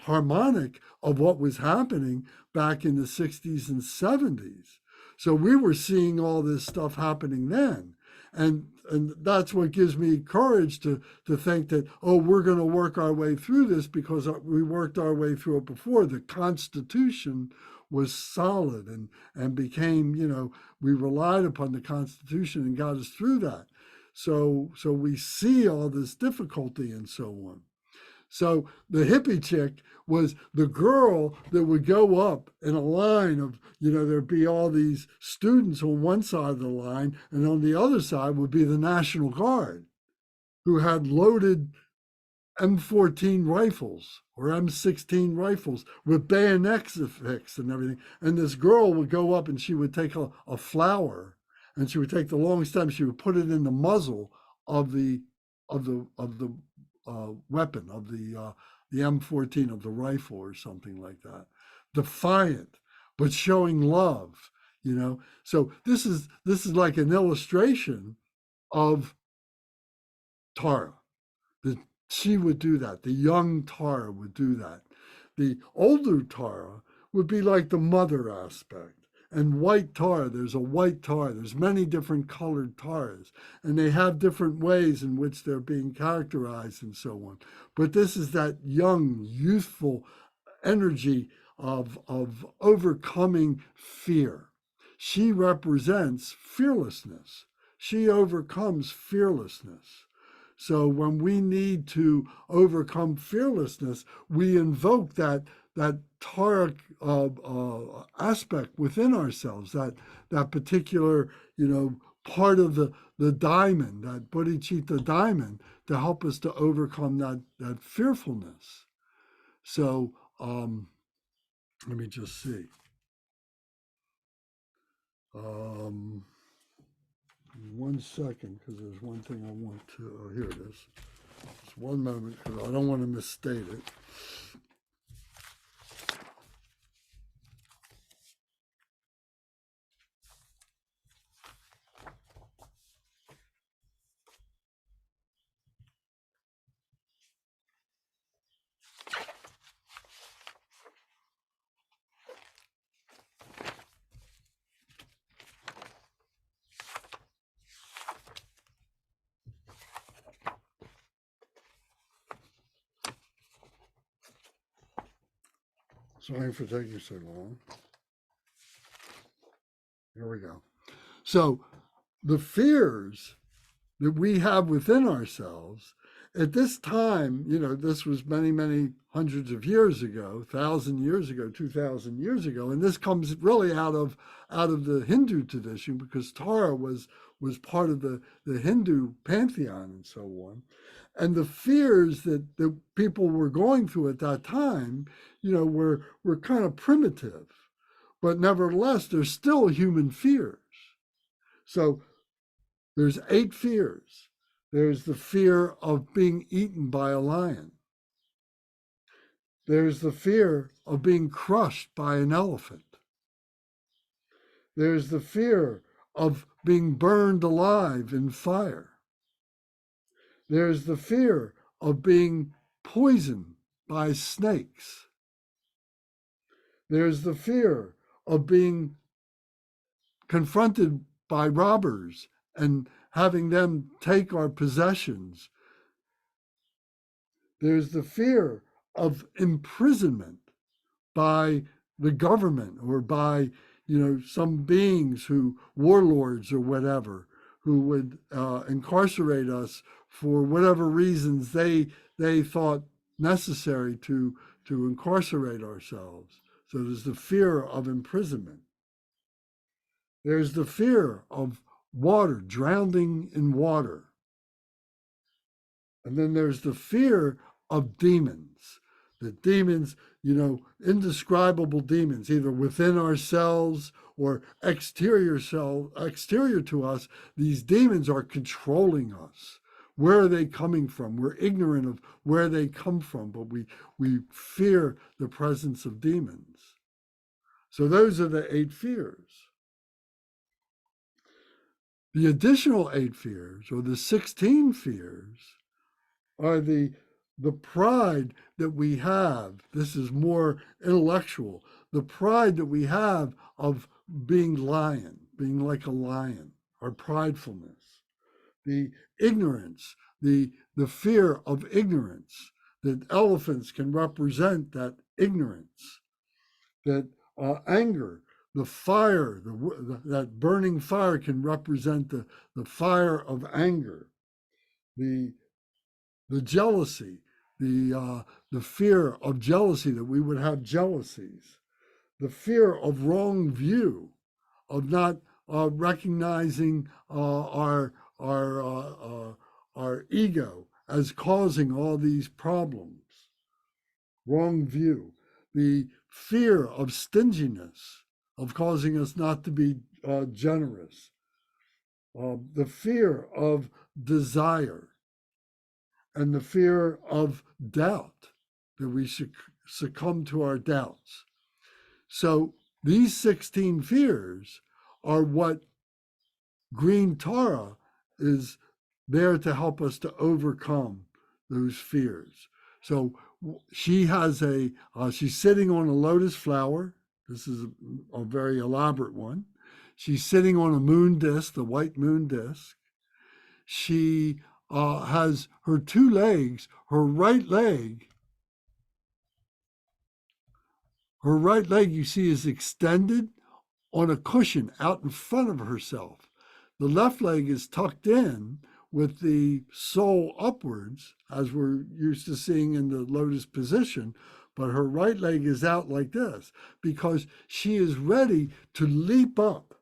harmonic of what was happening back in the 60s and 70s. So we were seeing all this stuff happening then. And that's what gives me courage to think that, we're going to work our way through this, because we worked our way through it before. The Constitution was solid and became, we relied upon the Constitution and got us through that. So we see all this difficulty and so on. So the hippie chick was the girl that would go up in a line of, there'd be all these students on one side of the line, and on the other side would be the National Guard, who had loaded M14 rifles or M16 rifles with bayonets affixed and everything. And this girl would go up and she would take a flower, and she would take the long stem, she would put it in the muzzle of the weapon, of the M14, of the rifle or something like that. Defiant, but showing love, So this is like an illustration of Tara. That she would do that. The young Tara would do that. The older Tara would be like the mother aspect. And white Tara, there's a white Tara. There's many different colored Taras, and they have different ways in which they're being characterized and so on. But this is that young, youthful energy of overcoming fear. She represents fearlessness. She overcomes fearlessness. So when we need to overcome fearlessness, we invoke that Taric aspect within ourselves, that particular, part of the diamond, that bodhicitta diamond, to help us to overcome that fearfulness. So let me just see. One second, because there's one thing I want to, here it is. Just one moment, because I don't want to misstate it. Sorry for taking so long. Here we go. So the fears that we have within ourselves at this time, you know, this was many, many hundreds of years ago, 1,000 years ago, 2,000 years ago, and this comes really out of the Hindu tradition, because Tara was part of the Hindu pantheon and so on. And the fears that the people were going through at that time, you know, were kind of primitive, but nevertheless, they're still human fears. So there's 8 fears. There's the fear of being eaten by a lion. There's the fear of being crushed by an elephant. There's the fear of being burned alive in fire. There's the fear of being poisoned by snakes. There's the fear of being confronted by robbers and having them take our possessions. There's the fear of imprisonment by the government or by, you know, some beings who, warlords or whatever, who would incarcerate us for whatever reasons they thought necessary to incarcerate ourselves. So there's the fear of imprisonment. There's the fear of water, drowning in water. And then there's the fear of demons. The demons, you know, indescribable demons, either within ourselves or exterior to us. These demons are controlling us. Where are they coming from? We're ignorant of where they come from, but we fear the presence of demons. So those are the 8 fears. The additional 8 fears, or the 16 fears, are the pride that we have. This is more intellectual. The pride that we have of being being like a lion, our pridefulness. The ignorance, the fear of ignorance, that elephants can represent that ignorance, that anger, the fire, that burning fire can represent the fire of anger, the jealousy, the fear of jealousy, that we would have jealousies, the fear of wrong view, of not recognizing our ego as causing all these problems, wrong view, the fear of stinginess, of causing us not to be generous, the fear of desire, and the fear of doubt, that we succumb to our doubts. So these 16 fears are what Green Tara is there to help us to overcome those fears. So she has she's sitting on a lotus flower. This is a very elaborate one. She's sitting on a moon disc, the white moon disc. She has her 2 legs, her right leg you see is extended on a cushion out in front of herself. The left leg is tucked in with the sole upwards, as we're used to seeing in the lotus position, but her right leg is out like this because she is ready to leap up,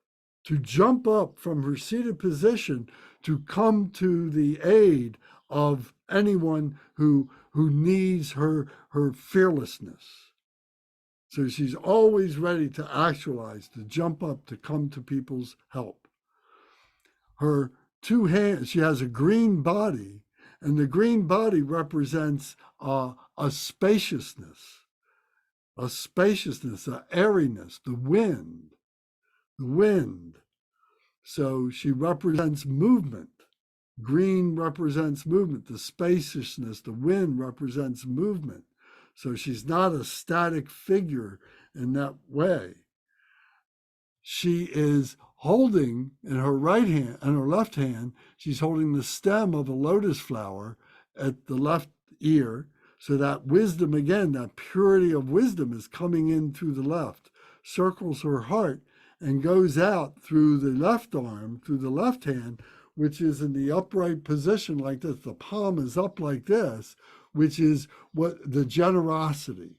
to jump up from her seated position to come to the aid of anyone who needs her fearlessness. So she's always ready to actualize, to jump up, to come to people's help. Her 2 hands, she has a green body, And the green body represents a spaciousness, a airiness, the wind. So she represents movement. Green represents movement. The spaciousness, the wind represents movement. So she's not a static figure in that way. She is holding in her right hand and her left hand, she's holding the stem of a lotus flower at the left ear. So that wisdom, again, that purity of wisdom is coming in through the left, circles her heart and goes out through the left arm, through the left hand, which is in the upright position like this. The palm is up like this, which is what the generosity.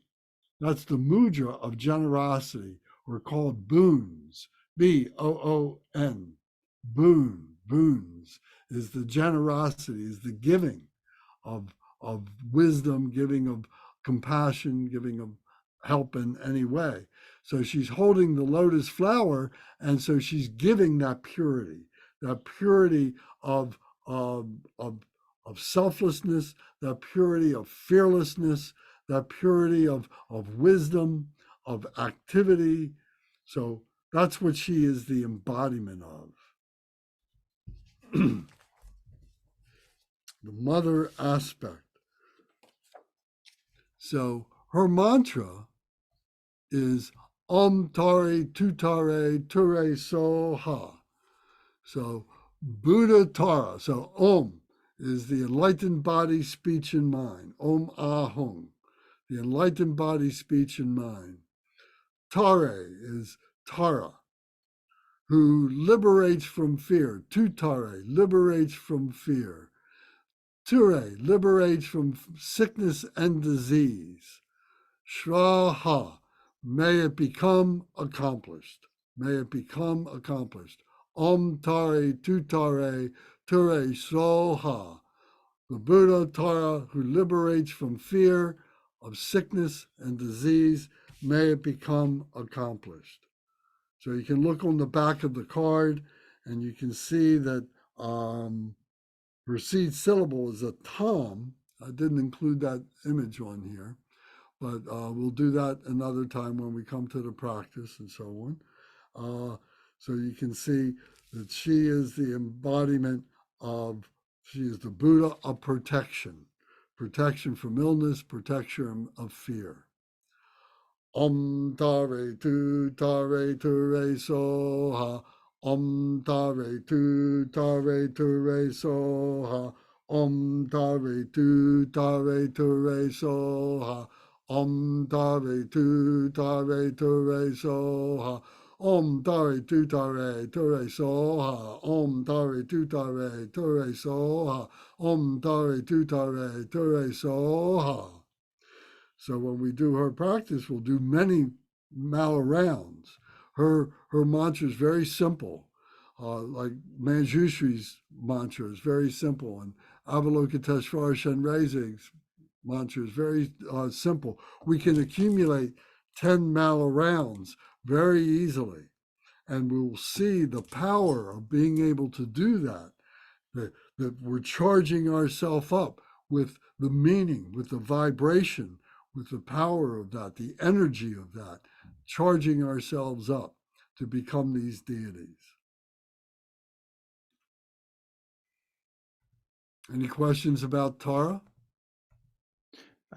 That's the mudra of generosity, or called boons. B-O-O-N. Boons is the generosity, is the giving of wisdom, giving of compassion, giving of help in any way. So she's holding the lotus flower, and so she's giving that purity of selflessness, that purity of fearlessness, that purity of wisdom, of activity. So that's what she is the embodiment of. The mother aspect. So her mantra is Om Tare Tutare Ture Soha. So Buddha Tara. So Om is the enlightened body, speech, and mind. Om Ahong, the enlightened body, speech, and mind. Tare is Tara, who liberates from fear. Tutare, liberates from fear. Ture, liberates from sickness and disease. Shraha, may it become accomplished. May it become accomplished. Om Tare Tutare Ture Soha. The Buddha Tara, who liberates from fear of sickness and disease, may it become accomplished. So you can look on the back of the card and you can see that her seed syllable is a tom. I didn't include that image on here, but we'll do that another time when we come to the practice and so on. So you can see that she is the embodiment of, she is the Buddha of protection from illness, protection of fear. Om Tare Tu Tare Ture Soha. Om Tare Tu Tare Ture Soha. Om Tare Tu Tare Ture Soha. Om Tare Tu Tare Ture Soha. Om Tare Tu Tare Ture Soha. Om Tare Tu Tare Ture Soha. Om Tare Tu Tare Ture Soha. So when we do her practice, we'll do many mala rounds. Her mantra is very simple, like Manjushri's mantra is very simple, and Avalokiteshvara Shenreizig's mantra is very simple. We can accumulate 10 mala rounds very easily, and we'll see the power of being able to do that, that we're charging ourselves up with the meaning, with the vibration, with the power of that, the energy of that, charging ourselves up to become these deities. Any questions about Tara?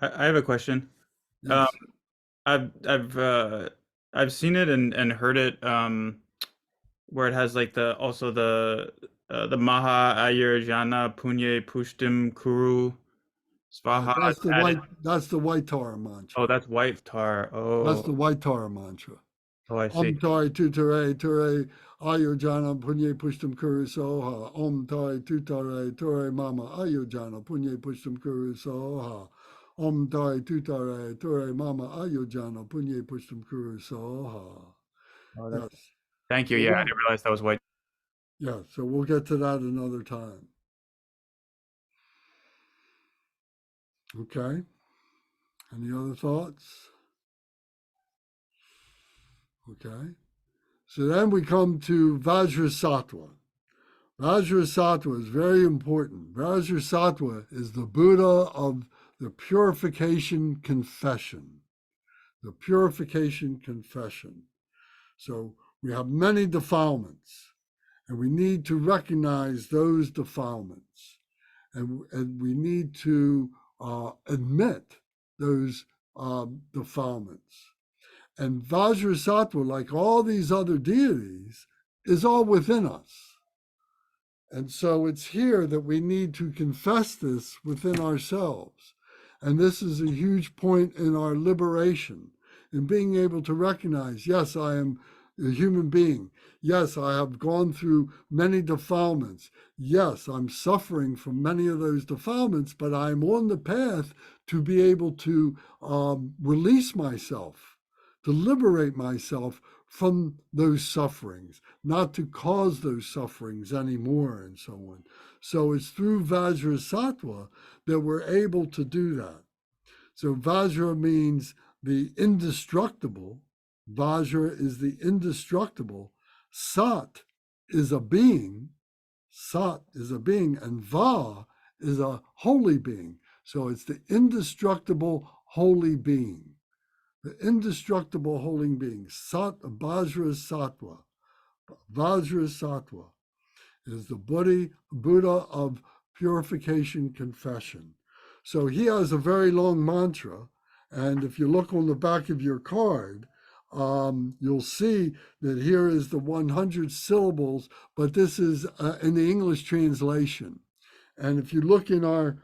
I have a question. Yes. I've seen it and heard it where it has like the Maha Ayurjana Punye Pushtim Kuru Svaha. That's the white Tara mantra. Oh, that's white tar. That's the Oh, white Tara mantra. I see. Om Tare Tutare Ture Ayurjana Punye Pushtam Kuru Soha. Om Tare Tutare Ture Mama Ayurjana Punye Pushtam Kuru Soha. Om Tare Tutare Ture Mama Ayurjana Punye Pushtam Kuru Soha. Oh, Yes. thank you. So Yeah, I didn't realize that was white. Yeah, so we'll get to that another time. Okay. Any other thoughts? Okay. So then we come to Vajrasattva. Vajrasattva is very important. Vajrasattva is the Buddha of the purification confession. The purification confession. So we have many defilements, and we need to recognize those defilements. And we need to admit those defilements. And Vajrasattva, like all these other deities, is all within us. And so it's here that we need to confess this within ourselves. And this is a huge point in our liberation, in being able to recognize, yes, I am a human being. Yes, I have gone through many defilements. Yes, I'm suffering from many of those defilements, but I'm on the path to be able to release myself, to liberate myself from those sufferings, not to cause those sufferings anymore, and so on. So it's through Vajrasattva that we're able to do that. So Vajra means the indestructible. Vajra is the indestructible. Sat is a being. Sat is a being, and Va is a holy being. So it's the indestructible holy being. The indestructible holy being. Sat Vajrasattva. Vajrasattva is the Buddha of purification confession. So he has a very long mantra, and if you look on the back of your card, you'll see that here is the 100 syllables, but this is in the English translation. And if you look in our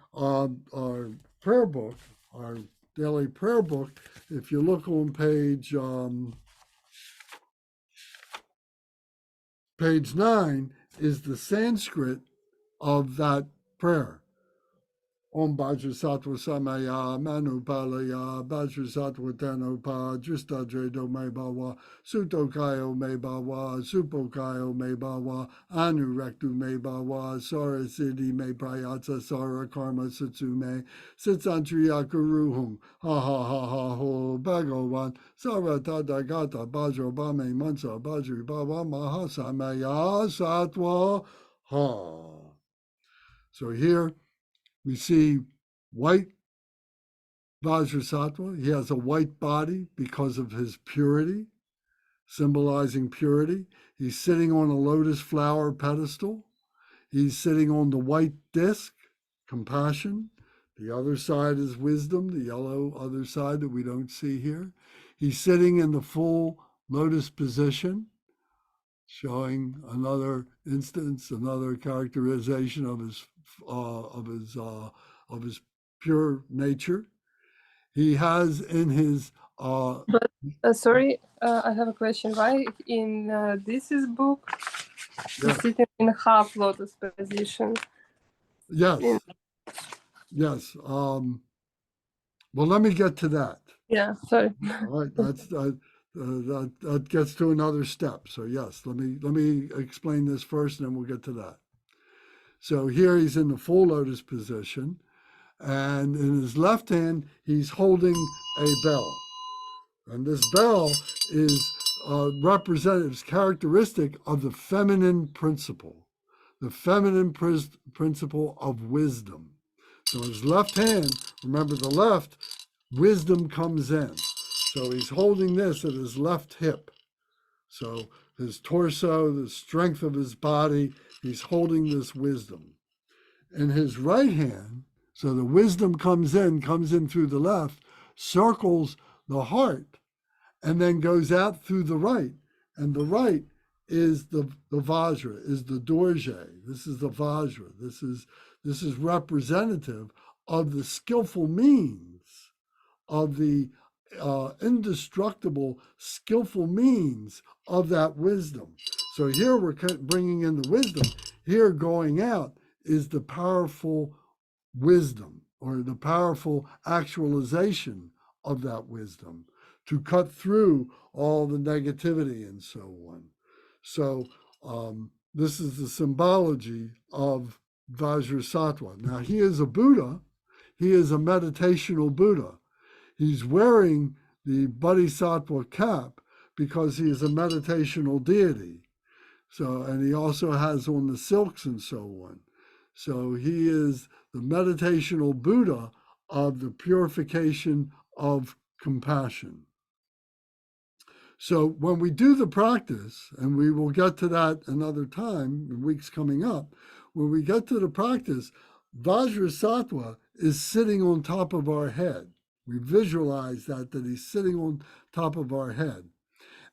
prayer book, our daily prayer book, if you look on page 9, is the Sanskrit of that prayer. Om Vajrasattva Samaya Manupalaya Vajrasattva Tanopa Dristadredo Me Bawa Sutokayo Me Bawa Supokayo Me Bawa Anurektu Me Bawa Sara Siddhi Me Prayatsa Sara Karma Satsume Sitsantriya Kuruhum Ha Ha Ha Ha Ho Bhagavan Sara Tadagata Bajra Bame Mansa Bajri Baba Mahasamaya Sattva Ha. So here we see white Vajrasattva. He has a white body because of his purity, symbolizing purity. He's sitting on a lotus flower pedestal. He's sitting on the white disc, compassion. The other side is wisdom, the yellow other side that we don't see here. He's sitting in the full lotus position, showing another instance, another characterization of his pure nature. He has in his But sorry, I have a question. Why in this is book he's sitting in half lotus position? Yes. Yes. Well, let me get to that. Yeah, sorry. All right, that gets to another step. So yes, let me explain this first, and then we'll get to that. So here he's in the full lotus position, and in his left hand he's holding a bell, and this bell is representative, characteristic of the feminine principle, the feminine principle of wisdom. So his left hand, remember the left, wisdom comes in. So he's holding this at his left hip. So his torso, the strength of his body, he's holding this wisdom. In his right hand, so the wisdom comes in through the left, circles the heart, and then goes out through the right. And the right is the Vajra, is the Dorje. This is the Vajra. This is representative of the skillful means, of the indestructible, skillful means of that wisdom. So here we're bringing in the wisdom. Here going out is the powerful wisdom, or the powerful actualization of that wisdom to cut through all the negativity and so on. So this is the symbology of Vajrasattva. Now he is a Buddha. He is a meditational Buddha. He's wearing the Bodhisattva cap because he is a meditational deity. So, and he also has on the silks and so on. So he is the meditational Buddha of the purification of compassion. So when we do the practice, and we will get to that another time, in weeks coming up, when we get to the practice, Vajrasattva is sitting on top of our head. We visualize that he's sitting on top of our head,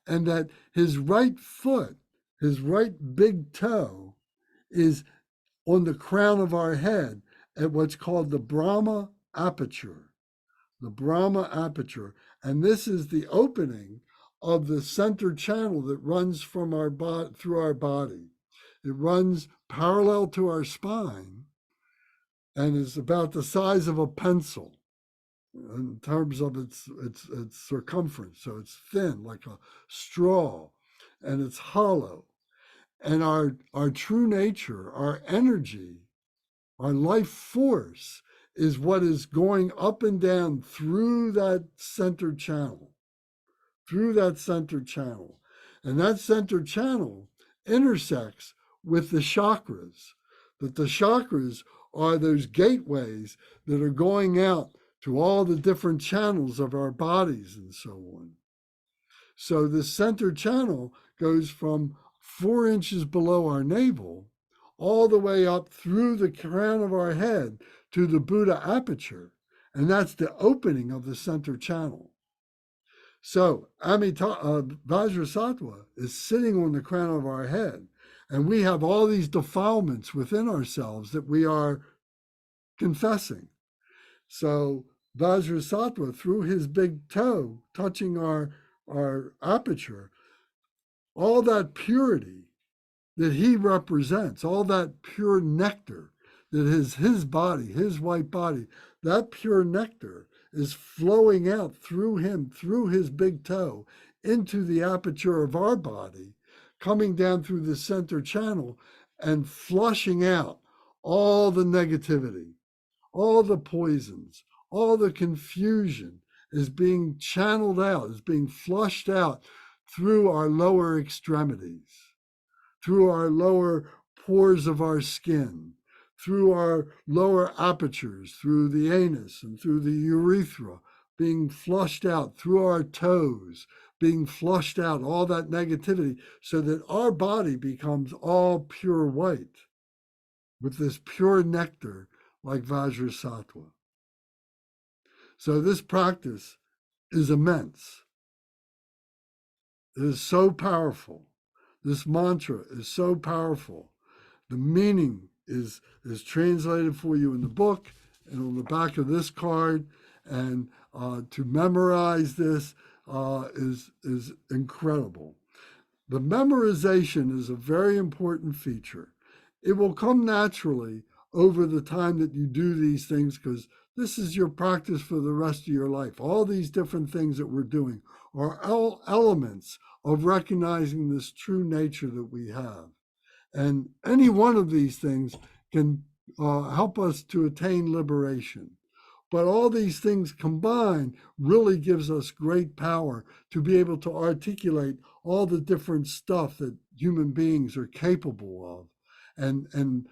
and that his right foot, his right big toe, is on the crown of our head at what's called the Brahma aperture. The Brahma aperture. And this is the opening of the center channel that runs from our through our body. It runs parallel to our spine and is about the size of a pencil in terms of its circumference. So it's thin like a straw, and it's hollow. And our true nature, our energy, our life force is what is going up and down through that center channel, And that center channel intersects with the chakras, that the chakras are those gateways that are going out to all the different channels of our bodies and so on. So the center channel goes from 4 inches below our navel all the way up through the crown of our head to the Buddha aperture. And that's the opening of the center channel. So Vajrasattva is sitting on the crown of our head, and we have all these defilements within ourselves that we are confessing. So Vajrasattva, through his big toe touching our aperture, all that purity that he represents, all that pure nectar that is his body, his white body, that pure nectar is flowing out through him, through his big toe, into the aperture of our body, coming down through the center channel and flushing out all the negativity, all the poisons, all the confusion is being channeled out, is being flushed out through our lower extremities, through our lower pores of our skin, through our lower apertures, through the anus and through the urethra, being flushed out, through our toes, being flushed out, all that negativity, so that our body becomes all pure white with this pure nectar like Vajrasattva. So this practice is immense. It is so powerful. This mantra is so powerful. The meaning is translated for you in the book and on the back of this card. And to memorize this is incredible. The memorization is a very important feature. It will come naturally over the time that you do these things, because this is your practice for the rest of your life. All these different things that we're doing are all elements of recognizing this true nature that we have. And any one of these things can help us to attain liberation. But all these things combined really gives us great power to be able to articulate all the different stuff that human beings are capable of, and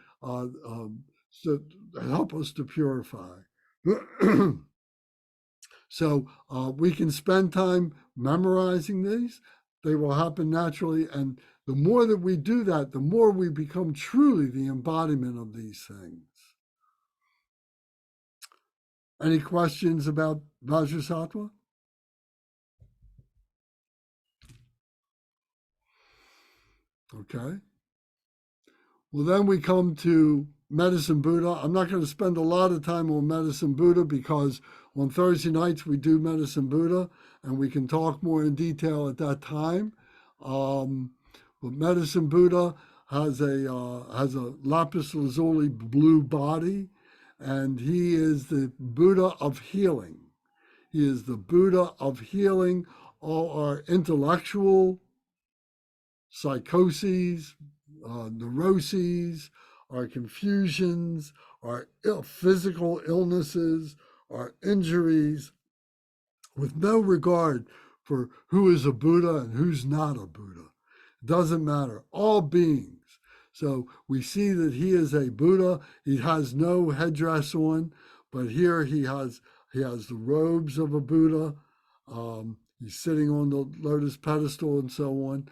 so help us to purify. So we can spend time memorizing these. They will happen naturally. And the more that we do that, the more we become truly the embodiment of these things. Any questions about Vajrasattva? Okay. Well, then we come to Medicine Buddha. I'm not going to spend a lot of time on Medicine Buddha, because on Thursday nights we do Medicine Buddha, and we can talk more in detail at that time. But Medicine Buddha has a lapis lazuli blue body, and he is the Buddha of healing. He is the Buddha of healing all our intellectual psychoses, neuroses, our confusions, our physical illnesses, our injuries, with no regard for who is a Buddha and who's not a Buddha. It doesn't matter. All beings. So we see that he is a Buddha. He has no headdress on, but here he has the robes of a Buddha. He's sitting on the lotus pedestal and so on.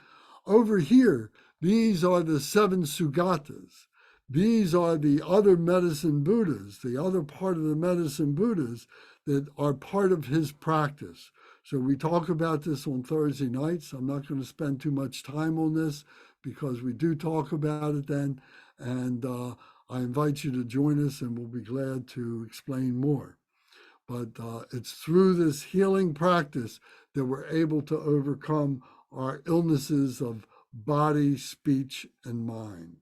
Over here, these are the 7 Sugatas. These are the other medicine Buddhas, the other part of the medicine Buddhas that are part of his practice. So we talk about this on Thursday nights. I'm not going to spend too much time on this because we do talk about it then. And I invite you to join us and we'll be glad to explain more. But it's through this healing practice that we're able to overcome our illnesses of body, speech, and mind.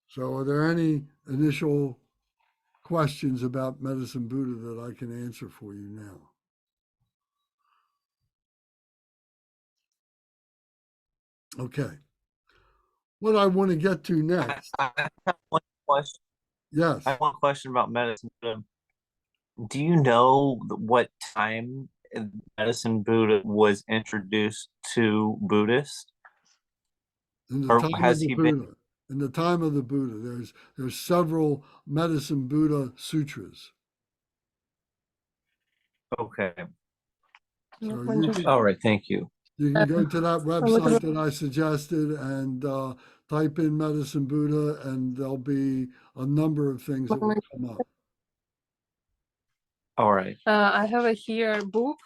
So are there any initial questions about Medicine Buddha that I can answer for you now? Okay. What I want to get to next. I have one question. Yes. I have one question about medicine Buddha. Do you know what time medicine Buddha was introduced to Buddhists? In the Or time has of the he Buddha. been? In the time of the Buddha, there's several Medicine Buddha sutras. Okay. So All right. Thank you. you can go to that website that I suggested and type in Medicine Buddha, and there'll be a number of things that will come up. All right. I have a here book.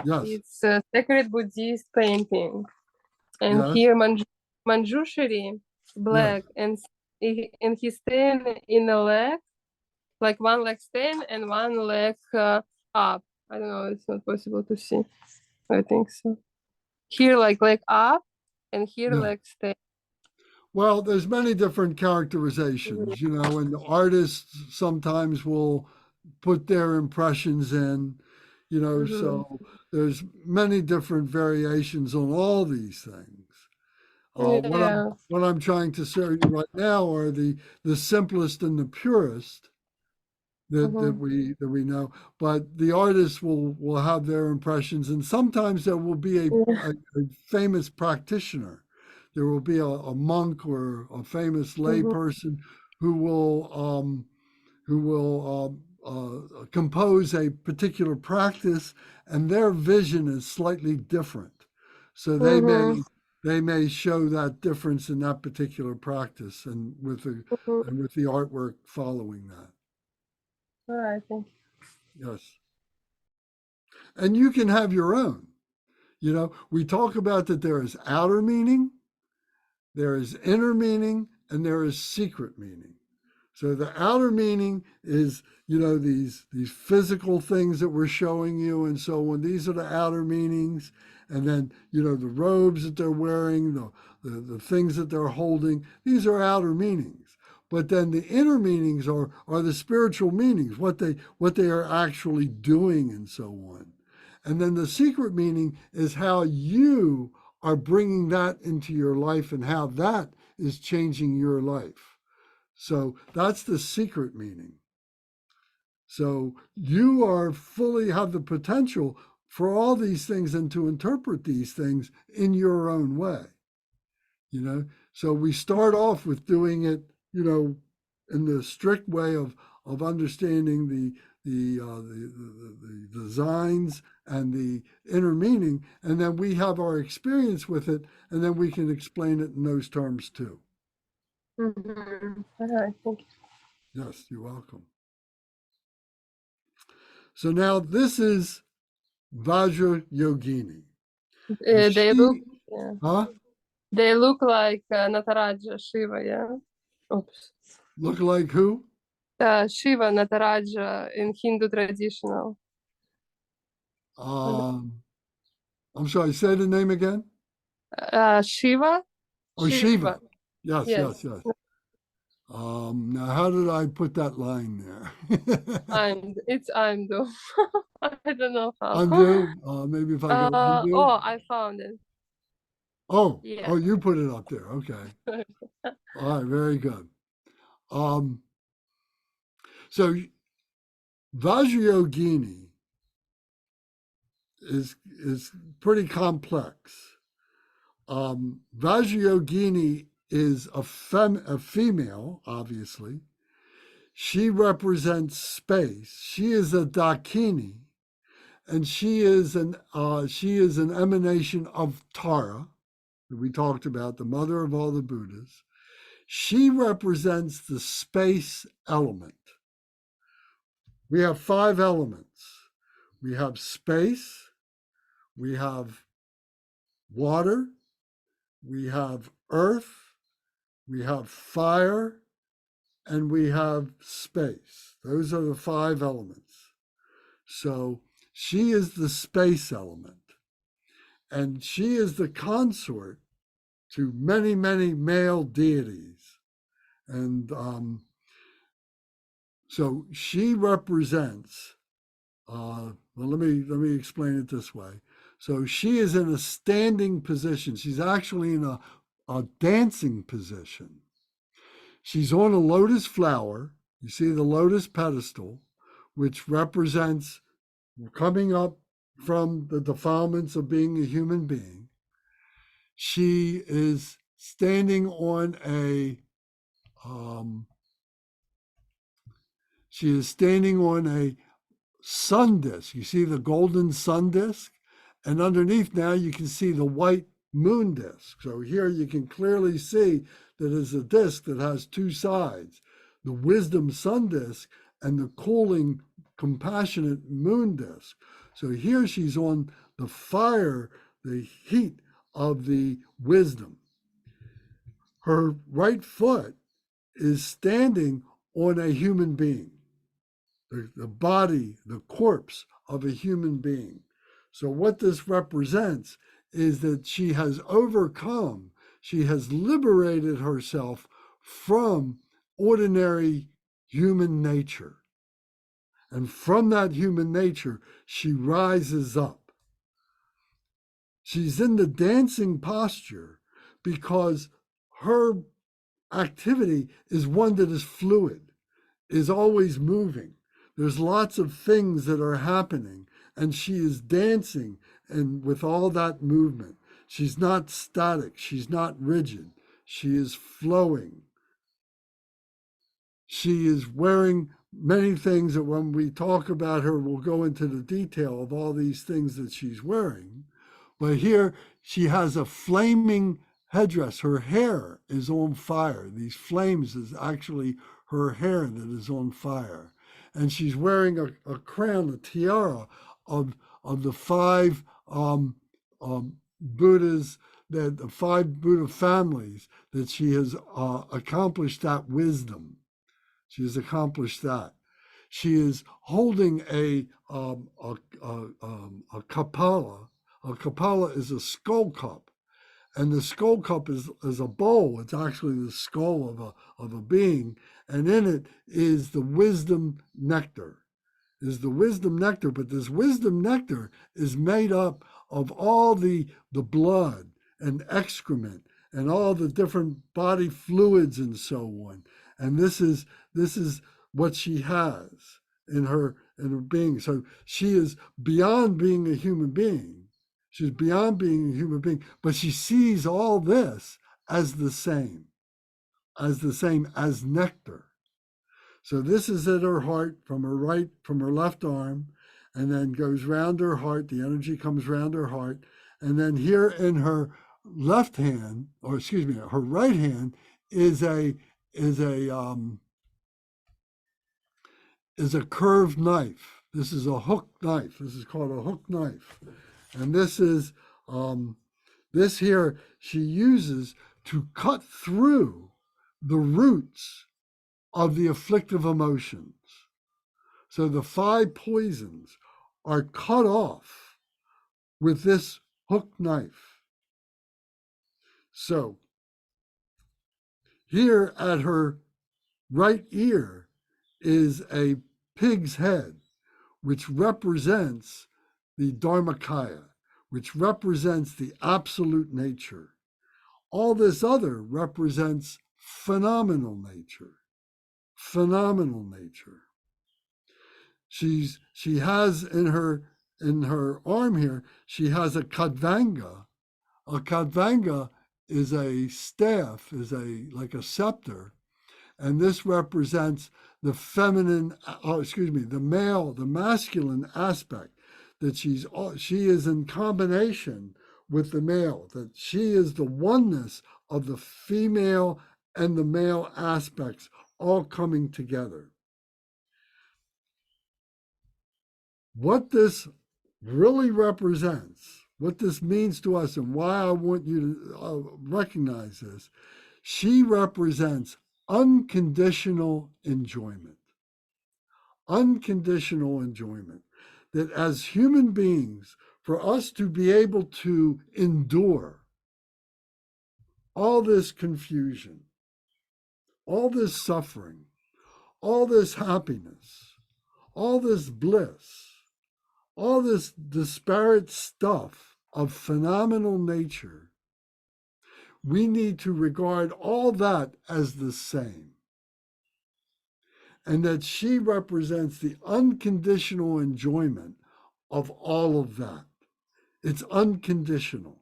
Yes. It's a sacred Buddhist painting, and Yes. here Manjushri, black, and he's standing in a leg, like one leg stand and one leg up. I don't know. It's not possible to see. I think so. Here, like leg up, and here Yeah. leg stand. Well, there's many different characterizations, you know, and the artists sometimes will put their impressions in, you know, so there's many different variations on all these things. Yeah. What I'm trying to show you right now are the simplest and the purest that we know, but the artists will have their impressions, and sometimes there will be a famous practitioner. There will be a monk or a famous lay person who will compose a particular practice, and their vision is slightly different. So they may show that difference in that particular practice, and with the artwork following that. All right, thank you. Yes. And you can have your own. You know, we talk about that there is outer meaning, there is inner meaning, and there is secret meaning. So the outer meaning is, you know, these physical things that we're showing you and so on. These are the outer meanings. And then, you know, the robes that they're wearing, the things that they're holding, these are outer meanings. But then the inner meanings are the spiritual meanings, what they are actually doing and so on. And then the secret meaning is how you are bringing that into your life and how that is changing your life. So that's the secret meaning. So you are fully have the potential for all these things and to interpret these things in your own way. You know, so we start off with doing it, you know, in the strict way of understanding the designs and the inner meaning, and then we have our experience with it, and then we can explain it in those terms too. All right, thank you. Yes, you're welcome. So now this is Vajrayogini. They look, Huh? they look like Nataraja Shiva, yeah. Oops. Look like who? Shiva, Nataraja in Hindu traditional. I'm sorry, say the name again. Shiva. Oh, Shiva. Yes. Now, how did I put that line there? It's undo. I don't know how. Undo? Maybe if I go undo. Oh, I found it. Oh, Yeah. oh, you put it up there. Okay. All right, very good. So Vajrayogini is pretty complex. Vajrayogini is a female, obviously. She represents space. She is a Dakini, and she is an emanation of Tara, that we talked about, the mother of all the Buddhas. She represents the space element. We have 5 elements. We have space, we have water, we have earth, we have fire, and we have space. Those are the 5 elements. So she is the space element. And she is the consort to many, many male deities. And so she represents, well, let me explain it this way. So she is in a standing position. She's actually in a dancing position. She's on a lotus flower. You see the lotus pedestal, which represents coming up from the defilements of being a human being. She is standing on a sun disk. You see the golden sun disk, and underneath now you can see the white moon disk. So here you can clearly see that it's a disk that has 2 sides, the wisdom sun disk and the cooling, compassionate moon disk. So here she's on the fire, the heat of the wisdom. Her right foot is standing on a human being, the body, the corpse of a human being. So what this represents is that she has overcome, she has liberated herself from ordinary human nature. And from that human nature, she rises up. She's in the dancing posture because her activity is one that is fluid, is always moving. There's lots of things that are happening, and she is dancing, and with all that movement, she's not static, she's not rigid, she is flowing. She is wearing many things that when we talk about her, we'll go into the detail of all these things that she's wearing. But here she has a flaming headdress. Her hair is on fire. These flames is actually her hair that is on fire. And she's wearing a crown, a tiara of the 5 Buddhas, that the 5 Buddha families that she has accomplished that wisdom. She has accomplished that. She is holding a kapala. A kapala is a skull cup, and the skull cup is a bowl. It's actually the skull of a being, and in it is the wisdom nectar. Is the wisdom nectar, but this wisdom nectar is made up of all the blood and excrement and all the different body fluids and so on. And this is what she has in her being. So she is beyond being a human being. She's beyond being a human being, but she sees all this as the same as nectar. So this is at her heart from her left arm, and then goes round her heart. The energy comes round her heart. And then here in her left hand, or excuse me, her right hand is a curved knife. This is a hook knife. This is called a hook knife. And this is, this here she uses to cut through the roots of the afflictive emotions. So the 5 poisons are cut off with this hook knife. So here at her right ear is a pig's head, which represents the Dharmakaya, which represents the absolute nature. All this other represents phenomenal nature. Phenomenal nature. She has in her arm here, she has a Kadvanga, A khatvanga is a staff, is like a scepter, and this represents the feminine, the male, the masculine aspect, that she is in combination with the male, that she is the oneness of the female and the male aspects all coming together. What this really represents, what this means to us, and why I want you to recognize this, she represents unconditional enjoyment. Unconditional enjoyment. That as human beings, for us to be able to endure all this confusion, all this suffering, all this happiness, all this bliss, all this disparate stuff of phenomenal nature, we need to regard all that as the same. And that she represents the unconditional enjoyment of all of that. It's unconditional.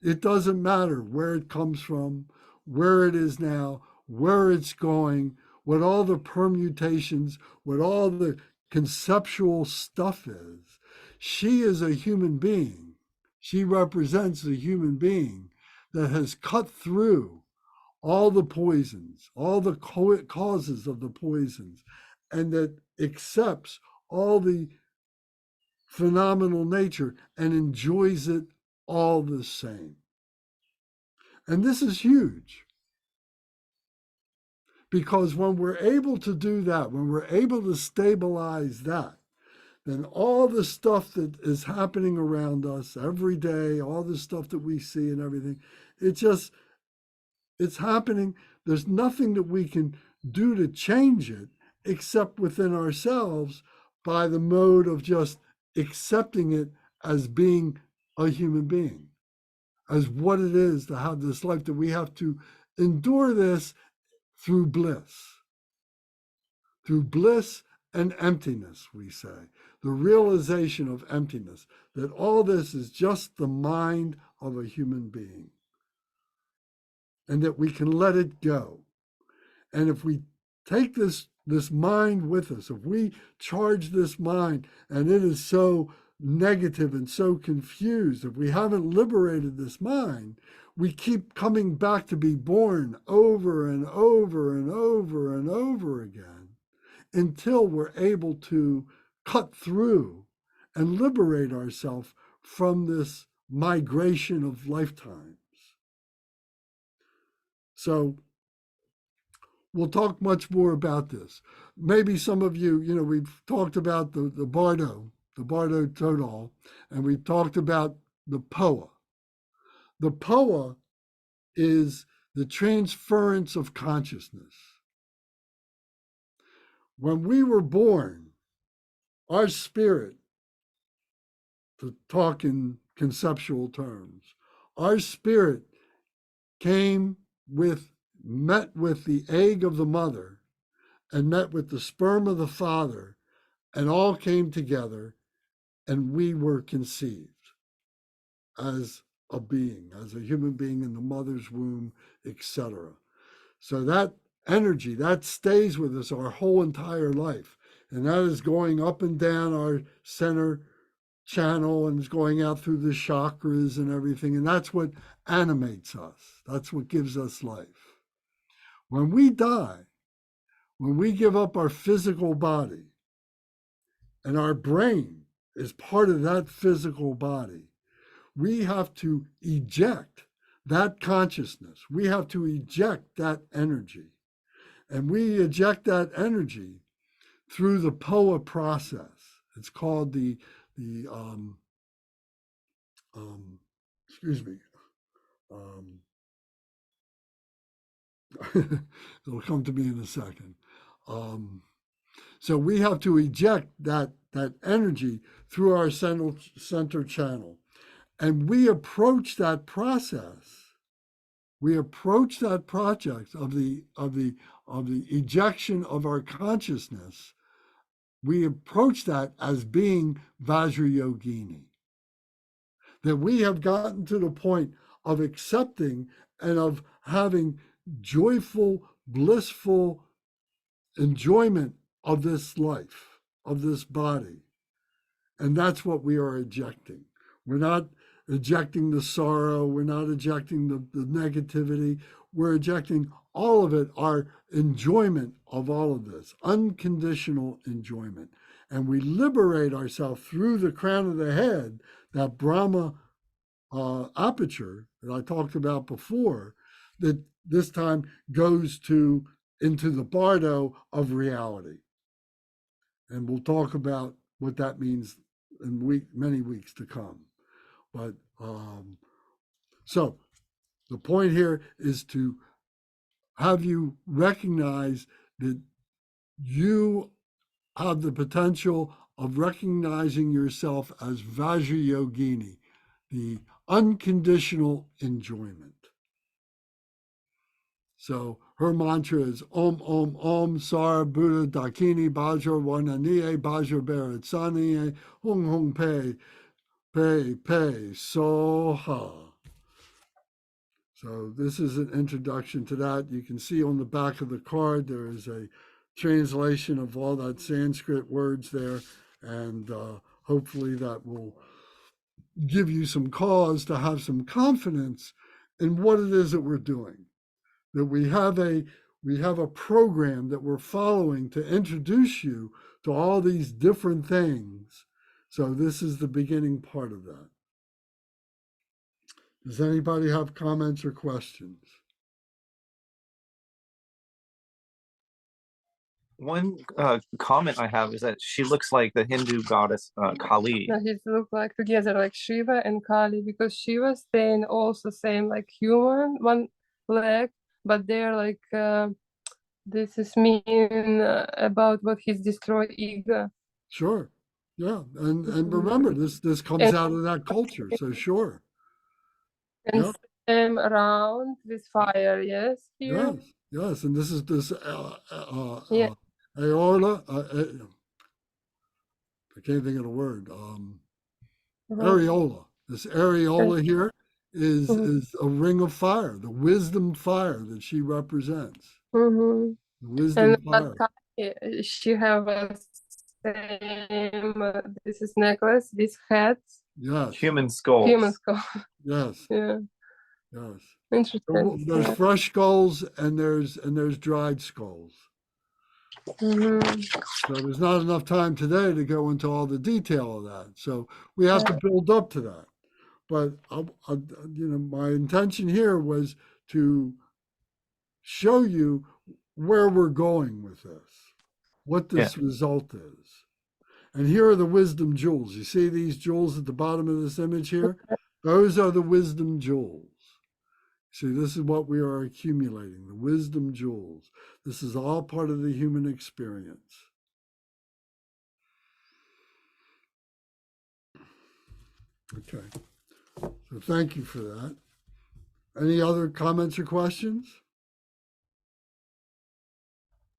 It doesn't matter where it comes from, where it is now, where it's going, what all the permutations, what all the conceptual stuff is. She is a human being. She represents a human being that has cut through all the poisons, all the causes of the poisons, and that accepts all the phenomenal nature and enjoys it all the same. And this is huge, because when we're able to do that, when we're able to stabilize that, then all the stuff that is happening around us every day, all the stuff that we see and everything, it's happening. There's nothing that we can do to change it except within ourselves by the mode of just accepting it as being a human being, as what it is to have this life, that we have to endure this through bliss and emptiness, we say, the realization of emptiness, that all this is just the mind of a human being, and that we can let it go. And if we take this mind with us, if we charge this mind and it is so negative and so confused, if we haven't liberated this mind, we keep coming back to be born over and over and over and over again until we're able to cut through and liberate ourselves from this migration of lifetimes. So we'll talk much more about this. Maybe some of you, we've talked about the Bardo Todal, and we've talked about the Poa. The Poa is the transference of consciousness. When we were born, our spirit, to talk in conceptual terms, our spirit met with the egg of the mother and met with the sperm of the father, and all came together, and we were conceived as a being, as a human being in the mother's womb, etc. So that energy, that stays with us our whole entire life. And that is going up and down our center channel and is going out through the chakras and everything. And that's what animates us. That's what gives us life. When we die, when we give up our physical body, and our brain is part of that physical body, we have to eject that consciousness. We have to eject that energy. And we eject that energy through the POA process. It's called it'll come to me in a second. So we have to eject that energy through our center channel. And we approach that process. We approach that project of the ejection of our consciousness. We approach that as being Vajrayogini. that we have gotten to the point of accepting and of having joyful, blissful enjoyment of this life, of this body. And that's what we are ejecting. We're not ejecting the sorrow. We're not ejecting the negativity. We're ejecting all of it, our enjoyment of all of this, unconditional enjoyment. And we liberate ourselves through the crown of the head, that Brahma aperture that I talked about before, that this time goes into the bardo of reality. And we'll talk about what that means in many weeks to come. But so the point here is to have you recognize that you have the potential of recognizing yourself as Vajrayogini, the unconditional enjoyment. So her mantra is Om Om Om Sar Buddha Dakini Bajra Wananiye Bajra Baratsaniye Hung Hung Pe Pe Pe Soha. So this is an introduction to that. You can see on the back of the card there is a translation of all that Sanskrit words there, and hopefully that will give you some cause to have some confidence in what it is that we're doing. That we have a program that we're following to introduce you to all these different things. So this is the beginning part of that. Does anybody have comments or questions? One comment I have is that she looks like the Hindu goddess Kali. No, he look like together like Shiva and Kali, because Shiva staying also same like human, one leg, but they're like this is mean about what he's destroyed ego. Sure. Yeah. And remember, this comes out of that culture. So sure. And Yep. same around with fire, yes, here. Yes. Yes. And this is this Yeah. aorta. I can't think of the word. Areola. This areola here is a ring of fire, the wisdom fire that she represents. Mm-hmm. The wisdom fire. Kali, she have a same this is necklace, this hat. Yes. Human skulls. Human skull. Yes. Yeah. Yes. Interesting. There's Yeah. fresh skulls and there's dried skulls. Mm-hmm. So there's not enough time today to go into all the detail of that. So we have to build up to that. But my intention here was to show you where we're going with this, what this result is. And here are the wisdom jewels. You see these jewels at the bottom of this image here? Those are the wisdom jewels. See, this is what we are accumulating, the wisdom jewels. This is all part of the human experience. Okay. So thank you for that. Any other comments or questions?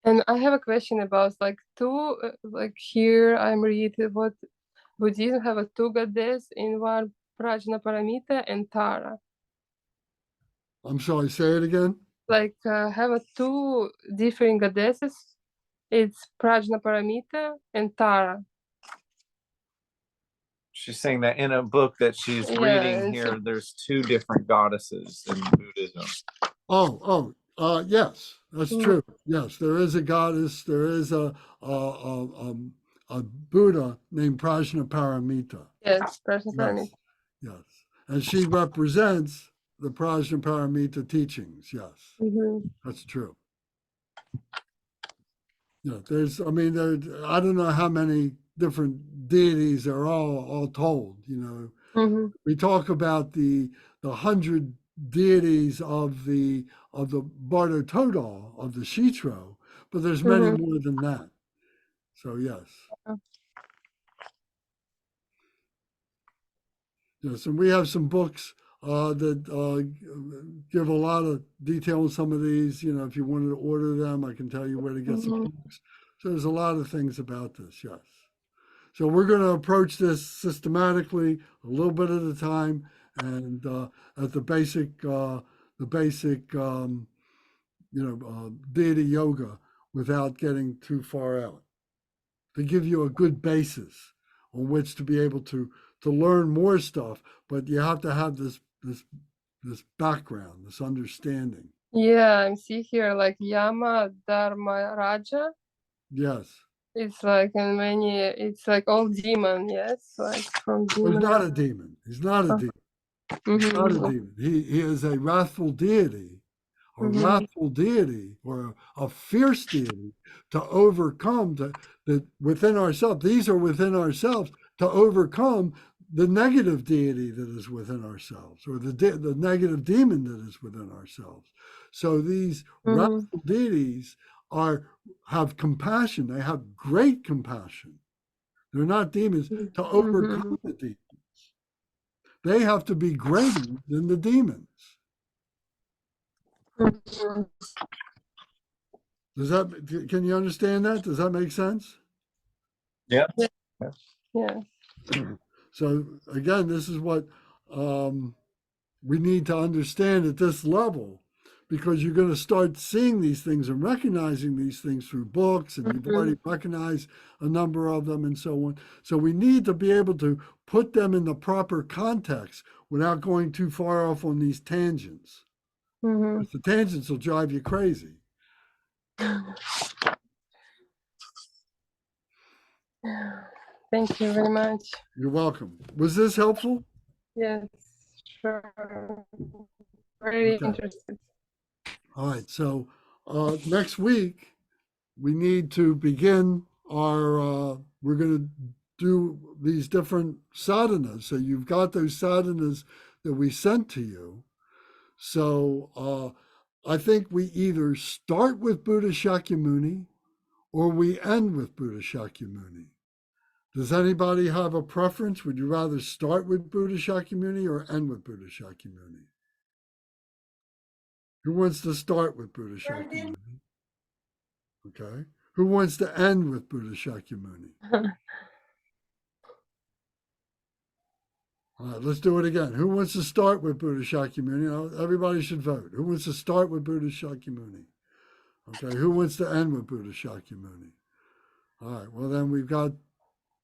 And I have a question about like two, like here I'm reading what Buddhism have a two goddess in one, Prajnaparamita and Tara. I'm sorry, say it again. Like have a two different goddesses. It's Prajnaparamita and Tara. She's saying that in a book that she's reading here, there's two different goddesses in Buddhism. Yes, that's true. Yes, there is a goddess. There is a Buddha named Prajnaparamita. Yes, Prajnaparamita. Yes, and she represents the Prajnaparamita teachings. Yes, that's true. Yeah, I don't know how many different deities are all told. We talk about the 100 deities of the Bardo Todal, of the Shitro, but there's many more than that. So yes. Yes, and we have some books that give a lot of detail on some of these. If you wanted to order them, I can tell you where to get some books. So there's a lot of things about this, yes. So we're going to approach this systematically, a little bit at a time, and at the basic deity yoga without getting too far out, to give you a good basis on which to be able to learn more stuff. But you have to have this background, this understanding. Yeah, I see here like Yama Dharma Raja. Yes. It's like in many, it's like all demon, yes, like from Well, he's demon. not a demon. He's not a demon. He's not a demon. He is a wrathful deity, wrathful deity, or a fierce deity to overcome the within ourselves. These are within ourselves to overcome the negative deity that is within ourselves, or the negative demon that is within ourselves. So these wrathful deities have compassion. They have great compassion. They're not demons to overcome the demons. They have to be greater than the demons. Can you understand that? Does that make sense? Yeah. Yeah. So again, this is what we need to understand at this level, because you're going to start seeing these things and recognizing these things through books, and you've already recognized a number of them and so on. So we need to be able to put them in the proper context without going too far off on these tangents. The tangents will drive you crazy. Thank you very much. You're welcome. Was this helpful? Yes, sure. Very interested. All right. So next week, we need to begin our, we're going to do these different sadhanas. So you've got those sadhanas that we sent to you. So I think we either start with Buddha Shakyamuni or we end with Buddha Shakyamuni. Does anybody have a preference? Would you rather start with Buddha Shakyamuni or end with Buddha Shakyamuni? Who wants to start with Buddha Shakyamuni? Okay. Who wants to end with Buddha Shakyamuni? All right, let's do it again. Who wants to start with Buddha Shakyamuni? Everybody should vote. Who wants to start with Buddha Shakyamuni? Okay. Who wants to end with Buddha Shakyamuni? All right. Well, then we've got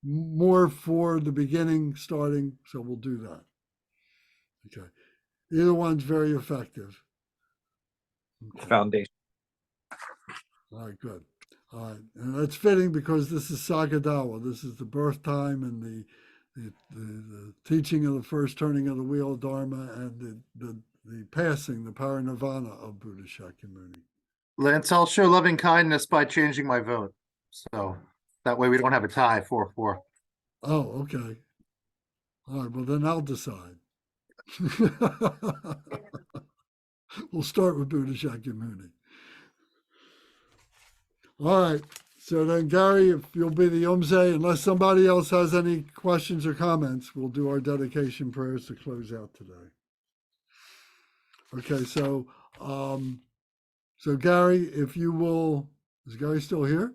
more for the beginning starting, so we'll do that. Okay. Either one's very effective. Okay. Foundation. All right, good. All right, and that's fitting because this is Sagadawa. This is the birth time and the teaching of the first turning of the wheel of Dharma and the passing, the parinirvana of Buddha Shakyamuni. Lance, I'll show loving kindness by changing my vote. So that way we don't have a tie, 4-4. Oh, okay. All right, well, then I'll decide. We'll start with Buddha Shakyamuni. All right. So then, Gary, if you'll be the Umse, unless somebody else has any questions or comments, we'll do our dedication prayers to close out today. Okay, so Gary, if you will, is Gary still here?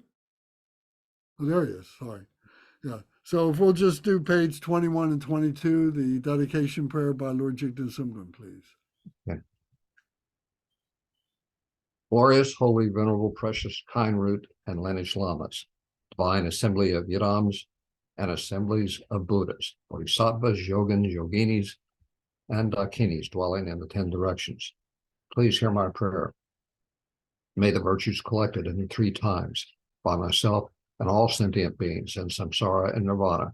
Oh, there he is. Sorry. Yeah. So if we'll just do page 21 and 22, the dedication prayer by Lord Jigten Sumgön, please. Okay. Glorious, holy, venerable, precious, kind root and lineage lamas, divine assembly of Yidams and assemblies of Buddhas, Bodhisattvas, Yogins, Yoginis, and Dakinis dwelling in the 10 directions. Please hear my prayer. May the virtues collected in the 3 times by myself and all sentient beings in samsara and nirvana,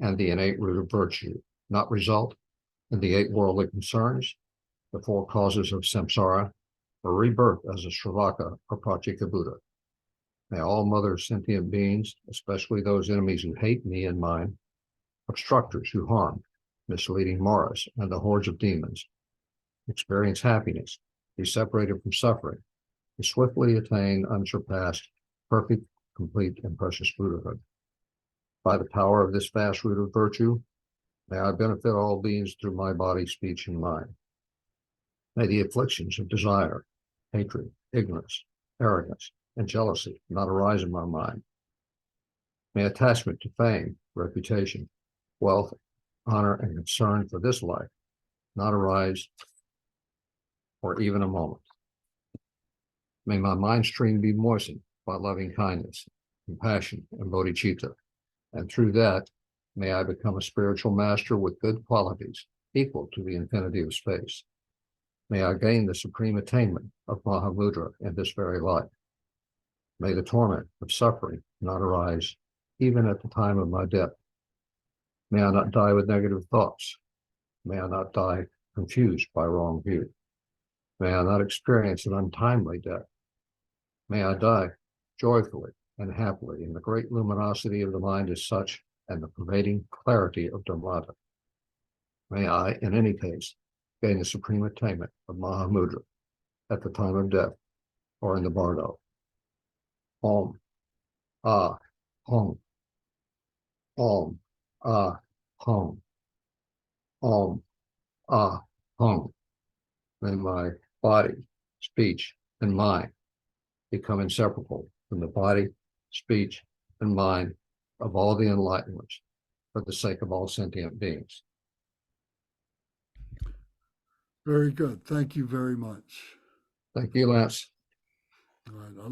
and the innate root of virtue, not result in the 8 worldly concerns, the 4 causes of samsara, or rebirth as a Sravaka or Pratyeka Buddha. May all mother sentient beings, especially those enemies who hate me and mine, obstructors who harm, misleading Maras, and the hordes of demons, experience happiness, be separated from suffering, and swiftly attain unsurpassed, perfect, complete, and precious Buddhahood. By the power of this vast root of virtue, may I benefit all beings through my body, speech, and mind. May the afflictions of desire, hatred, ignorance, arrogance, and jealousy not arise in my mind. May attachment to fame, reputation, wealth, honor, and concern for this life not arise for even a moment. May my mind stream be moistened by loving kindness, compassion, and bodhicitta, and through that, may I become a spiritual master with good qualities equal to the infinity of space. May I gain the supreme attainment of Mahamudra in this very life. May the torment of suffering not arise even at the time of my death. May I not die with negative thoughts. May I not die confused by wrong view. May I not experience an untimely death. May I die joyfully and happily in the great luminosity of the mind as such and the pervading clarity of Dharmata. May I, in any case, gain the supreme attainment of Mahamudra at the time of death or in the bardo. Om. Ah. Hum. Om. Ah. Hum. Om. Ah. Hum. May my body, speech, and mind become inseparable from the body, speech, and mind of all the enlightenments for the sake of all sentient beings. Very good. Thank you very much. Thank you, Lance. All right.